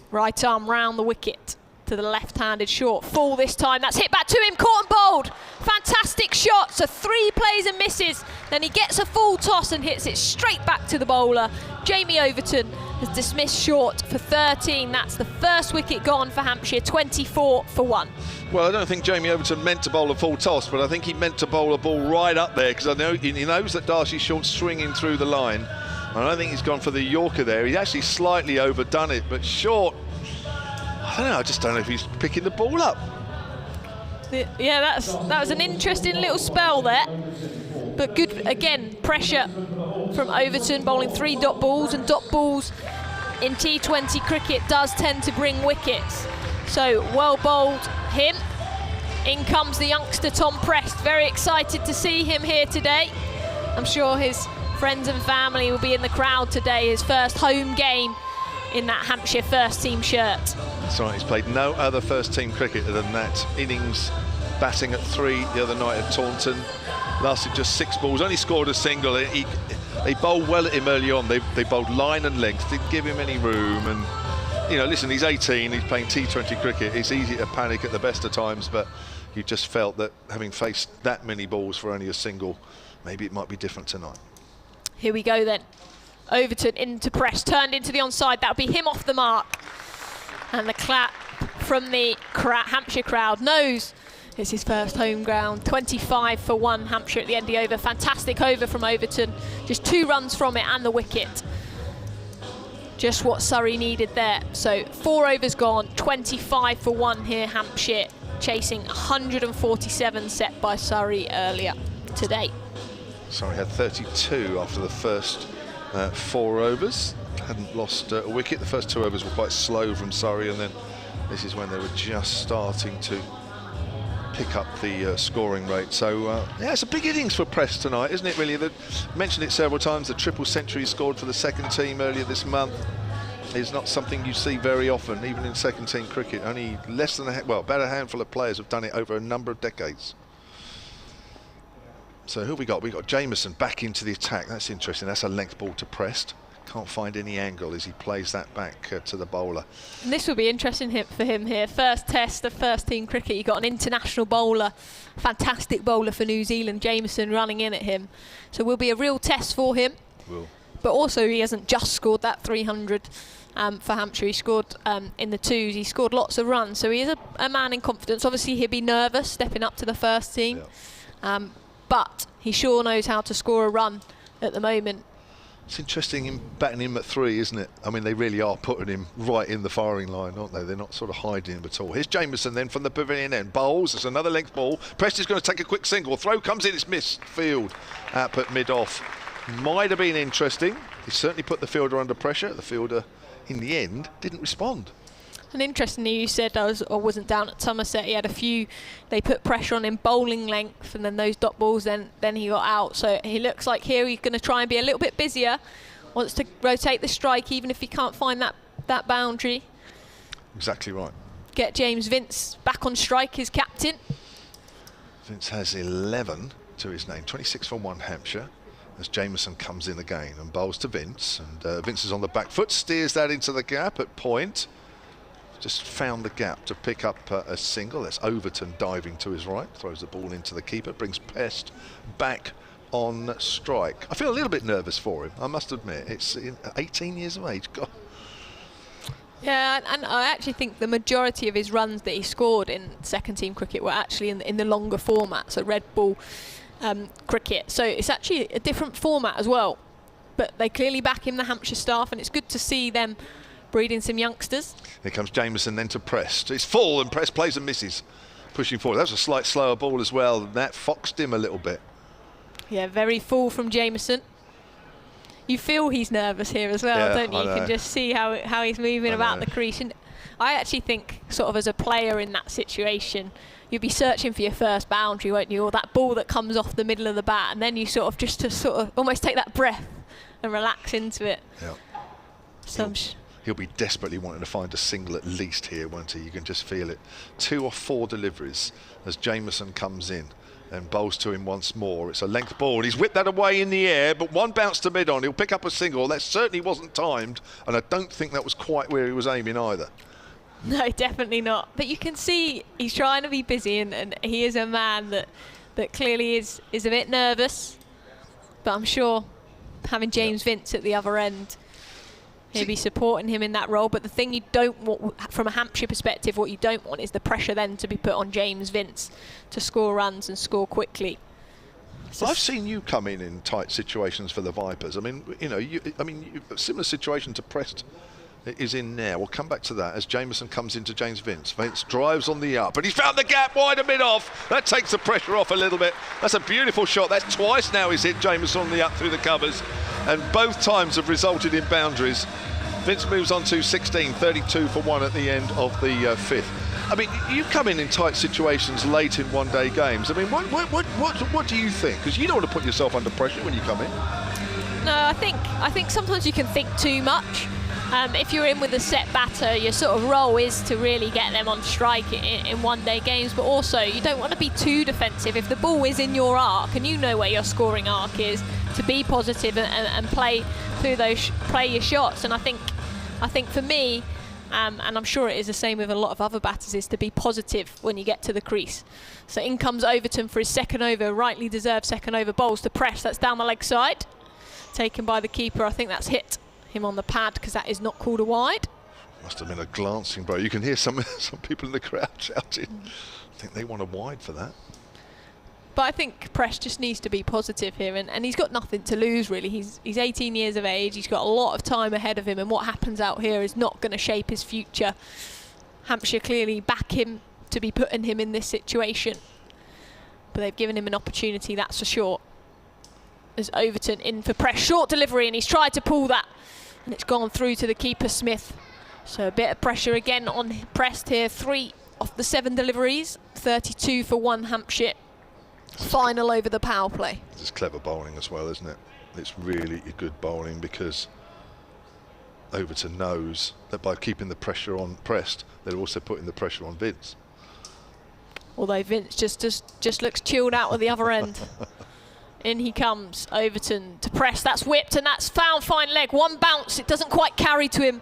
right arm round the wicket to the left-handed short. Full this time, that's hit back to him, caught and bowled. Fantastic shot, so 3 plays and misses. Then he gets a full toss and hits it straight back to the bowler. Jamie Overton has dismissed Short for 13. That's the first wicket gone for Hampshire, 24 for 1. Well, I don't think Jamie Overton meant to bowl a full toss, but I think he meant to bowl a ball right up there, because I know he knows that Darcy Short's swinging through the line. And I don't think he's gone for the Yorker there. He's actually slightly overdone it, but Short, I don't know, I just don't know if he's picking the ball up. Yeah, that was an interesting little spell there. But good, again, pressure from Overton, bowling 3 dot balls, and dot balls in T20 cricket does tend to bring wickets. So well bowled him. In comes the youngster Tom Prest. Very excited to see him here today. I'm sure his friends and family will be in the crowd today. His first home game in that Hampshire first team shirt. That's right, he's played no other first team cricket than that innings, batting at 3 the other night at Taunton. Lasted just 6 balls, only scored a single. They bowled well at him early on. They bowled line and length, didn't give him any room. And you know, listen, he's 18, he's playing T20 cricket. It's easy to panic at the best of times, but you just felt that having faced that many balls for only a single, maybe it might be different tonight. Here we go then. Overton into press, turned into the onside. That'll be him off the mark. And the clap from the Hampshire crowd knows it's his first home ground. 25 for 1 Hampshire at the end of the over. Fantastic over from Overton. Just 2 runs from it and the wicket. Just what Surrey needed there. So 4 overs gone, 25 for 1 here, Hampshire, chasing 147 set by Surrey earlier today. Surrey had 32 after the first 4 overs. Hadn't lost a wicket. The first 2 overs were quite slow from Surrey, and then this is when they were just starting to pick up the scoring rate. So yeah, it's a big innings for Prest tonight, isn't it, really? Mentioned it several times, the triple century scored for the second team earlier this month is not something you see very often, even in second team cricket. Only less than about a handful of players have done it over a number of decades. So who have we got? We've got Jameson back into the attack. That's interesting. That's a length ball to Prest. Can't find any angle as he plays that back to the bowler. And this will be interesting for him here. First test of first team cricket. You got an international bowler, fantastic bowler for New Zealand, Jameson, running in at him. So will be a real test for him. Will. But also he hasn't just scored that 300 for Hampshire. He scored in the 2s. He scored lots of runs. So he is a man in confidence. Obviously he'll be nervous stepping up to the first team. Yeah. But he sure knows how to score a run at the moment. It's interesting in batting him at 3, isn't it? I mean, they really are putting him right in the firing line, aren't they? They're not sort of hiding him at all. Here's Jameson then from the pavilion end. Bowls, it's another length ball. Preston's going to take a quick single. Throw comes in, it's missed. Field up at mid-off. Might have been interesting. He certainly put the fielder under pressure. The fielder, in the end, didn't respond. And interestingly, you said I wasn't down at Somerset. He had a few. They put pressure on him bowling length, and then those dot balls. Then he got out. So he looks like here he's going to try and be a little bit busier. Wants to rotate the strike, even if he can't find that boundary. Exactly right. Get James Vince back on strike, his captain. Vince has 11 to his name. 26 for 1 Hampshire. As Jameson comes in again and bowls to Vince, and Vince is on the back foot, steers that into the gap at point. Just found the gap to pick up a single. That's Overton diving to his right, throws the ball into the keeper, brings Pest back on strike. I feel a little bit nervous for him, I must admit. It's 18 years of age. God. Yeah, and I actually think the majority of his runs that he scored in second team cricket were actually in the longer format, so red ball cricket. So it's actually a different format as well. But they clearly back him, the Hampshire staff, and it's good to see them breeding some youngsters. Here comes Jameson then to Prest. It's full and Prest plays and misses. Pushing forward. That was a slight slower ball as well. That foxed him a little bit. Yeah, very full from Jameson. you feel he's nervous here as well, don't you? You can just see how he's moving about the crease. And I actually think, sort of as a player in that situation, you'd be searching for your first boundary, won't you? Or that ball that comes off the middle of the bat, and then you sort of just to sort of almost take that breath and relax into it. Yeah. So he'll be desperately wanting to find a single at least here, won't he? You can just feel it. 2 or 4 deliveries as Jameson comes in and bowls to him once more. It's a length ball. He's whipped that away in the air, but one bounce to mid-on. He'll pick up a single. That certainly wasn't timed, and I don't think that was quite where he was aiming either. No, definitely not. But you can see he's trying to be busy, and he is a man that clearly is a bit nervous. But I'm sure having James Vince at the other end, he'll be supporting him in that role. But the thing you don't want, from a Hampshire perspective, what you don't want is the pressure then to be put on James Vince to score runs and score quickly. Well, I've seen you come in tight situations for the Vipers. I mean, similar situation to Prest is in now. We'll come back to that as Jameson comes into James Vince. Vince drives on the up, and he's found the gap wide and mid-off. That takes the pressure off a little bit. That's a beautiful shot. That's twice now he's hit Jameson on the up through the covers, and both times have resulted in boundaries. Vince moves on to 16, 32 for 1 at the end of the 5th. I mean, you come in tight situations late in one-day games. I mean, what do you think? Because you don't want to put yourself under pressure when you come in. No, I think sometimes you can think too much. If you're in with a set batter, your sort of role is to really get them on strike in one-day games, but also you don't want to be too defensive. If the ball is in your arc and you know where your scoring arc is, to be positive and play through those, play your shots. And I think for me, and I'm sure it is the same with a lot of other batters, is to be positive when you get to the crease. So in comes Overton for his second over, rightly deserved second over, bowls to Press. That's down the leg side, taken by the keeper. I think that's hit him on the pad because that is not called a wide. Must have been a glancing blow. You can hear some people in the crowd shouting. I think they want a wide for that. But I think Press just needs to be positive here, and he's got nothing to lose really. He's 18 years of age. He's got a lot of time ahead of him, and what happens out here is not going to shape his future. Hampshire clearly back him to be putting him in this situation, but they've given him an opportunity, that's for sure. As Overton in for Press, short delivery, and he's tried to pull that, and it's gone through to the keeper Smith. So a bit of pressure again on Prest here. 3 off the 7 deliveries, 32 for 1 Hampshire. Final over the power play. It's clever bowling as well, isn't it? It's really good bowling because Overton knows that by keeping the pressure on Prest, they're also putting the pressure on Vince. Although Vince just looks chilled out at the other end. In he comes, Overton to Prest. That's whipped, and that's found fine leg. One bounce, it doesn't quite carry to him,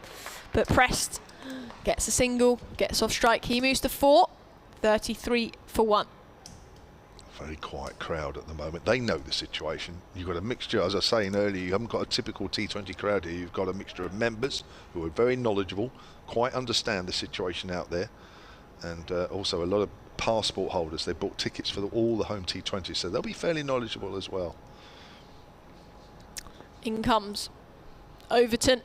but Prest gets a single, gets off strike. He moves to 4, 33 for 1. Very quiet crowd at the moment. They know the situation. You've got a mixture, as I was saying earlier, you haven't got a typical T20 crowd here. You've got a mixture of members who are very knowledgeable, quite understand the situation out there, and also a lot of passport holders. They bought tickets for all the home T20s, so they'll be fairly knowledgeable as well. In comes Overton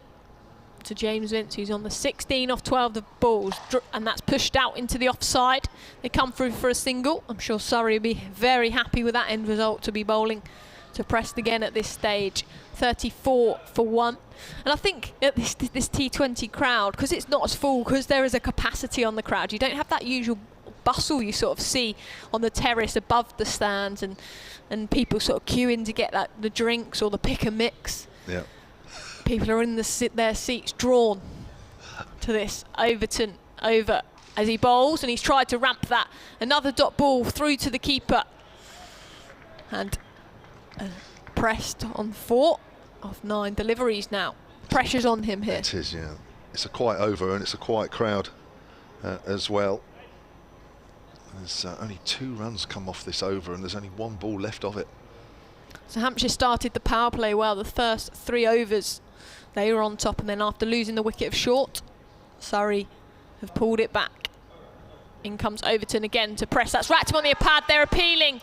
to James Vince, who's on the 16 off 12 of balls, and that's pushed out into the offside. They come through for a single. I'm sure Surrey will be very happy with that end result, to be bowling to Prest again at this stage. 34 for 1. And I think at this T20 crowd, because it's not as full, because there is a capacity on the crowd, you don't have that usual bustle you sort of see on the terrace above the stands, and people sort of queuing to get the drinks or the pick and mix. Yeah. People are in their seats, drawn to this. Overton over as he bowls, and he's tried to ramp that. Another dot ball through to the keeper, and Prest on 4 of 9 deliveries now. Pressure's on him here. It is, yeah. It's a quiet over, and it's a quiet crowd as well. There's only 2 runs come off this over, and there's only 1 ball left of it. So Hampshire started the power play well. The first 3 overs, they were on top, and then after losing the wicket of short, Surrey have pulled it back. In comes Overton again to Press. That's racked him on the pad. They're appealing.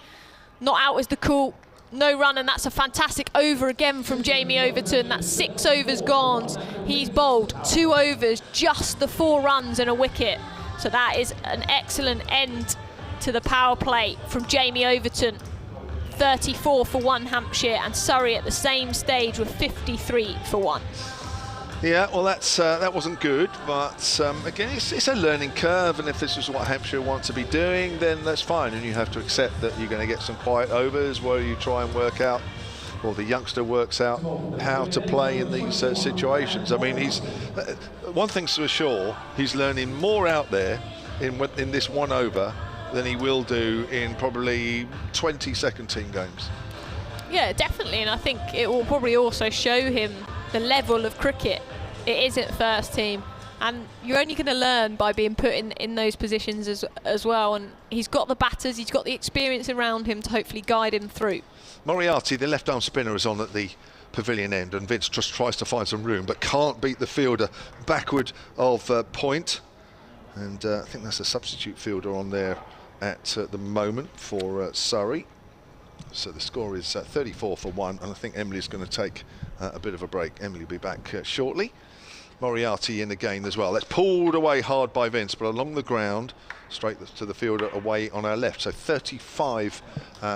Not out is the call. No run, and that's a fantastic over again from Jamie Overton. That's 6 overs gone. He's bowled 2 overs, just the 4 runs and a wicket. So that is an excellent end to the power play from Jamie Overton. 34 for 1 Hampshire, and Surrey at the same stage with 53 for 1. Yeah, well, that wasn't good, but again, it's a learning curve, and if this is what Hampshire want to be doing, then that's fine, and you have to accept that you're going to get some quiet overs where you try and work out, or the youngster works out how to play in these situations. I mean, he's one thing's for sure, he's learning more out there in this 1 over than he will do in probably 20 second team games. Yeah, definitely, and I think it will probably also show him the level of cricket it is at first team, and you're only going to learn by being put in those positions as well, and he's got the batters, he's got the experience around him to hopefully guide him through. Moriarty, the left arm spinner, is on at the pavilion end, and Vince just tries to find some room but can't beat the fielder backward of point, and I think that's a substitute fielder on there at the moment for Surrey. So the score is 34 for 1, and I think Emily's going to take a bit of a break. Emily will be back shortly. Moriarty in again as well. That's pulled away hard by Vince, but along the ground, straight to the fielder away on our left. So 35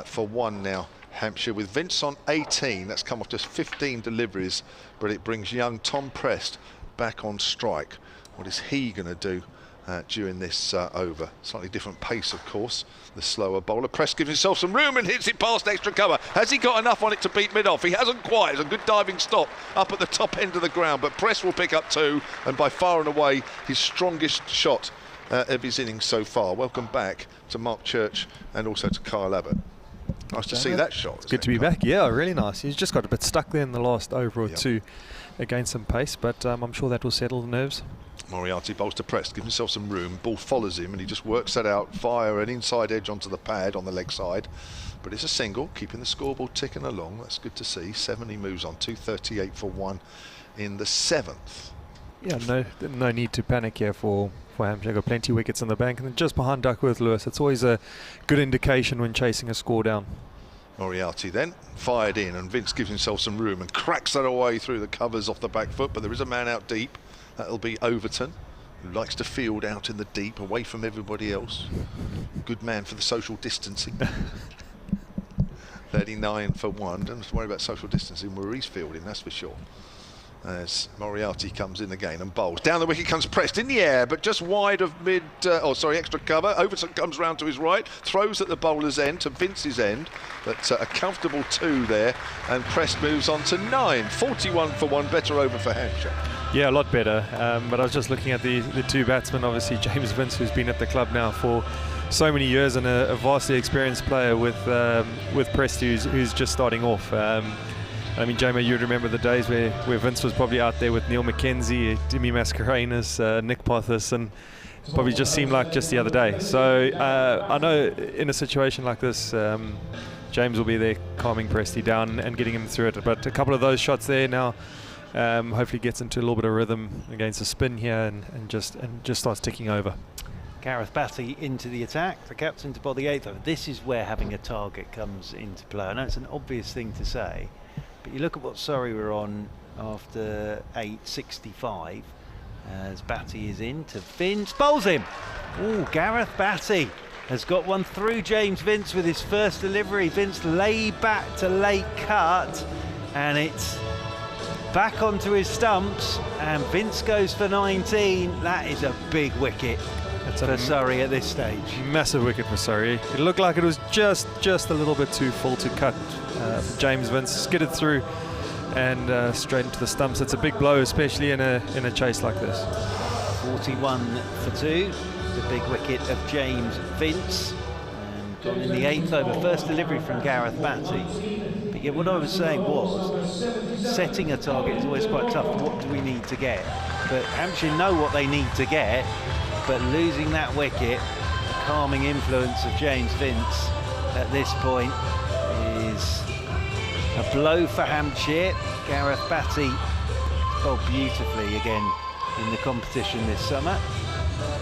for 1 now, Hampshire, with Vince on 18. That's come off just 15 deliveries, but it brings young Tom Prest back on strike. What is he going to do during this over? Slightly different pace, of course, the slower bowler. Prest gives himself some room and hits it past extra cover. Has he got enough on it to beat mid-off? He hasn't quite. It's a good diving stop up at the top end of the ground, but Prest will pick up 2, and by far and away his strongest shot of his innings so far. Welcome back to Mark Church and also to Kyle Abbott. Nice to see that shot. It's good to be back. Yeah, really nice. He's just got a bit stuck there in the last over or two against some pace, but I'm sure that will settle the nerves. Moriarty bowls to Prest, gives himself some room, ball follows him, and he just works that out via an inside edge onto the pad on the leg side. But it's a single, keeping the scoreboard ticking along. That's good to see. 7 he moves on, 238 for 1 in the 7th. Yeah, no need to panic here for Hampshire. Got plenty of wickets in the bank, and then just behind Duckworth Lewis. It's always a good indication when chasing a score down. Moriarty then fired in, and Vince gives himself some room and cracks that away through the covers off the back foot, but there is a man out deep. That'll be Overton, who likes to field out in the deep, away from everybody else. Good man for the social distancing. 39 for 1. Don't have to worry about social distancing where he's fielding, that's for sure. As Moriarty comes in again and bowls. Down the wicket comes Prest in the air, but just wide of extra cover. Overton comes round to his right, throws at the bowler's end, to Vince's end, but a comfortable 2 there, and Prest moves on to 9. 41 for 1, better over for Hampshire. Yeah, a lot better, but I was just looking at the 2 batsmen. Obviously James Vince, who's been at the club now for so many years, and a vastly experienced player with Prest, who's just starting off. I mean, Jamo, you'd remember the days where Vince was probably out there with Neil McKenzie, Dimi Mascarenas, Nick Pothis, and probably just seemed like just the other day. So I know in a situation like this, James will be there calming Presty down and getting him through it. But a couple of those shots there now, hopefully gets into a little bit of rhythm against the spin here and just starts ticking over. Gareth Batty into the attack, the captain to bowl the 8th over. This is where having a target comes into play. I know it's an obvious thing to say, but you look at what Surrey were on after 8:65 as Batty is in to Vince, bowls him. Oh, Gareth Batty has got one through James Vince with his first delivery. Vince lay back to late cut, and it's back onto his stumps, and Vince goes for 19. That is a big wicket for Surrey at this stage. Massive wicket for Surrey. It looked like it was just a little bit too full to cut for James Vince. Skidded through and straight into the stumps. It's a big blow, especially in a chase like this. 41 for 2. The big wicket of James Vince. And gone in the 8th over. First delivery from Gareth Batty. But yeah, what I was saying was, setting a target is always quite tough. What do we need to get? But Hampshire know what they need to get, but losing that wicket, the calming influence of James Vince at this point is a blow for Hampshire. Gareth Batty bowled beautifully again in the competition this summer.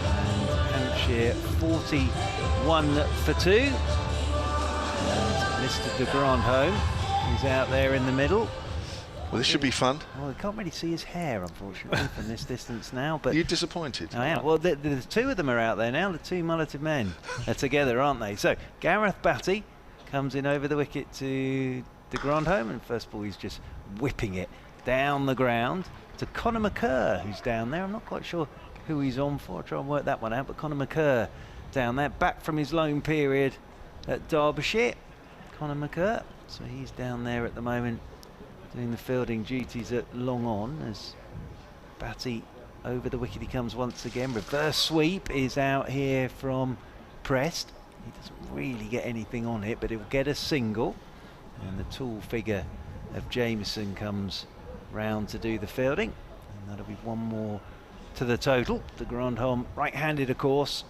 And Hampshire 41 for 2. And Mr. de Grandhomme is out there in the middle. Well, this should be fun. Well, I can't really see his hair, unfortunately, from this distance now. But you're disappointed. I am. Well, the 2 of them are out there now. The 2 mulleted men are together, aren't they? So Gareth Batty comes in over the wicket to de Grandhomme, and first ball he's just whipping it down the ground to Conor McCurr, who's down there. I'm not quite sure who he's on for. I'll try and work that one out, but Conor McCurr down there, back from his loan period at Derbyshire. Conor McCurr, so he's down there at the moment doing the fielding duties at long on as Batty over the wicket he comes once again. Reverse sweep is out here from Prest. He doesn't really get anything on it, but he'll get a single, and the tall figure of Jameson comes round to do the fielding, and that'll be one more to the total. De Grandhomme, right-handed of course.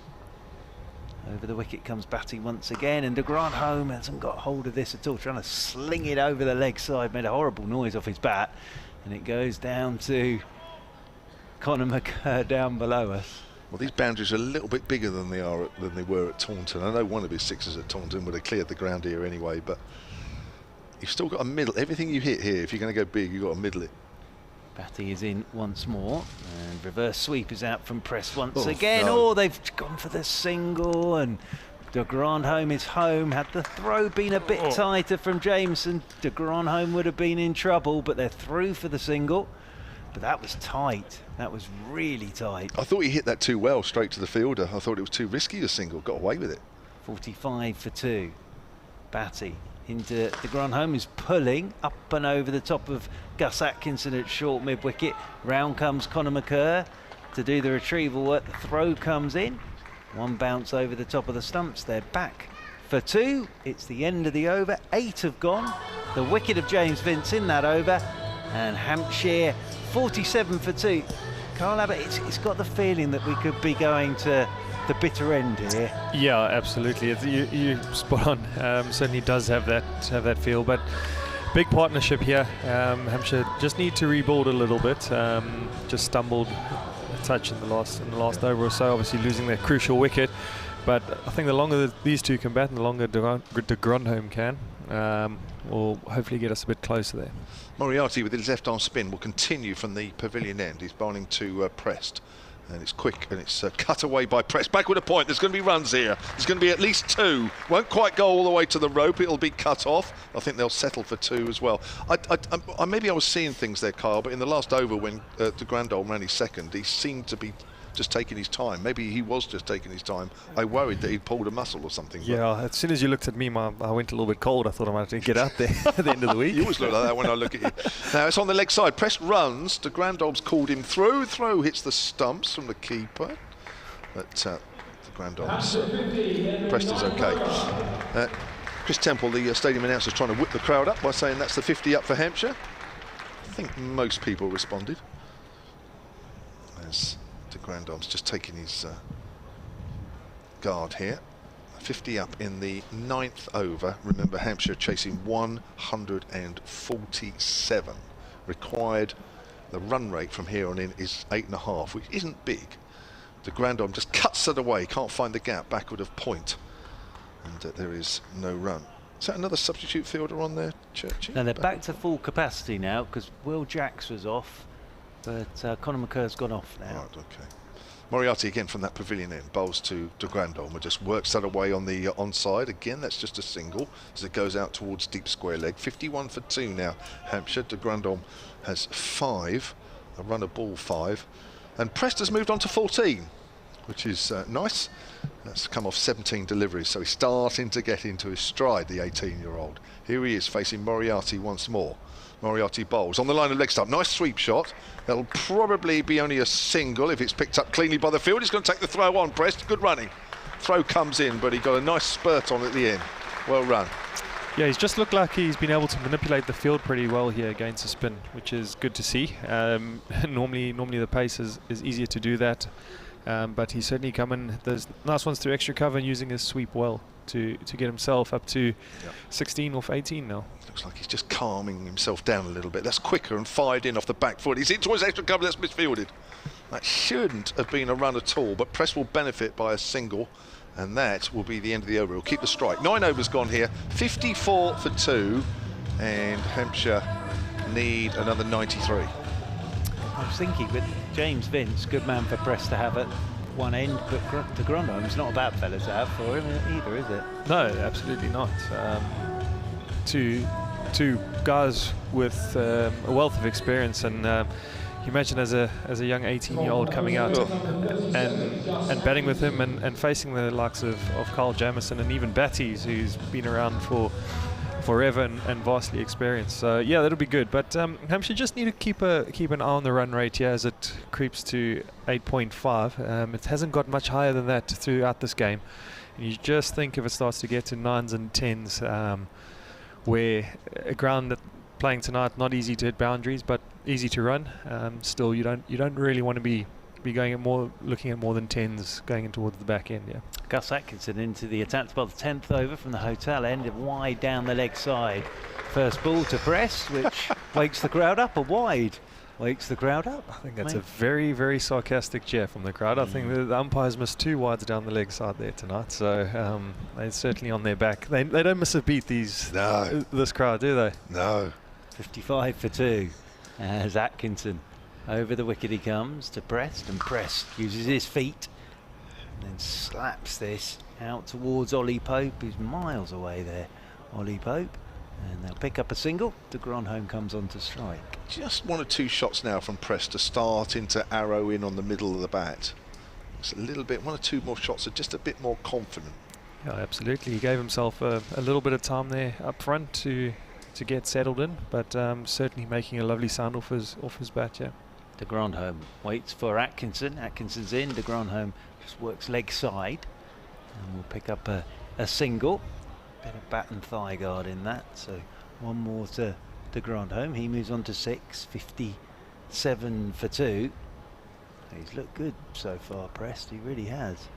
Over the wicket comes Batty once again, and de Grandhomme hasn't got hold of this at all, trying to sling it over the leg side, made a horrible noise off his bat, and it goes down to Conor McCurr down below us. Well, these boundaries are a little bit bigger than they were at Taunton. I know one of his sixes at Taunton would have cleared the ground here anyway, but you've still got to middle everything you hit here. If you're going to go big, you've got to middle it. Batty is in once more, and reverse sweep is out from Press once again. No. Oh, they've gone for the single, and de Grandhomme is home. Had the throw been a bit tighter from Jameson, de Grandhomme would have been in trouble, but they're through for the single. But that was tight. That was really tight. I thought he hit that too well, straight to the fielder. I thought it was too risky, a single. Got away with it. 45 for 2. Batty into de Grandhomme, is pulling up and over the top of Gus Atkinson at short mid-wicket. Round comes Conor McCurr to do the retrieval work. The throw comes in. One bounce over the top of the stumps. They're back for 2. It's the end of the over. 8 have gone. The wicket of James Vince in that over. And Hampshire 47 for 2. Carl Abbott, it's got the feeling that we could be going to the bitter end here. Yeah, absolutely. You spot on. Certainly does have that feel, but big partnership here. Hampshire just need to rebuild a little bit. Just stumbled a touch in the last over or so, obviously losing their crucial wicket. But I think the longer these two can bat, and the longer de Grandhomme can, will hopefully get us a bit closer there. Moriarty with his left arm spin will continue from the pavilion end. He's bowling to Prest, and it's quick, and it's cut away by Prest. Back with a point. There's going to be runs here. There's going to be at least 2. Won't quite go all the way to the rope. It'll be cut off. I think they'll settle for 2 as well. Maybe I was seeing things there, Carl, but in the last over when de Grandhomme ran his second, he seemed to be just taking his time. Maybe he was just taking his time. I worried that he'd pulled a muscle or something. Yeah, as soon as you looked at me, I went a little bit cold. I thought I might have to get out there at the end of the week. You always look like that when I look at you. Now it's on the leg side. Prest runs. De Grandhomme's called him through. Throw hits the stumps from the keeper. But de Grandhomme's Prest is okay. Chris Temple, the stadium announcer, is trying to whip the crowd up by saying that's the 50 up for Hampshire. I think most people responded. As de Grandhomme's just taking his guard here. 50 up in the 9th over. Remember, Hampshire chasing 147. Required, the run rate from here on in is 8.5, which isn't big. De Grandhomme just cuts it away, can't find the gap, backward of point. And there is no run. Is that another substitute fielder on there, Churchy? No, they're back to full capacity now because Will Jacks was off. But Conor McCurr's gone off now. Right, okay. Moriarty again from that pavilion end, bowls to de Grandhomme, just works that away on the onside. Again, that's just a single as it goes out towards deep square leg. 51 for 2 now, Hampshire. De Grandhomme has 5, a run of ball 5. And Prest has moved on to 14, which is nice. That's come off 17 deliveries, so he's starting to get into his stride, the 18-year-old. Here he is facing Moriarty once more. Moriarty bowls on the line of leg stump. Nice sweep shot. That'll probably be only a single if it's picked up cleanly by the field. He's going to take the throw on. Prest, good running. Throw comes in, but he got a nice spurt on at the end. Well run. Yeah, he's just looked like he's been able to manipulate the field pretty well here against the spin, which is good to see. Normally the pace is easier to do that, but he's certainly coming. There's nice ones through extra cover and using his sweep well to get himself up to 16 off 18 now. Looks like he's just calming himself down a little bit. That's quicker and fired in off the back foot. He's in towards extra cover. That's misfielded. That shouldn't have been a run at all, but Prest will benefit by a single, and that will be the end of the over. He'll keep the strike. 9 overs gone here. 54 for 2, and Hampshire need another 93. I was thinking, but James Vince, good man for Prest to have at one end, but de Grandhome's not a bad fella to have for him either, is it? No, absolutely not. Two guys with a wealth of experience, and you imagine as a young 18-year-old coming out and batting with him and facing the likes of Carl Jamieson and even Batties, who's been around for forever and vastly experienced. So yeah, that'll be good. But Hampshire just need to keep an eye on the run rate here as it creeps to 8.5. It hasn't got much higher than that throughout this game. And you just think if it starts to get to 9s and 10s, where a ground that playing tonight, not easy to hit boundaries, but easy to run. Still, you don't really want to be looking at more than 10s going in towards the back end. Yeah. Gus Atkinson into the attack by the 10th over from the hotel end, wide down the leg side. First ball to Press, which wakes the crowd up, or wide wakes the crowd up. I think that's a very, very sarcastic cheer from the crowd. I think the umpires missed 2 wides down the leg side there tonight, so they're certainly on their back. They don't miss a beat, this crowd, do they? No. 55 for 2 as Atkinson over the wicket he comes to Prest, and Prest uses his feet and then slaps this out towards Ollie Pope, who's miles away there. Ollie Pope, and they'll pick up a single. De Grandhomme comes on to strike. Just 1 or 2 shots now from Press to start into arrow in on the middle of the bat. It's a little bit, 1 or 2 more shots are just a bit more confident. Yeah, absolutely. He gave himself a little bit of time there up front to get settled in, but certainly making a lovely sound off his bat. Yeah. De Grandhomme waits for Atkinson. Atkinson's in. De Grandhomme just works leg side, and we'll pick up a single. Bit of bat and thigh guard in that. So 1 more to De Grandhomme. He moves on to 6. 57 for 2. He's looked good so far, Prest. He really has.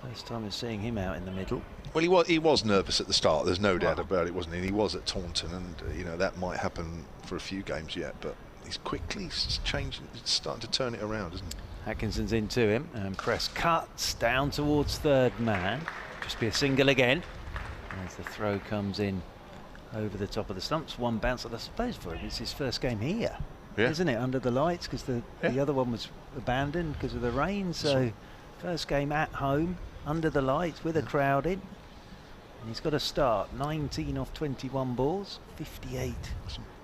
First time of seeing him out in the middle. Well, he was nervous at the start. There's no doubt about it, wasn't he? He was at Taunton, and that might happen for a few games yet. But he's quickly changing, starting to turn it around, isn't he? Atkinson's into him, and Press cuts down towards third man. Just be a single again as the throw comes in over the top of the stumps. 1 bounce, I suppose, for him. It's his first game here, isn't it? Under the lights, because the other one was abandoned because of the rain. So first game at home, under the lights, with a crowd in. And he's got a start. 19 off 21 balls, 58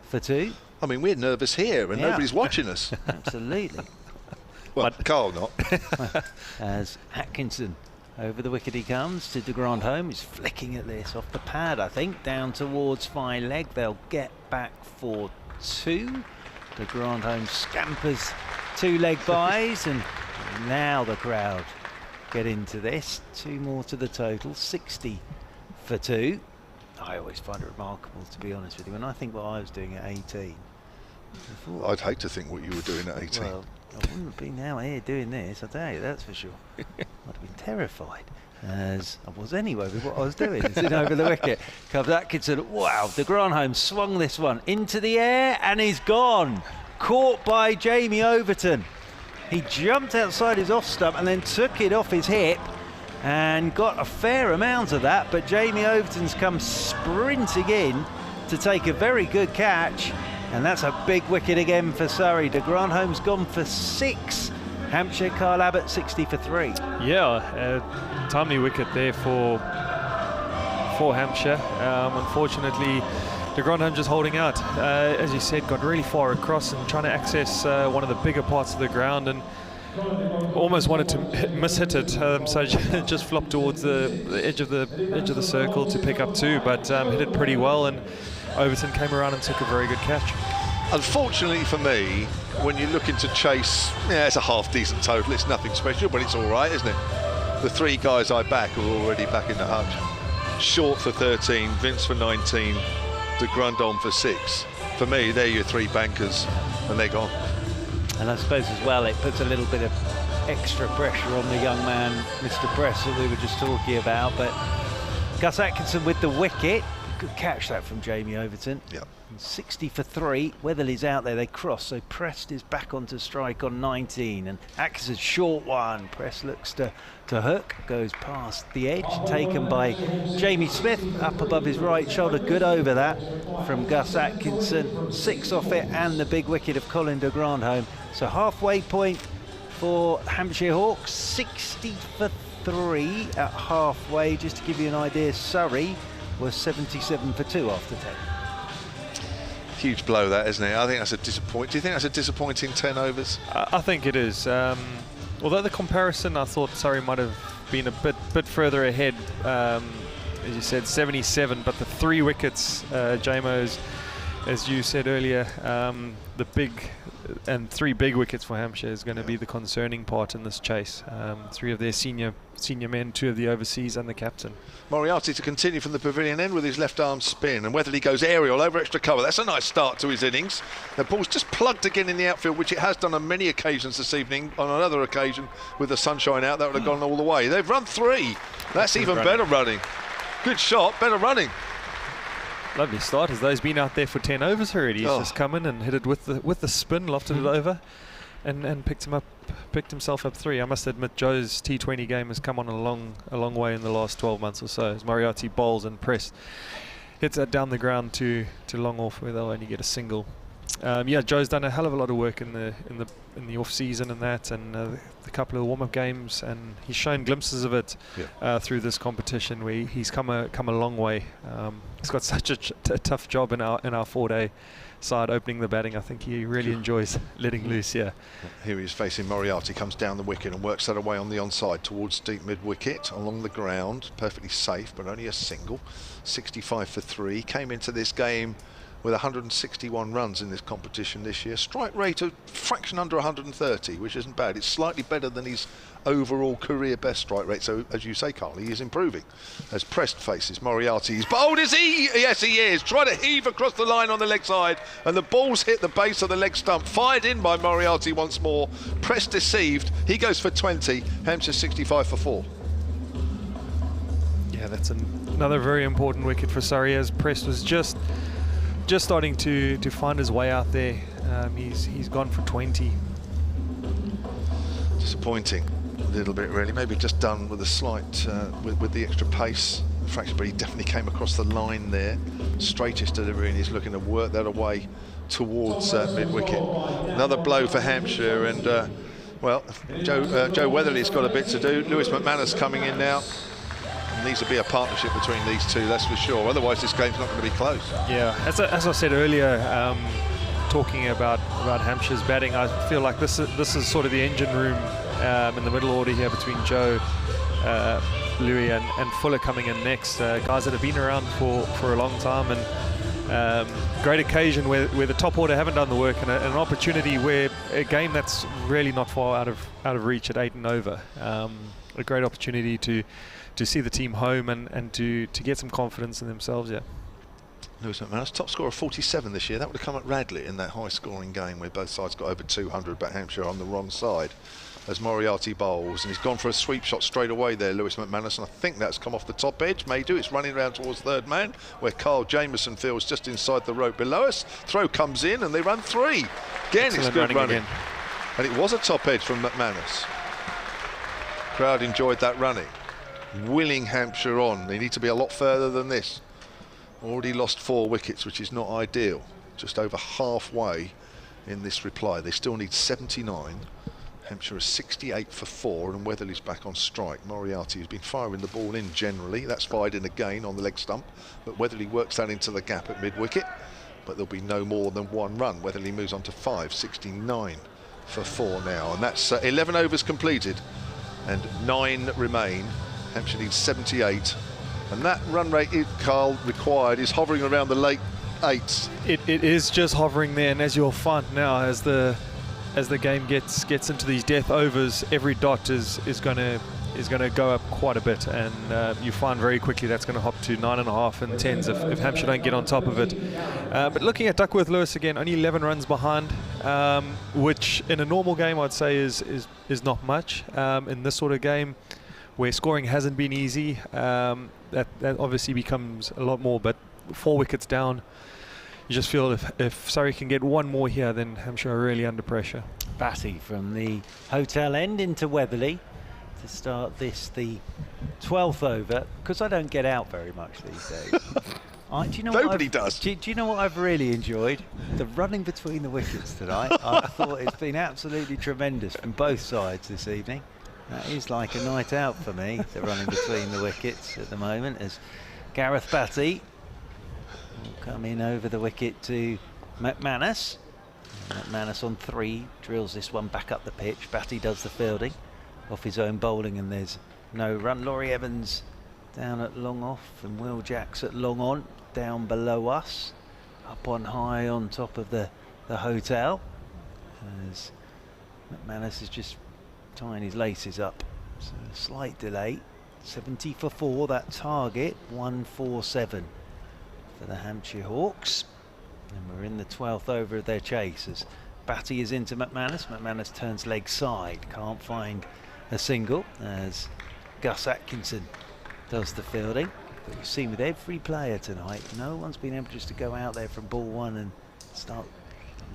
for 2. I mean, we're nervous here, and nobody's watching us. Absolutely. Well, Carl not. As Atkinson over the wicket he comes to De Grandhomme. He's flicking at this off the pad, I think, down towards fine leg. They'll get back for 2. De Grandhomme scampers 2 leg bys, and now the crowd get into this. 2 more to the total, 60 for 2. I always find it remarkable, to be honest with you, when I think what I was doing at 18. I'd hate to think what you were doing at 18. Well, I wouldn't have been out here doing this, I'll tell you, that's for sure. I'd have been terrified, as I was anyway with what I was doing. It's in over the wicket. Comes Atkinson. Wow, De Grandhomme swung this one into the air, and he's gone. Caught by Jamie Overton. He jumped outside his off stump and then took it off his hip and got a fair amount of that, but Jamie Overton's come sprinting in to take a very good catch, and that's a big wicket again for Surrey. De Grandhomme's gone for 6. Hampshire, Kyle Abbott 60 for 3. Yeah, timely wicket there for Hampshire. Unfortunately, De Grandhomme just holding out. As you said, got really far across and trying to access one of the bigger parts of the ground, and almost wanted to mishit it, so just flopped towards the edge of the circle to pick up 2, but hit it pretty well, and Overton came around and took a very good catch. Unfortunately for me, when you're looking to chase, it's a half-decent total. It's nothing special, but it's all right, isn't it? The 3 guys I back are already back in the hutch. Short for 13, Vince for 19, De Grandhomme for 6. For me, they're your 3 bankers, and they're gone. And I suppose as well, it puts a little bit of extra pressure on the young man, Mr. Press, that we were just talking about. But Gus Atkinson with the wicket. Good catch that from Jamie Overton. Yep. 60 for 3. Weatherly's out there, they cross, so Prest is back onto strike on 19, and Atkinson's short one. Prest looks to hook, goes past the edge, taken by Jamie Smith up above his right shoulder. Good over that from Gus Atkinson. 6 off it, and the big wicket of Colin de Grandhomme. So halfway point for Hampshire Hawks, 60 for 3 at halfway. Just to give you an idea, Surrey was 77 for 2 after 10. Huge blow, that, isn't it? I think that's a disappointing. Do you think that's a disappointing 10 overs? I think it is. Although the comparison, I thought Surrey might have been a bit further ahead. As you said, 77, but the 3 wickets, JMO's, as you said earlier, the big and 3 big wickets for Hampshire is going to be the concerning part in this chase. 3 of their senior men, 2 of the overseas, and the captain. Moriarty to continue from the pavilion end with his left arm spin, and Weatherly goes aerial over extra cover. That's a nice start to his innings. The ball's just plugged again in the outfield, which it has done on many occasions this evening. On another occasion with the sunshine out, that would have gone all the way. They've run 3. That's even better running. Good shot, better running. Lovely start, as though he's been out there for 10 overs already. He's just come in and hit it with the spin, lofted it over, and picked himself up 3. I must admit, Joe's T20 game has come on a long way in the last 12 months or so. As Moriarty bowls and press, hits that down the ground to long off, where they'll only get a single. Joe's done a hell of a lot of work in the off season and that, and a couple of warm-up games, and he's shown glimpses of it through this competition, where he's come a long way. He's got such a tough job in our 4-day side, opening the batting. I think he really enjoys letting loose. Here he is facing Moriarty, comes down the wicket and works that away on the onside towards deep mid-wicket, along the ground, perfectly safe, but only a single. 65 for 3. Came into this game with 161 runs in this competition this year. Strike rate a fraction under 130, which isn't bad. It's slightly better than his overall career best strike rate. So, as you say, Carl, he is improving. As Prest faces Moriarty, he's bowled, is he? Yes, he is. Trying to heave across the line on the leg side, and the ball's hit the base of the leg stump. Fired in by Moriarty once more. Prest deceived. He goes for 20. Hampshire 65 for 4. Yeah, that's another very important wicket for Surrey, as Prest was just starting to find his way out there. He's gone for 20. Disappointing a little bit, really. Maybe just done with a slight with the extra pace fraction, but he definitely came across the line there. Straightest delivery, and he's looking to work that away towards mid-wicket. Another blow for Hampshire, and Joe Weatherly's got a bit to do. Lewis McManus coming in now. Needs to be a partnership between these two, that's for sure. Otherwise, this game's not going to be close. Yeah, as I said earlier, talking about Hampshire's batting, I feel like this is sort of the engine room in the middle order here between Joe, Louis, and Fuller coming in next. Guys that have been around for a long time, and great occasion where the top order haven't done the work, and an opportunity where a game that's really not far out of reach at 8 and over. A great opportunity to see the team home and to get some confidence in themselves. Lewis McManus, top scorer of 47 this year. That would have come at Radley in that high-scoring game where both sides got over 200, but Hampshire on the wrong side. As Moriarty bowls, and he's gone for a sweep shot straight away there, Lewis McManus, and I think that's come off the top edge. May do. It's running around towards third man, where Carl Jameson feels just inside the rope below us. Throw comes in, and they run 3. Again, excellent, it's good running. And it was a top edge from McManus. Crowd enjoyed that running. Willing Hampshire on. They need to be a lot further than this. Already lost 4 wickets, which is not ideal. Just over halfway in this reply. They still need 79. Hampshire is 68 for 4, and Weatherly's back on strike. Moriarty has been firing the ball in generally. That's fired in again on the leg stump, but Weatherly works that into the gap at mid-wicket. But there'll be no more than 1 run. Weatherly moves on to 5, 69 for 4 now, and that's 11 overs completed, and 9 remain. Hampshire needs 78, and that run rate Carl required is hovering around the late 8s. It is just hovering there, and as you'll find now, as the game gets into these death overs, every dot is going to go up quite a bit, and you find very quickly that's going to hop to 9.5 and 10s if Hampshire don't get on top of it. But looking at Duckworth Lewis again, only 11 runs behind, which in a normal game I'd say is not much. In this sort of game, where scoring hasn't been easy, that obviously becomes a lot more. But 4 wickets down, you just feel if Surrey can get 1 more here, then Hampshire are really under pressure. Batty from the hotel end into Weatherly to start the 12th over, because I don't get out very much these days. Do you know Nobody does. Do you know what I've really enjoyed? The running between the wickets tonight. I thought it's been absolutely tremendous from both sides this evening. That is like a night out for me, the running between the wickets at the moment, as Gareth Batty will come in over the wicket to McManus. McManus on 3, drills this one back up the pitch. Batty does the fielding off his own bowling, and there's no run. Laurie Evans down at long off, and Will Jacks at long on, down below us, up on high on top of the hotel, as McManus is just tying his laces up. So a slight delay. 70 for 4, that target. 147 for the Hampshire Hawks. And we're in the 12th over of their chase as Batty is into McManus. McManus turns leg side, can't find a single as Gus Atkinson does the fielding. But we've seen with every player tonight, no one's been able just to go out there from ball 1 and start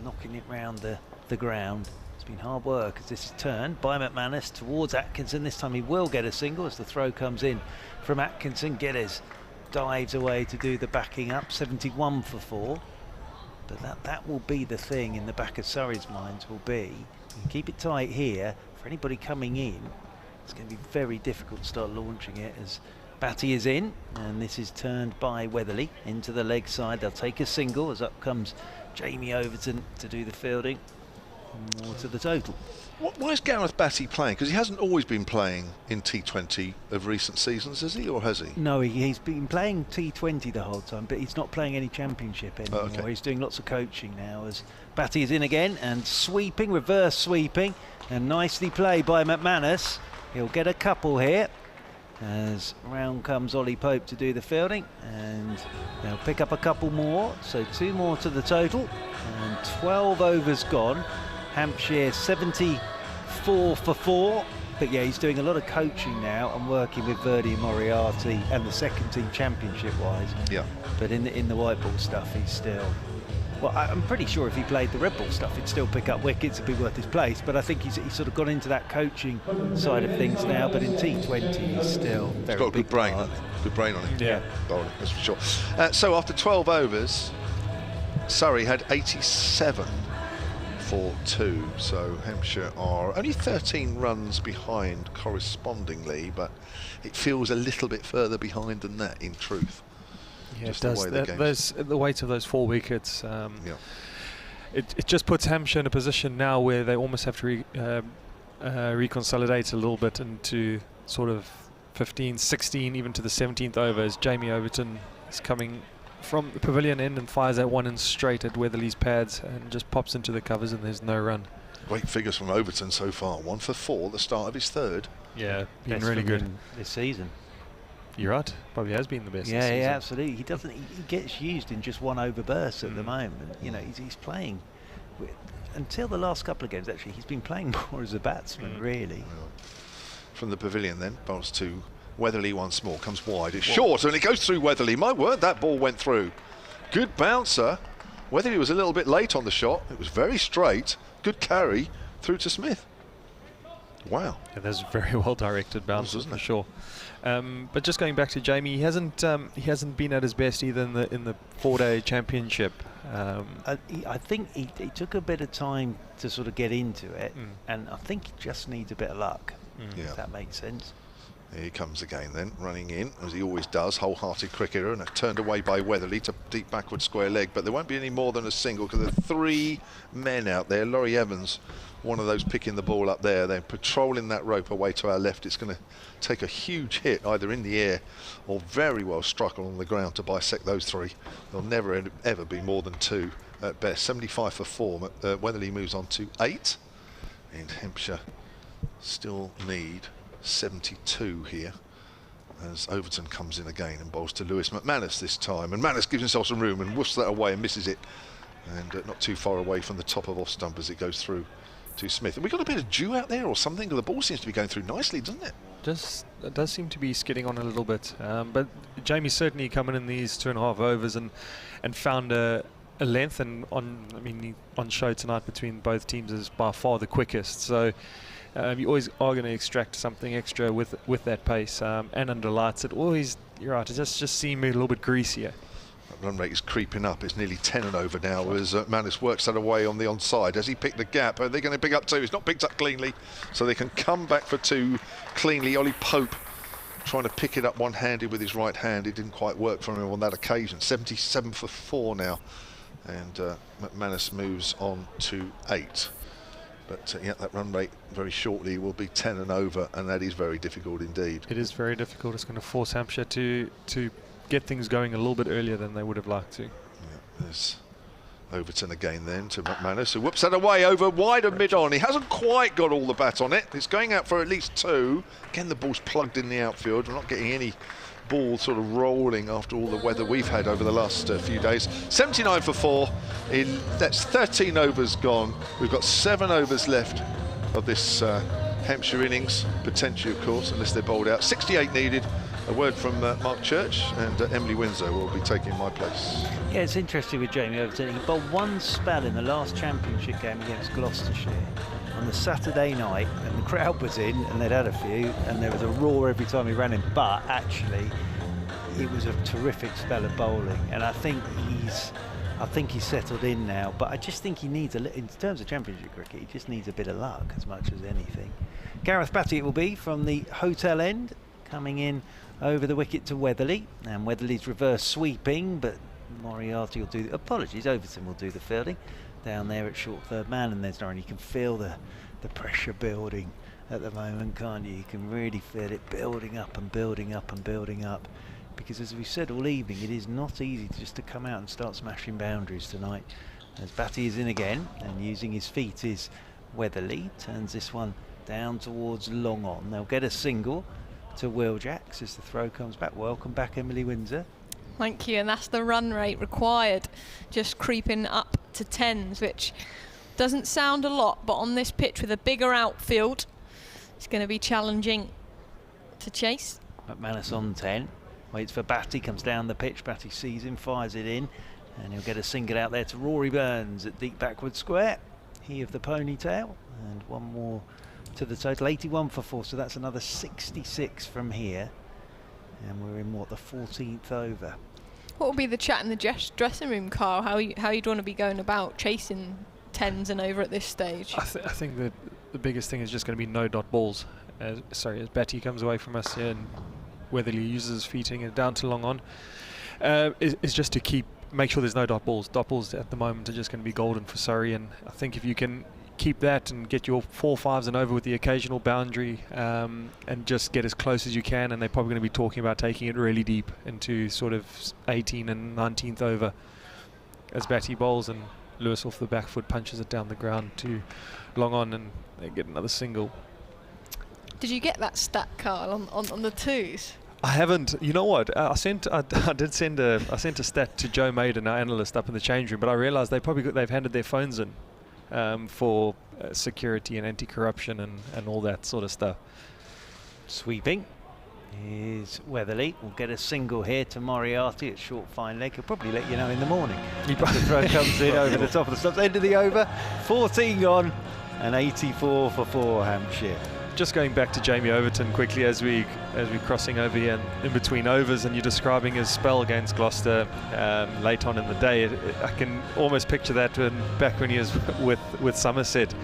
knocking it round the ground. It's been hard work as this is turned by McManus towards Atkinson. This time he will get a single as the throw comes in from Atkinson. Geddes dives away to do the backing up. 71 for 4. But that will be the thing in the back of Surrey's minds, will be, you can keep it tight here. For anybody coming in, it's going to be very difficult to start launching it as Batty is in, and this is turned by Weatherly into the leg side. They'll take a single as up comes Jamie Overton to do the fielding. More to the total. Why is Gareth Batty playing? Because he hasn't always been playing in T20 of recent seasons, has he, or has he? No, he's been playing T20 the whole time, but he's not playing any championship anymore. Okay. He's doing lots of coaching now as Batty is in again and sweeping, reverse sweeping, and nicely played by McManus. He'll get a couple here as round comes Ollie Pope to do the fielding, and they'll pick up a couple more, so 2 more to the total, and 12 overs gone. Hampshire 74 for 4, but yeah, he's doing a lot of coaching now and working with Verdi and Moriarty and the second team championship wise. Yeah. But in the white ball stuff, he's still, well, I'm pretty sure if he played the red ball stuff, he'd still pick up wickets and be worth his place. But I think he's sort of got into that coaching side of things now. But in T20, he's still very He's got a big good brain, part. good brain on him. Yeah. Bowling, that's for sure. So after 12 overs, Surrey had 87 for 2. So Hampshire are only 13 runs behind correspondingly, but it feels a little bit further behind than that in truth. Yeah, Just it does. the way the game's- The weight of those 4 wickets. Yeah. It just puts Hampshire in a position now where they almost have to reconsolidate a little bit into sort of 15, 16, even to the 17th over as Jamie Overton is coming from the pavilion end and fires that one in straight at Weatherly's pads and just pops into the covers, and there's no run. Great figures from Overton so far. 1 for 4, the start of his 3rd. Yeah, been Best really from good him this season. You're right, probably has been the best. Yeah, this yeah, season. absolutely. He doesn't. He gets used in just 1 over bursts at the moment. You know, he's playing until the last couple of games. Actually, he's been playing more as a batsman, really. From the pavilion then, bowls to Weatherly once more, comes wide, it's short and it goes through Weatherly. My word, that ball went through. Good bouncer. Weatherly was a little bit late on the shot. It was very straight. Good carry through to Smith. Wow. Yeah, that's very well directed bounces for sure. But just going back to Jamie, he hasn't been at his best either in the 4-day championship. I think he took a bit of time to sort of get into it, and I think he just needs a bit of luck. Yeah. If that makes sense. Here he comes again then, running in, as he always does, wholehearted cricketer, and turned away by Weatherly to deep backward square leg, but there won't be any more than a single because there are 3 men out there. Laurie Evans, one of those picking the ball up there, then patrolling that rope away to our left. It's going to take a huge hit either in the air or very well struck along the ground to bisect those 3. There'll never ever be more than 2 at best. 75 for 4. Weatherly moves on to 8, and Hampshire still need 72 here as Overton comes in again and bowls to Lewis McManus this time, and Manus gives himself some room and woofs that away and misses it, and not too far away from the top of off stump as it goes through to Smith. Have we got a bit of dew out there or something? The ball seems to be going through nicely, doesn't it? It does seem to be skidding on a little bit, but Jamie's certainly coming in these 2.5 overs and found a length, and on show tonight between both teams is by far the quickest. So you always are going to extract something extra with that pace, and under lights it always, you're right, it just seemed a little bit greasier. run rate is creeping up. It's nearly 10 and over now as Manus works that away on the onside. Has he picked the gap? Are they going to pick up 2? It's not picked up cleanly, so they can come back for 2 cleanly. Ollie Pope trying to pick it up one-handed with his right hand. It didn't quite work for him on that occasion. 77 for 4 now, and McManus moves on to 8. But yeah, that run rate very shortly will be 10 and over, and that is very difficult indeed. It is very difficult. It's going to force Hampshire to get things going a little bit earlier than they would have liked to. Yeah, there's Overton again then to McManus, who whoops that away over wide of mid-on. He hasn't quite got all the bat on it. It's going out for at least 2. Again, the ball's plugged in the outfield. We're not getting any ball sort of rolling after all the weather we've had over the last few days. 79 for 4. That's 13 overs gone. We've got 7 overs left of this Hampshire innings, potentially, of course, unless they're bowled out. 68 needed. A word from Mark Church, and Emily Windsor will be taking my place. Yeah, it's interesting with Jamie Overton. He bowled 1 spell in the last championship game against Gloucestershire on the Saturday night, and the crowd was in, and they'd had a few, and there was a roar every time he ran in. But actually, it was a terrific spell of bowling, and I think he's settled in now. But I just think he needs in terms of championship cricket, he just needs a bit of luck as much as anything. Gareth Batty it will be from the hotel end, coming in over the wicket to Weatherly, and Weatherly's reverse sweeping, but Moriarty will do Overton will do the fielding down there at short third man, and there's no, you can feel the pressure building at the moment, can't you? You can really feel it building up and building up and building up, because as we said all evening, it is not easy just to come out and start smashing boundaries tonight. As Batty is in again, and using his feet is Weatherly, turns this one down towards long on. They'll get a single to Will Jacks as the throw comes back. Welcome back, Emily Windsor. Thank you, and that's the run rate required, just creeping up to 10s, which doesn't sound a lot, but on this pitch with a bigger outfield, it's going to be challenging to chase. McManus on 10, waits for Batty, comes down the pitch, Batty sees him, fires it in, and he'll get a single out there to Rory Burns at deep backward square. He of the ponytail, and 1 more to the total. 81 for 4, so that's another 66 from here, and we're in the 14th over. What will be the chat in the dressing room, Carl? How you want to be going about chasing 10s and over at this stage? I think that the biggest thing is just going to be no dot balls. As Batty comes away from us here, and Weatherly uses his feeting it down to long on, is just to make sure there's no dot balls. Dot balls at the moment are just going to be golden for Surrey, and I think if you can keep that and get your 4 5s and over with the occasional boundary, and just get as close as you can, and they're probably going to be talking about taking it really deep into sort of 18th and 19th over as Batty bowls, and Lewis off the back foot punches it down the ground to long on, and they get another single. Did you get that stat, Carl, on the 2s? I haven't. You know what? I sent a stat to Joe Maiden, our analyst, up in the change room, but I realised they've handed their phones in for security and anti-corruption and all that sort of stuff. Sweeping is Weatherly. Will get a single here to Moriarty at short fine leg. He'll probably let you know in the morning. The throw comes in over the top of the stumps. End of the over. 14 gone and 84 for 4 Hampshire. Just going back to Jamie Overton quickly as we're crossing over here and in between overs, and you're describing his spell against Gloucester late on in the day. I can almost picture that back when he was with Somerset,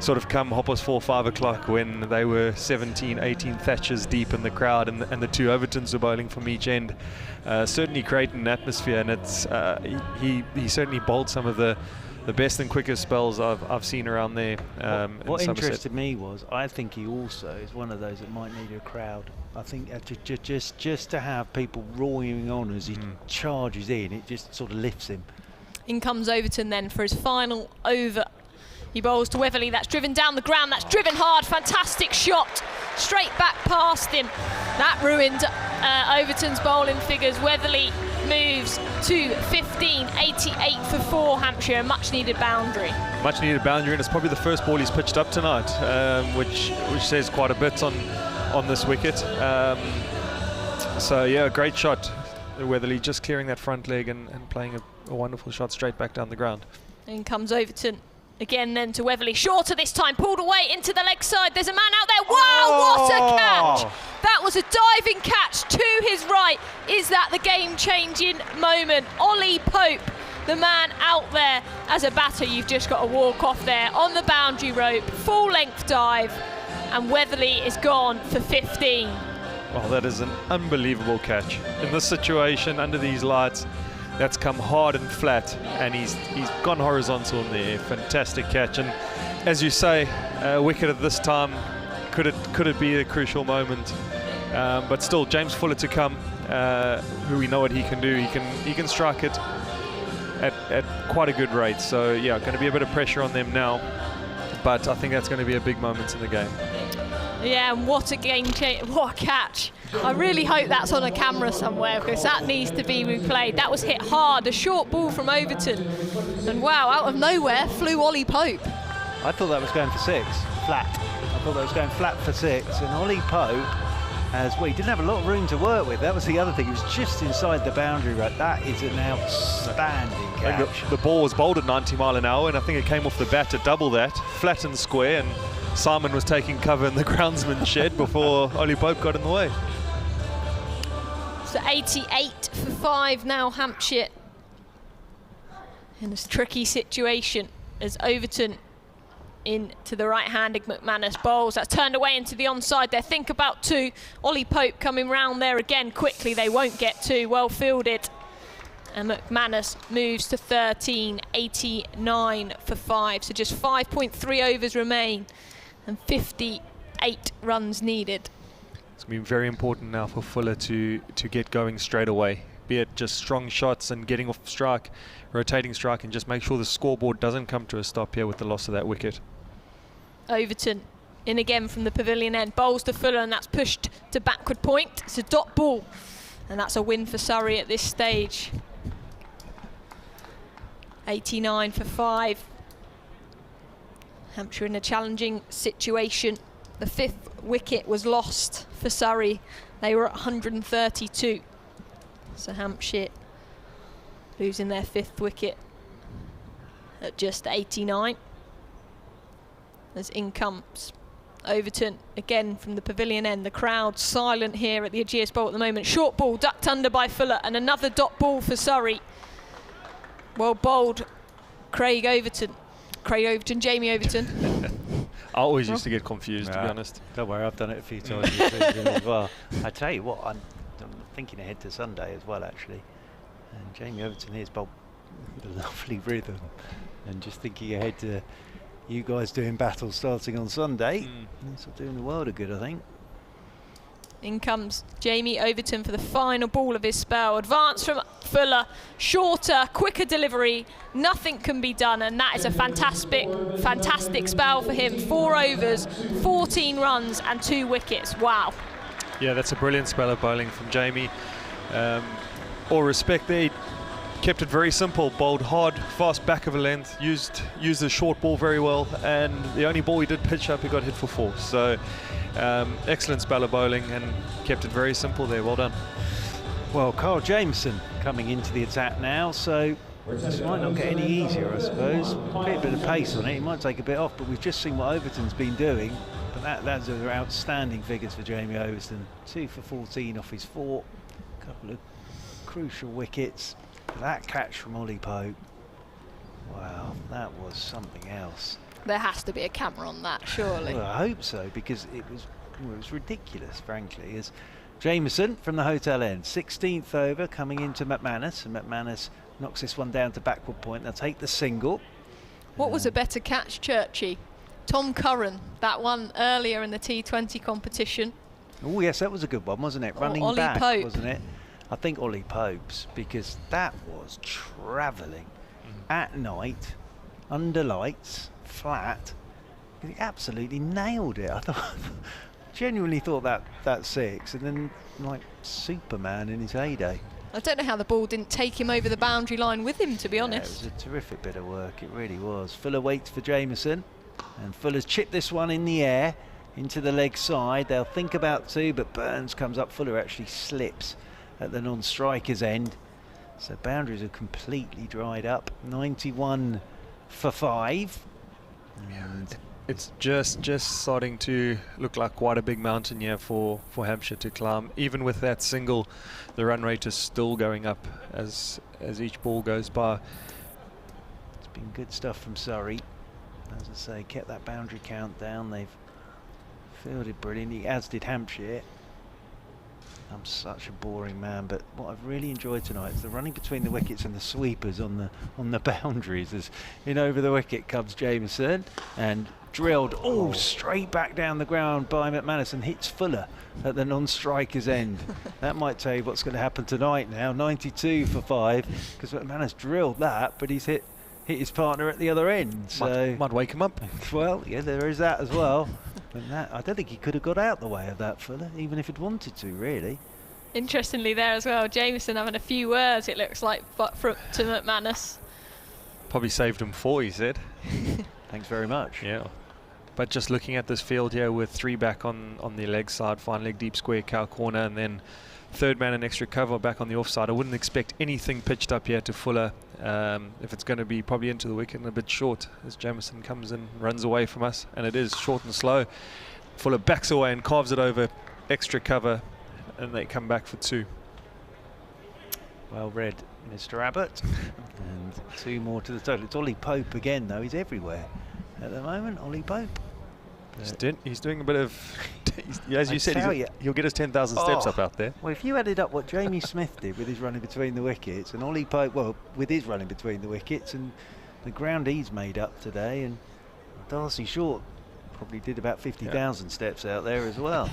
sort of come 4:05 o'clock when they were 17, 18 Thatchers deep in the crowd, and the 2 Overtons were bowling from each end, certainly creating an atmosphere, and it's he certainly bowled some of the best and quickest spells I've seen around there. What interested me was, I think he also is one of those that might need a crowd. I think just to have people roaring on as he charges in, it just sort of lifts him. In comes Overton then for his final over. He bowls to Weatherly, that's driven down the ground, that's driven hard, fantastic shot, straight back past him. That ruined Overton's bowling figures. Weatherly moves to 15, 88 for 4 Hampshire, a much needed boundary. Much needed boundary, and it's probably the first ball he's pitched up tonight, which says quite a bit on this wicket. So yeah, great shot. Weatherly just clearing that front leg and playing a wonderful shot straight back down the ground. In comes Overton. Again then to Weatherly, shorter this time, pulled away into the leg side. There's a man out there. Wow, what a catch! That was a diving catch to his right. Is that the game-changing moment? Ollie Pope, the man out there. As a batter, you've just got to walk off there on the boundary rope, full-length dive, and Weatherly is gone for 15. Well, that is an unbelievable catch. In this situation, under these lights, that's come hard and flat, and he's gone horizontal in the air. Fantastic catch, and as you say, wicket at this time, could it be a crucial moment? But still, James Fuller to come, who we know what he can do. He can strike it at quite a good rate. So yeah, going to be a bit of pressure on them now, but I think that's going to be a big moment in the game. Yeah, and what a game change, what a catch. I really hope that's on a camera somewhere, because that needs to be replayed. That was hit hard, a short ball from Overton. And wow, out of nowhere flew Ollie Pope. I thought that was going for 6, flat. I thought that was going flat for 6, and Ollie Pope, he didn't have a lot of room to work with. That was the other thing, he was just inside the boundary rope. That is an outstanding catch. The ball was bowled at 90 mile an hour, and I think it came off the bat to double that, flat and square, and Simon was taking cover in the groundsman shed before Ollie Pope got in the way. So 88 for 5 now, Hampshire. In this tricky situation as Overton into the right-handed McManus bowls. That's turned away into the onside there. Think about 2. Ollie Pope coming round there again quickly. They won't get 2. Well fielded. And McManus moves to 13, 89 for 5. So just 5.3 overs remain and 58 runs needed. It's going to be very important now for Fuller to get going straight away, be it just strong shots and getting off strike, rotating strike, and just make sure the scoreboard doesn't come to a stop here with the loss of that wicket. Overton in again from the pavilion end, bowls to Fuller, and that's pushed to backward point. It's a dot ball, and that's a win for Surrey at this stage. 89 for 5. Hampshire in a challenging situation. The 5th wicket was lost for Surrey. They were at 132. So Hampshire losing their 5th wicket at just 89. As in comes Overton again from the pavilion end. The crowd silent here at the Ageas Bowl at the moment. Short ball ducked under by Fuller, and another dot ball for Surrey. Well bowled, Jamie Overton. I always used to get confused, to be honest. Don't worry, I've done it a few times as well. I tell you what, I'm thinking ahead to Sunday as well, actually. And Jamie Overton here's bowled with a lovely rhythm. And just thinking ahead to you guys doing battles starting on Sunday. That's doing the world of good, I think. In comes Jamie Overton for the final ball of his spell. Advance from Fuller, shorter, quicker delivery. Nothing can be done, and that is a fantastic spell for him. 4 overs, 14 runs, and 2 wickets. Wow. Yeah, that's a brilliant spell of bowling from Jamie. All respect there. He kept it very simple, bowled hard, fast back of a length, used the short ball very well, and the only ball he did pitch up, he got hit for 4. So excellent spell of bowling and kept it very simple there. Well done. Well, Kyle Jameson coming into the attack now, so this might not get any easier, I suppose. A bit of pace on it, he might take a bit off, but we've just seen what Overton's been doing. But that's outstanding figures for Jamie Overton. 2 for 14 off his 4, a couple of crucial wickets. That catch from Ollie Pope, wow, that was something else. There has to be a camera on that, surely. Well, I hope so, because it was ridiculous, frankly. As Jameson from the hotel end, 16th over, coming into McManus, and McManus knocks this one down to backward point. They'll take the single. What was a better catch, Churchy? Tom Curran, that one earlier in the T20 competition. Oh yes, that was a good one, wasn't it? Running Ollie back, Pope. Wasn't it? I think Ollie Pope's, because that was travelling at night, under lights, flat. He absolutely nailed it. I thought, genuinely thought that 6, and then like Superman in his heyday. I don't know how the ball didn't take him over the boundary line with him, to be honest. It was a terrific bit of work, it really was. Fuller waits for Jameson, and Fuller's chipped this one in the air into the leg side. They'll think about 2, but Burns comes up. Fuller actually slips at the non-striker's end. So boundaries are completely dried up. 91 for 5. And It's just starting to look like quite a big mountain here for Hampshire to climb. Even with that single, the run rate is still going up as each ball goes by. it's been good stuff from Surrey. As I say, kept that boundary count down. They've fielded brilliantly, as did Hampshire. I'm such a boring man, but what I've really enjoyed tonight is the running between the wickets and the sweepers on the boundaries. As in over the wicket comes Jameson and drilled straight back down the ground by McManus and hits Fuller at the non-striker's end. That might tell you what's going to happen tonight now. 92 for 5 because McManus drilled that, but he's hit his partner at the other end. So Might wake him up. well, yeah, there is that as well. And that, I don't think he could have got out the way of that Fuller, even if he'd wanted to, really. Interestingly there as well, Jameson having a few words, it looks like, but to McManus. Probably saved him 4, he said. Thanks very much. Yeah. But just looking at this field here with 3 back on the leg side, fine leg, deep square, cow corner, and then third man and extra cover back on the offside. I wouldn't expect anything pitched up here to Fuller. If it's going to be probably into the wicket and a bit short as Jamieson comes in, runs away from us, and it is short and slow. Fuller backs away and carves it over extra cover, and they come back for 2. Well read, Mr. Abbott. And 2 more to the total. It's Ollie Pope again, though. He's everywhere at the moment, Ollie Pope. He's doing a bit of, as you said, he'll get his 10,000 steps up out there. Well, if you added up what Jamie Smith did with his running between the wickets and Ollie Pope, well, with his running between the wickets and the ground he's made up today, and Darcy Short probably did about 50,000 steps out there as well.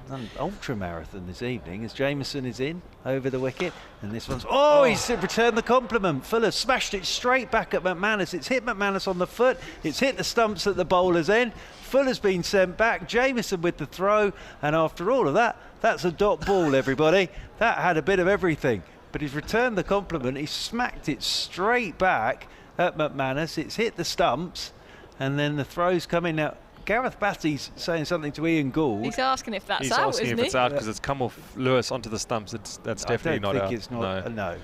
Done ultra marathon this evening as Jameson is in over the wicket, and this one's he's returned the compliment. Fuller smashed it straight back at McManus. It's hit McManus on the foot. It's hit the stumps at the bowler's end. Fuller's been sent back. Jameson with the throw, and after all of that, that's a dot ball, everybody. That had a bit of everything, but he's returned the compliment. He smacked it straight back at McManus. It's hit the stumps, and then the throw's coming now. Gareth Batty's saying something to Ian Gould. He's asking if that's He's out, asking isn't if he? it's out because it's come off Lewis onto the stumps. That's definitely not out. I don't think it's not. No.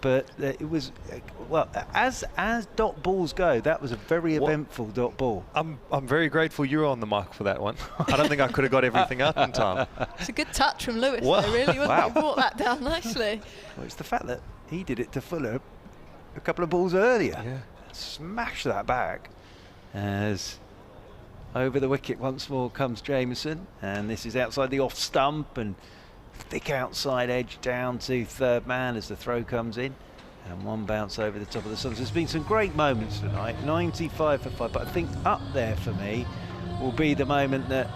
But it was, well, as dot balls go, that was a very eventful dot ball. I'm very grateful you were on the mark for that one. I don't think I could have got everything out in time. It's a good touch from Lewis, Wow. though, really, wasn't Wow. it? He brought that down nicely. Well, it's the fact that he did it to Fuller a couple of balls earlier. Yeah. Smash that back as over the wicket once more comes Jameson, and this is outside the off stump and thick outside edge down to third man as the throw comes in, and one bounce over the top of the stumps. There's been some great moments tonight, 95 for 5, but I think up there for me will be the moment that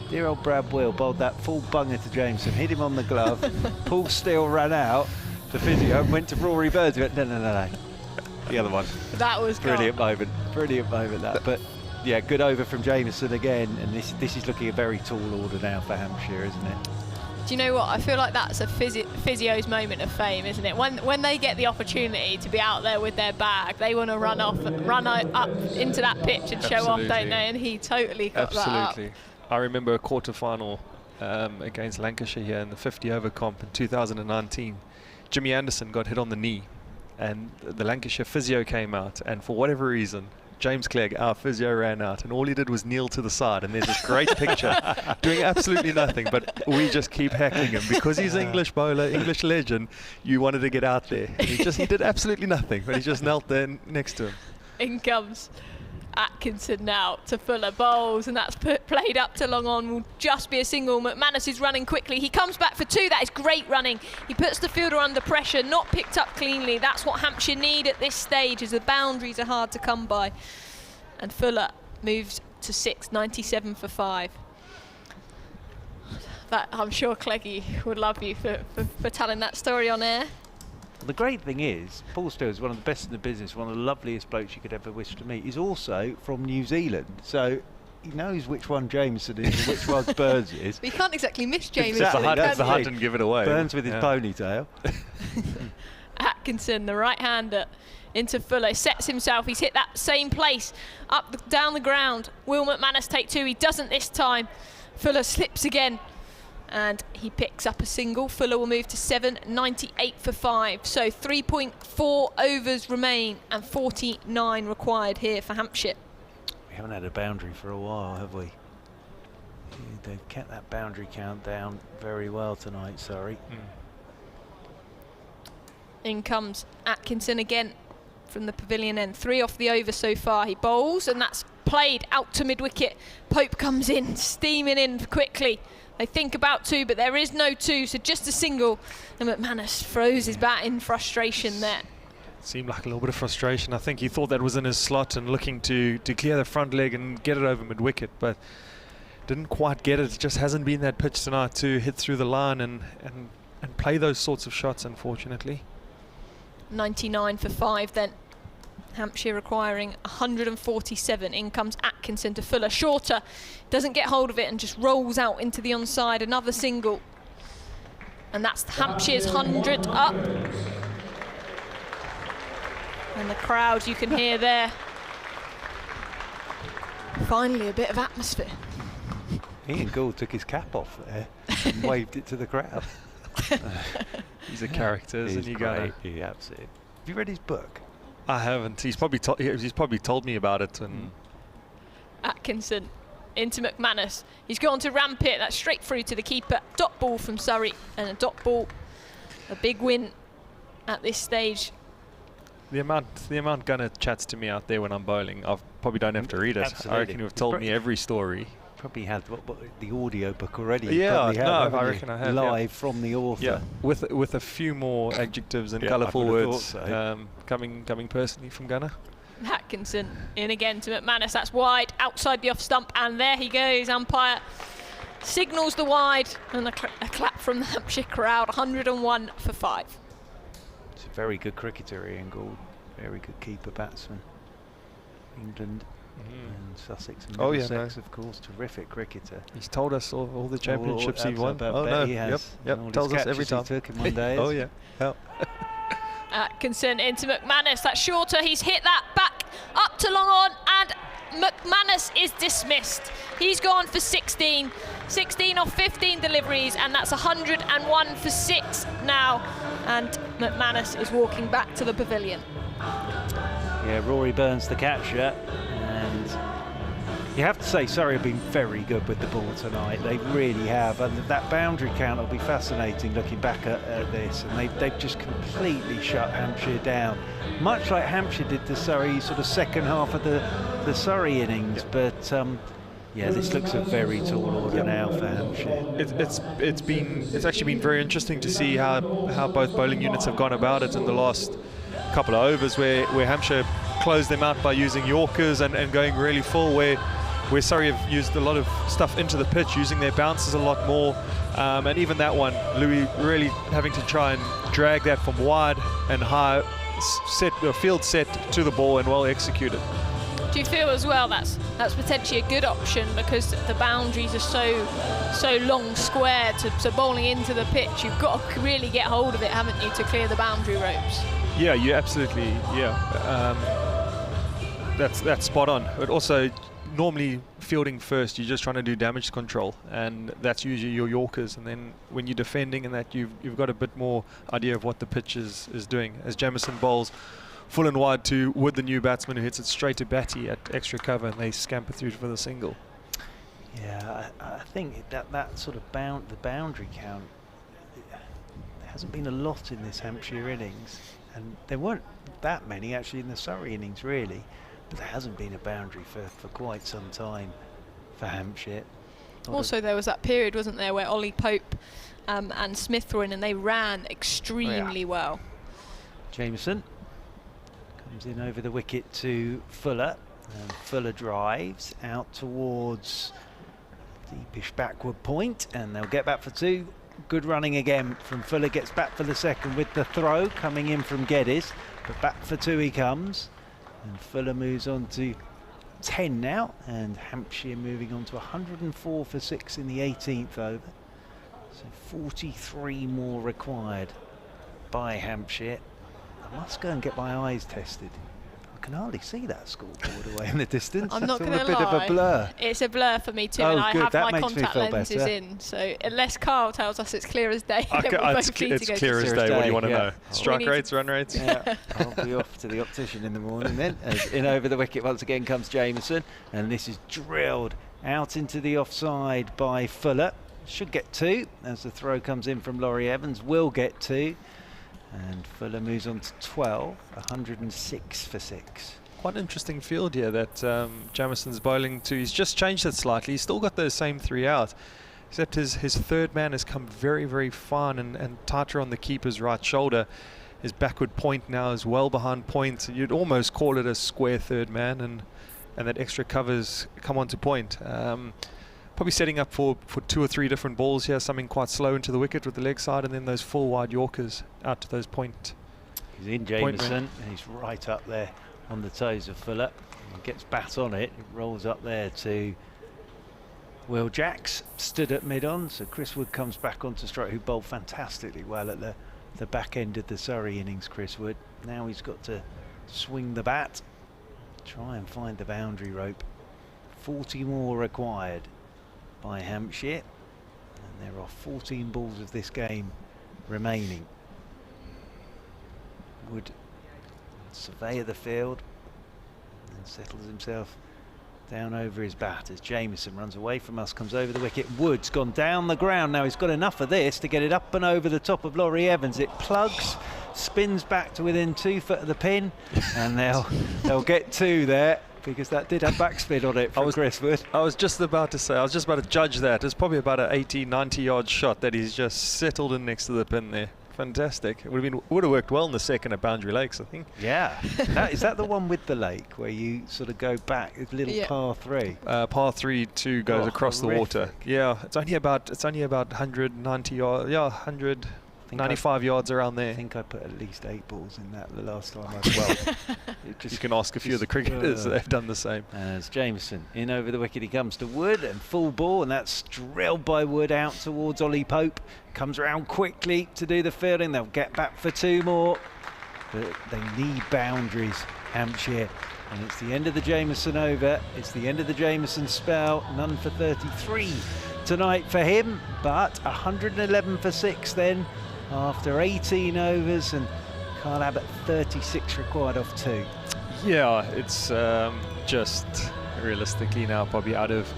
dear old Brad Will bowled that full bunger to Jameson, hit him on the glove. Paul Steele ran out, the physio, went to Rory Bird, went no, the other one. That was Brilliant moment that. But yeah, good over from Jameson again, and this is looking a very tall order now for Hampshire, isn't it? Do you know what? I feel like that's a physio's moment of fame, isn't it? When they get the opportunity to be out there with their bag, they want to run up into that pitch and show off, don't they? And he totally got that up. I remember a quarter-final against Lancashire here in the 50-over comp in 2019. Jimmy Anderson got hit on the knee, and the Lancashire physio came out, and for whatever reason, James Clegg, our physio, ran out, and all he did was kneel to the side, and there's this great picture doing absolutely nothing, but we just keep heckling him because he's an English bowler, English legend. You wanted to get out there, and he did absolutely nothing, but he just knelt there next to him. In comes Atkinson now to Fuller, bowls, and that's played up to long on, will just be a single. McManus is running quickly, he comes back for 2. That is great running. He puts the fielder under pressure, not picked up cleanly. That's what Hampshire need at this stage, as the boundaries are hard to come by. And Fuller moves to 6, 97 for 5. That, I'm sure Cleggy would love you for telling that story on air. The great thing is, Paul Steele is one of the best in the business, one of the loveliest blokes you could ever wish to meet. He's also from New Zealand, so he knows which one Jameson is and which one Burns is. But you can't exactly miss James. Exactly. That's the hunt and give it away. Burns with his ponytail. Atkinson, the right-hander, into Fuller, sets himself. He's hit that same place, down the ground. Will McManus take 2? He doesn't this time. Fuller slips again, and he picks up a single. Fuller will move to 7, 98 for 5. So 3.4 overs remain and 49 required here for Hampshire. We haven't had a boundary for a while, have we? They've kept that boundary count down very well tonight, Surrey. In comes Atkinson again from the pavilion end. 3 off the over so far. He bowls, and that's played out to mid-wicket. Pope comes in, steaming in quickly. They think about 2, but there is no 2, so just a single. And McManus throws his bat in frustration there. Seemed like a little bit of frustration. I think he thought that was in his slot and looking to clear the front leg and get it over mid-wicket, but didn't quite get it. It just hasn't been that pitch tonight to hit through the line and play those sorts of shots, unfortunately. 99 for 5 then. Hampshire requiring 147. In comes Atkinson to Fuller. Shorter, doesn't get hold of it and just rolls out into the onside. Another single. And that's Hampshire's 100 up. And the crowd you can hear there. Finally a bit of atmosphere. Ian Gould took his cap off there and waved it to the crowd. He's a character, isn't he, Gunnar? He absolutely. Have you read his book? I haven't. He's probably told me about it. And Atkinson into McManus. He's gone to Rampit. That's straight through to the keeper. Dot ball from Surrey, and a dot ball. A big win at this stage. The amount Gunnar chats to me out there when I'm bowling, I probably don't have to read it. Absolutely. I reckon you've told me every story. Probably had the audio book already. Yeah, have, I reckon I have. Live from the author. Yeah, with a few more adjectives and colourful words coming personally from Gunnar. Atkinson in again to McManus. That's wide outside the off stump, and there he goes. Umpire signals the wide, and a clap from the Hampshire crowd. 101 for 5. It's a very good cricketer, Ian Gould. Very good keeper batsman. England. And Sussex and Middlesex, of course, terrific cricketer. He's told us all the championships he won. Oh no, he has. Yep. Tells us every time. He took in one day. Oh yeah. Yep. Atkinson into McManus. That's shorter. He's hit that back up to long on, and McManus is dismissed. He's gone for 16 off 15 deliveries, and that's 101 for 6 now. And McManus is walking back to the pavilion. Yeah, Rory Burns the catcher, and you have to say Surrey have been very good with the ball tonight. They really have, and that boundary count will be fascinating looking back at this. And they've just completely shut Hampshire down, much like Hampshire did to Surrey sort of second half of the Surrey innings. But yeah, this looks a very tall order now for Hampshire. It's actually been very interesting to see how both bowling units have gone about it in the last couple of overs, where Hampshire closed them out by using Yorkers and going really full, where Surrey have used a lot of stuff into the pitch, using their bounces a lot more, and even that one, Louis really having to try and drag that from wide and high, field set to the ball and well executed. Do you feel as well that's potentially a good option, because the boundaries are so long square, so bowling into the pitch, you've got to really get hold of it, haven't you, to clear the boundary ropes? Yeah, you absolutely, that's spot on. But also, normally fielding first, you're just trying to do damage control, and that's usually your Yorkers. And then when you're defending and that, you've got a bit more idea of what the pitch is doing. As Jamieson bowls full and wide to Wood, the new batsman, who hits it straight to Batty at extra cover, and they scamper through for the single. Yeah, I think that sort of the boundary count, there hasn't been a lot in this Hampshire innings. And there weren't that many actually in the Surrey innings, really. But there hasn't been a boundary for quite some time for Hampshire. Also, there was that period, wasn't there, where Ollie Pope and Smith were in, and they ran extremely well. Jameson comes in over the wicket to Fuller. And Fuller drives out towards deepish backward point, and they'll get back for 2. Good running again from Fuller, gets back for the second with the throw coming in from Geddes, but back for 2 he comes, and Fuller moves on to 10 now, and Hampshire moving on to 104 for 6 in the 18th over, so 43 more required by Hampshire. I must go and get my eyes tested. I can hardly see that scoreboard away in the distance. I'm not going to lie. It's all a bit of a blur. It's a blur for me too, Oh, and I good. have That my makes me contact feel lenses better. in. So unless Carl tells us it's clear as day, then we're It's both keen to go clear to as Clear as day. What do day, you want to yeah. know? Strike need to- rates, run rates? Yeah, I'll be off to the optician in the morning then. As in over the wicket once again comes Jameson, and this is drilled out into the offside by Fuller. Should get 2 as the throw comes in from Laurie Evans. Will get 2, and Fuller moves on to 12. 106 for 6. Quite an interesting field here that Jamison's bowling to. He's just changed it slightly. He's still got those same 3 out, except his third man has come very, very fine and tighter on the keeper's right shoulder. His backward point now is well behind point. You'd almost call it a square third man, and that extra covers come onto point. Probably setting up for 2 or 3 different balls here, something quite slow into the wicket with the leg side, and then those full wide Yorkers out to those point. He's in Jameson, and he's right up there on the toes of Fuller. He gets bat on it. It rolls up there to Will Jacks, stood at mid-on, so Chris Wood comes back onto strike, who bowled fantastically well at the back end of the Surrey innings, Chris Wood. Now he's got to swing the bat, try and find the boundary rope. 40 more required by Hampshire, and there are 14 balls of this game remaining. Wood survey of the field and settles himself down over his bat as Jameson runs away from us, comes over the wicket. Wood's gone down the ground. Now he's got enough of this to get it up and over the top of Laurie Evans. It plugs, spins back to within 2 foot of the pin, and they'll get 2 there, because that did have backspin on it from Chris Wood. I was just about to judge that. It's probably about an 80, 90 yard shot that he's just settled in next to the pin there. Fantastic. It would have worked well in the second at Boundary Lakes, I think. Yeah. Is that the one with the lake where you sort of go back? It's a little par 3. Par 3 2 goes across the water. Yeah, it's only about 190 yards. Yeah, 195 yards around there. I think I put at least 8 balls in that the last time I well. You can ask a few of the cricketers; they've done the same. As Jameson in over the wicket, he comes to Wood and full ball, and that's drilled by Wood out towards Ollie Pope. Comes around quickly to do the fielding. They'll get back for 2 more, but they need boundaries, Hampshire. And it's the end of the Jameson over. It's the end of the Jameson spell. None for 33 tonight for him, but 111 for 6 then after 18 overs, and Carl Abbott 36 required off 2. Yeah, it's just realistically now probably out of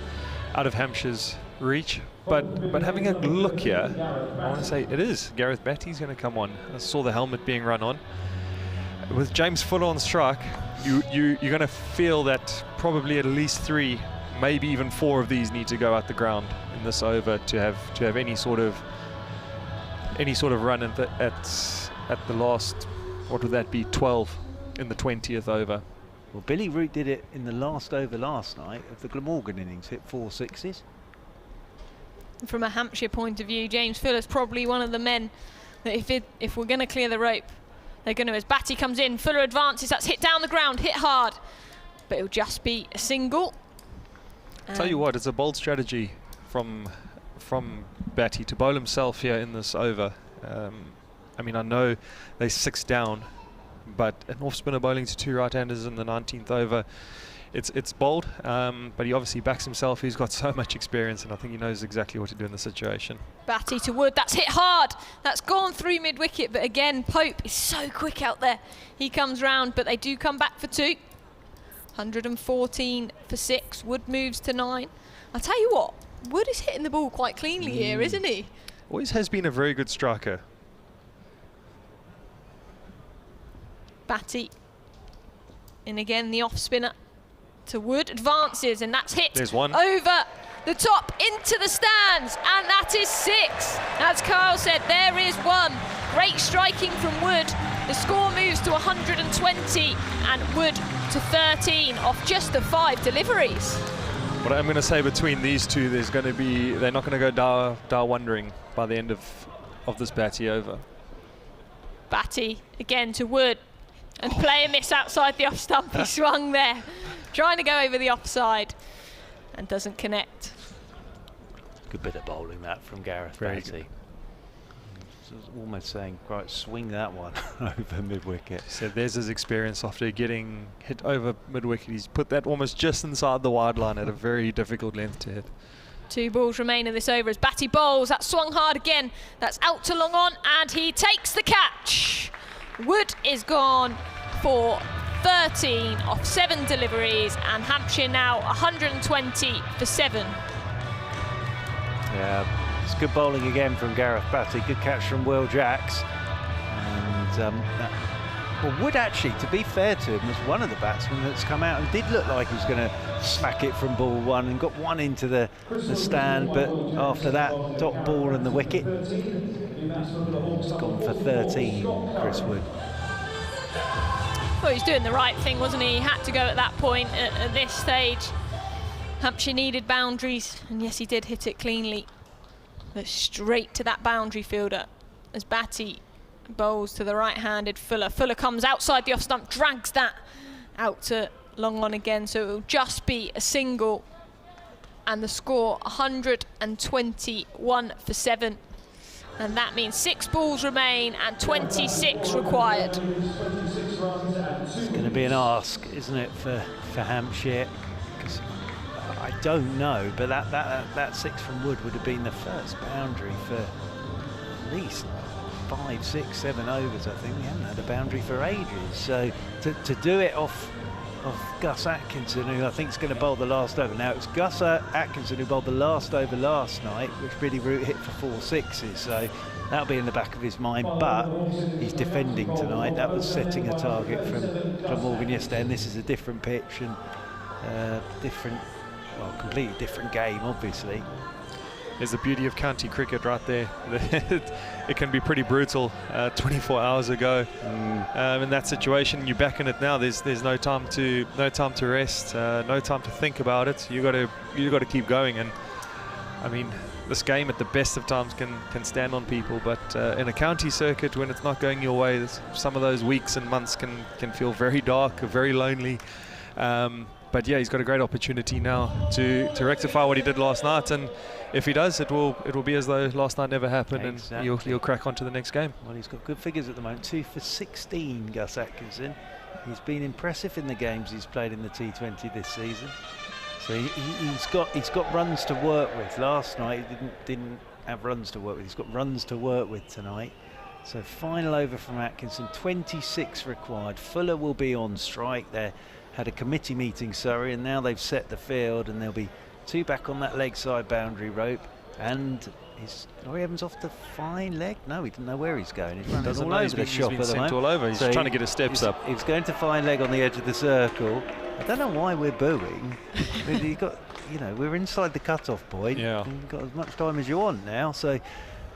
Hampshire's reach. But having a look here, I want to say it is Gareth Batty's going to come on. I saw the helmet being run on. With James Fuller on strike, you're going to feel that probably at least 3, maybe even 4 of these need to go out the ground in this over to have any sort of run at the last, what would that be, 12 in the 20th over. Well, Billy Root did it in the last over last night of the Glamorgan innings, hit 4 6s. From a Hampshire point of view, James Fuller's probably one of the men that if we're going to clear the rope, they're going to. As Batty comes in, Fuller advances, that's hit down the ground, hit hard, but it'll just be a single. Tell you what, it's a bold strategy from Batty to bowl himself here in this over. I mean, I know they're 6 down, but an off-spinner bowling to 2 right-handers in the 19th over, it's bold, but he obviously backs himself. He's got so much experience, and I think he knows exactly what to do in the situation. Batty to Wood, that's hit hard, that's gone through mid-wicket, but again, Pope is so quick out there. He comes round, but they do come back for 2. 114 for 6, Wood moves to 9. I'll tell you what, Wood is hitting the ball quite cleanly here, isn't he? Always has been a very good striker. Batty, and again the off-spinner to Wood, advances, and that's hit There's one. over the top into the stands, and that is 6. As Carl said, there is 1. Great striking from Wood. The score moves to 120 and Wood to 13 off just the 5 deliveries. What I'm going to say between these two, they're not going to go down wondering by the end of this Batty over. Batty again to Wood, and play a miss outside the off stump. He swung there, trying to go over the offside, and doesn't connect. Good bit of bowling that from Gareth Very Batty. almost saying, right, swing that one over mid-wicket. So there's his experience after getting hit over mid-wicket. He's put that almost just inside the wide line at a very difficult length to hit. 2 balls remain in this over as Batty bowls. That swung hard again. That's out to long on, and he takes the catch. Wood is gone for 13 off 7 deliveries, and Hampshire now 120 for 7. Yeah, it's good bowling again from Gareth Batty. Good catch from Will Jacks. And well, Wood actually, to be fair to him, was one of the batsmen that's come out and did look like he was going to smack it from ball 1 and got one into the stand, but after that, dot ball and the wicket. It's gone for 13, Chris Wood. Well, he was doing the right thing, wasn't he? He had to go at that point at this stage. Hampshire needed boundaries, and yes, he did hit it cleanly, but straight to that boundary fielder as Batty bowls to the right-handed Fuller. Fuller comes outside the off stump, drags that out to long on again, so it will just be a single, and the score 121 for 7. And that means 6 balls remain and 26 required. It's going to be an ask, isn't it, for Hampshire? Because I don't know, but that 6 from Wood would have been the first boundary for at least 5, 6, 7 overs. I think we haven't had a boundary for ages. So to do it off Gus Atkinson, who I think is going to bowl the last over. Now, it's Gus Atkinson who bowled the last over last night, which Billy Root hit for 4 sixes, so that'll be in the back of his mind, but he's defending tonight. That was setting a target from Morgan yesterday, and this is a different pitch and completely different game, obviously. There's the beauty of county cricket right there. It can be pretty brutal 24 hours ago. In that situation, you're back in it now. There's no time to rest, no time to think about it. You got to keep going. And I mean, this game at the best of times can stand on people, but in a county circuit, when it's not going your way, some of those weeks and months can feel very dark, very lonely. But yeah, he's got a great opportunity now to rectify what he did last night, and if he does, it will be as though last night never happened. Exactly. And he'll crack on to the next game. Well, he's got good figures at the moment. 2 for 16, Gus Atkinson. He's been impressive in the games he's played in the T20 this season. So he's got runs to work with. Last night he didn't have runs to work with. He's got runs to work with tonight. So final over from Atkinson, 26 required. Fuller will be on strike. They had a committee meeting, Surrey, and now they've set the field, and there'll be 2 back on that leg side boundary rope. And is Laurie Evans off the fine leg? No, he didn't know where he's going. He's running all over the shop at the moment. All over. He's trying to get his steps up. He's going to fine leg on the edge of the circle. I don't know why we're booing. We're inside the cut-off point. Yeah. You've got as much time as you want now. So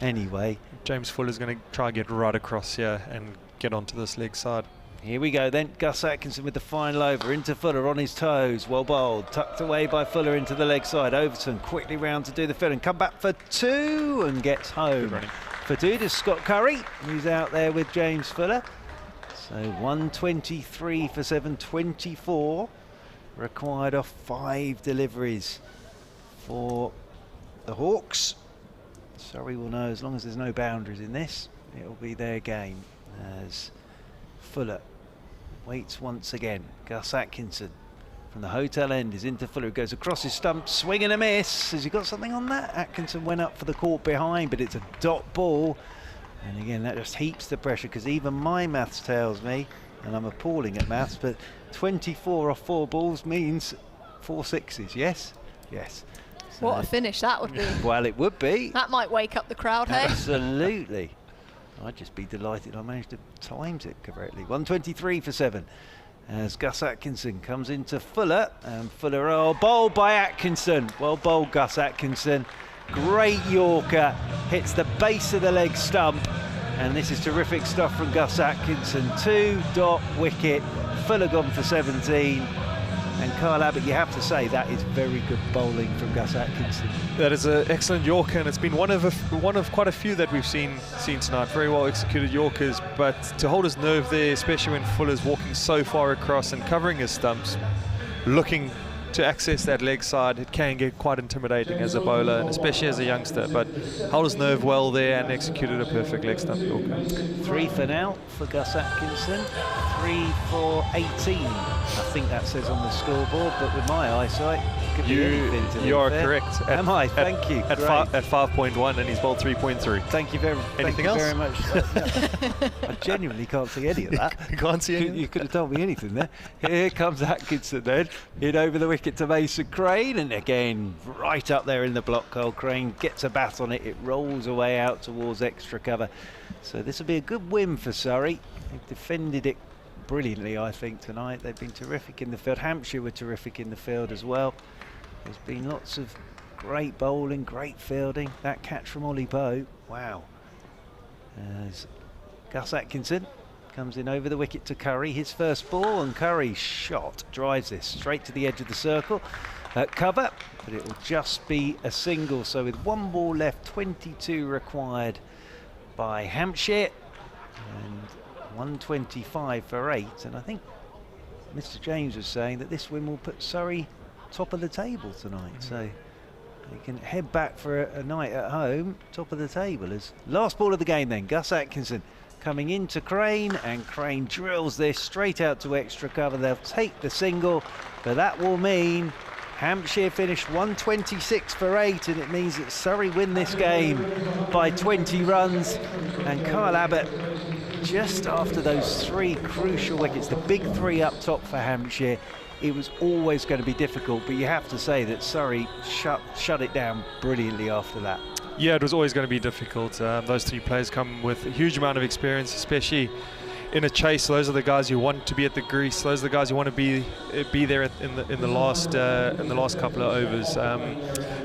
anyway, James Fuller's going to try and get right across here and get onto this leg side. Here we go then. Gus Atkinson with the final over into Fuller on his toes. Well bowled, tucked away by Fuller into the leg side. Overton quickly round to do the field and come back for 2 and gets home. For 2 to Scott Curry, who's out there with James Fuller. So 123 for 7, 24 required off 5 deliveries for the Hawks. Surrey will know as long as there's no boundaries in this, it'll be their game. As Fuller waits once again. Gus Atkinson from the hotel end is into Fuller, who goes across his stump, swing and a miss. Has he got something on that? Atkinson went up for the court behind, but it's a dot ball. And again, that just heaps the pressure, because even my maths tells me, and I'm appalling at maths, but 24 off 4 balls means 4 sixes, yes? Yes. So what a finish that would be. Well, it would be. That might wake up the crowd, hey? Absolutely. I'd just be delighted I managed to times it correctly. 123 for 7 as Gus Atkinson comes into Fuller, and Fuller bowled by Atkinson. Well bowled, Gus Atkinson. Great Yorker, hits the base of the leg stump, and this is terrific stuff from Gus Atkinson. 2-dot wicket. Fuller gone for 17. And Kyle Abbott, you have to say that is very good bowling from Gus Atkinson. That is an excellent Yorker, and it's been one of quite a few that we've seen tonight. Very well executed Yorkers, but to hold his nerve there, especially when Fuller's walking so far across and covering his stumps, looking to access that leg side, it can get quite intimidating as a bowler, and especially as a youngster. But held his nerve well there and executed a perfect leg stump Yorker. 3 for now for Gus Atkinson, 3 for 18. I think that says on the scoreboard, but with my eyesight, it could be anything to you are fair. correct. Am I? Thank you. At 5.1, and he's bowled 3.3. Thank you very much. Anything else? Very much. I genuinely can't see any of that. You can't see anything? You could have told me anything there. Here comes Atkinson then, in over the wicket to Mason Crane, and again, right up there in the block hole. Crane gets a bat on it, it rolls away out towards extra cover. So this will be a good win for Surrey. They've defended it brilliantly, I think, tonight. They've been terrific in the field. Hampshire were terrific in the field as well. There's been lots of great bowling, great fielding. That catch from Ollie Pope, wow. As Gus Atkinson comes in over the wicket to Curry, his first ball, and Curry's shot drives this straight to the edge of the circle. Cover, but it will just be a single. So with 1 ball left, 22 required by Hampshire, and 125 for 8. And I think Mr. James was saying that this win will put Surrey top of the table tonight. So you can head back for a night at home, top of the table. As last ball of the game then, Gus Atkinson coming into Crane, and Crane drills this straight out to extra cover. They'll take the single, but that will mean Hampshire finished 126 for 8, and it means that Surrey win this game by 20 runs. And Kyle Abbott, just after those 3 crucial wickets, the big 3 up top for Hampshire, it was always going to be difficult, but you have to say that Surrey shut it down brilliantly after that. Yeah, it was always going to be difficult. Those 3 players come with a huge amount of experience, especially in a chase. Those are the guys you want to be at the crease. Those are the guys you want to be there in the last couple of overs.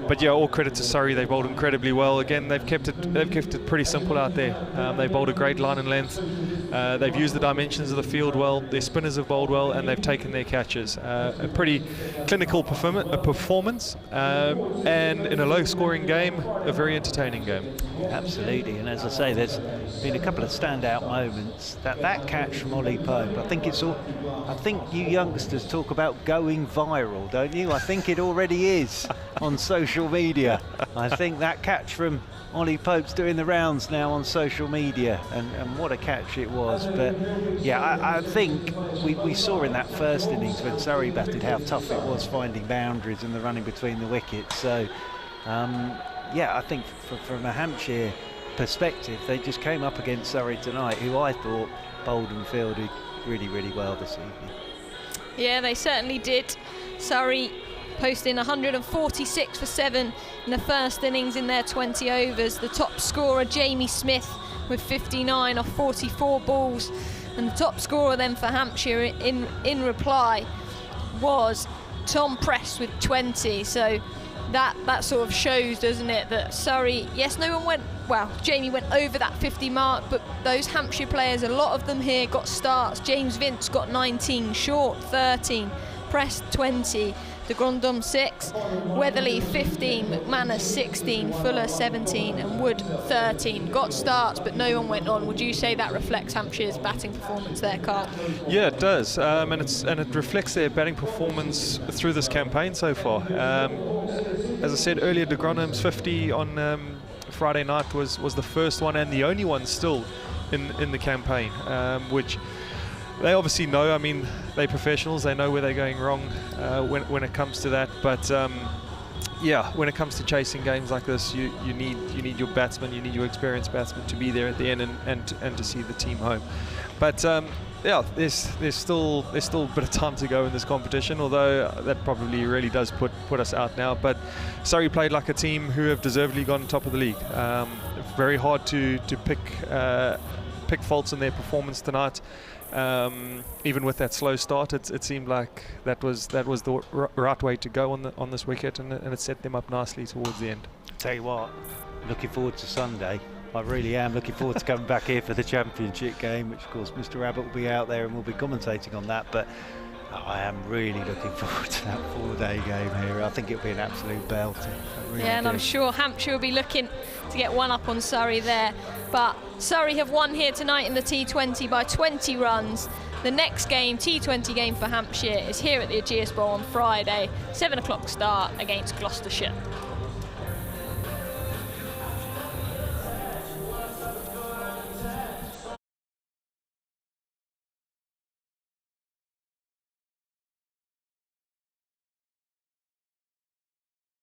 But yeah, all credit to Surrey. They bowled incredibly well. Again, they've kept it pretty simple out there. They bowled a great line and length. They've used the dimensions of the field well. Their spinners have bowled well, and they've taken their catches. A pretty clinical performance, and in a low-scoring game, a very entertaining game. Absolutely, and as I say, there's been a couple of standout moments. That catch from Ollie Pope, I think you youngsters talk about going viral, don't you? I think it already is on social media. I think that catch from Ollie Pope's doing the rounds now on social media, and what a catch it was. But yeah, I think we saw in that first innings when Surrey batted how tough it was finding boundaries and the running between the wickets. So yeah, I think from a Hampshire perspective, they just came up against Surrey tonight, who I thought bowled and fielded really, really well this evening. Yeah, they certainly did. Surrey posting 146 for 7 in the first innings in their 20 overs. The top scorer, Jamie Smith, with 59 off 44 balls. And the top scorer then for Hampshire in reply was Tom Press with 20. So that sort of shows, doesn't it, that Surrey, yes, no one went, well, Jamie went over that 50 mark, but those Hampshire players, a lot of them here got starts. James Vince got 19, Short 13, Press 20, de Grandhomme 6, Weatherly 15, McManus 16, Fuller 17 and Wood 13. Got starts, but no one went on. Would you say that reflects Hampshire's batting performance there, Carl? Yeah, it does, and it reflects their batting performance through this campaign so far. As I said earlier, de Grandhomme's 50 on Friday night was the first one and the only one still in the campaign, which they obviously know. I mean, they're professionals. They know where they're going wrong when it comes to that. But yeah, when it comes to chasing games like this, you need your batsmen, you need your experienced batsmen to be there at the end and to see the team home. But yeah, there's still a bit of time to go in this competition, although that probably really does put us out now. But Surrey played like a team who have deservedly gone top of the league. Very hard to pick faults in their performance tonight. Even with that slow start, it seemed like that was the right way to go on this wicket, and it set them up nicely towards the end. Tell you what, looking forward to Sunday. I really am looking forward to coming back here for the championship game, which of course Mr. Abbott will be out there and we'll be commentating on that. But I am really looking forward to that 4-day game here. I think it'll be an absolute belter. Really and I'm sure Hampshire will be looking to get one up on Surrey there. But Surrey have won here tonight in the T20 by 20 runs. The next game, T20 game for Hampshire, is here at the Ageas Bowl on Friday, 7 o'clock start against Gloucestershire.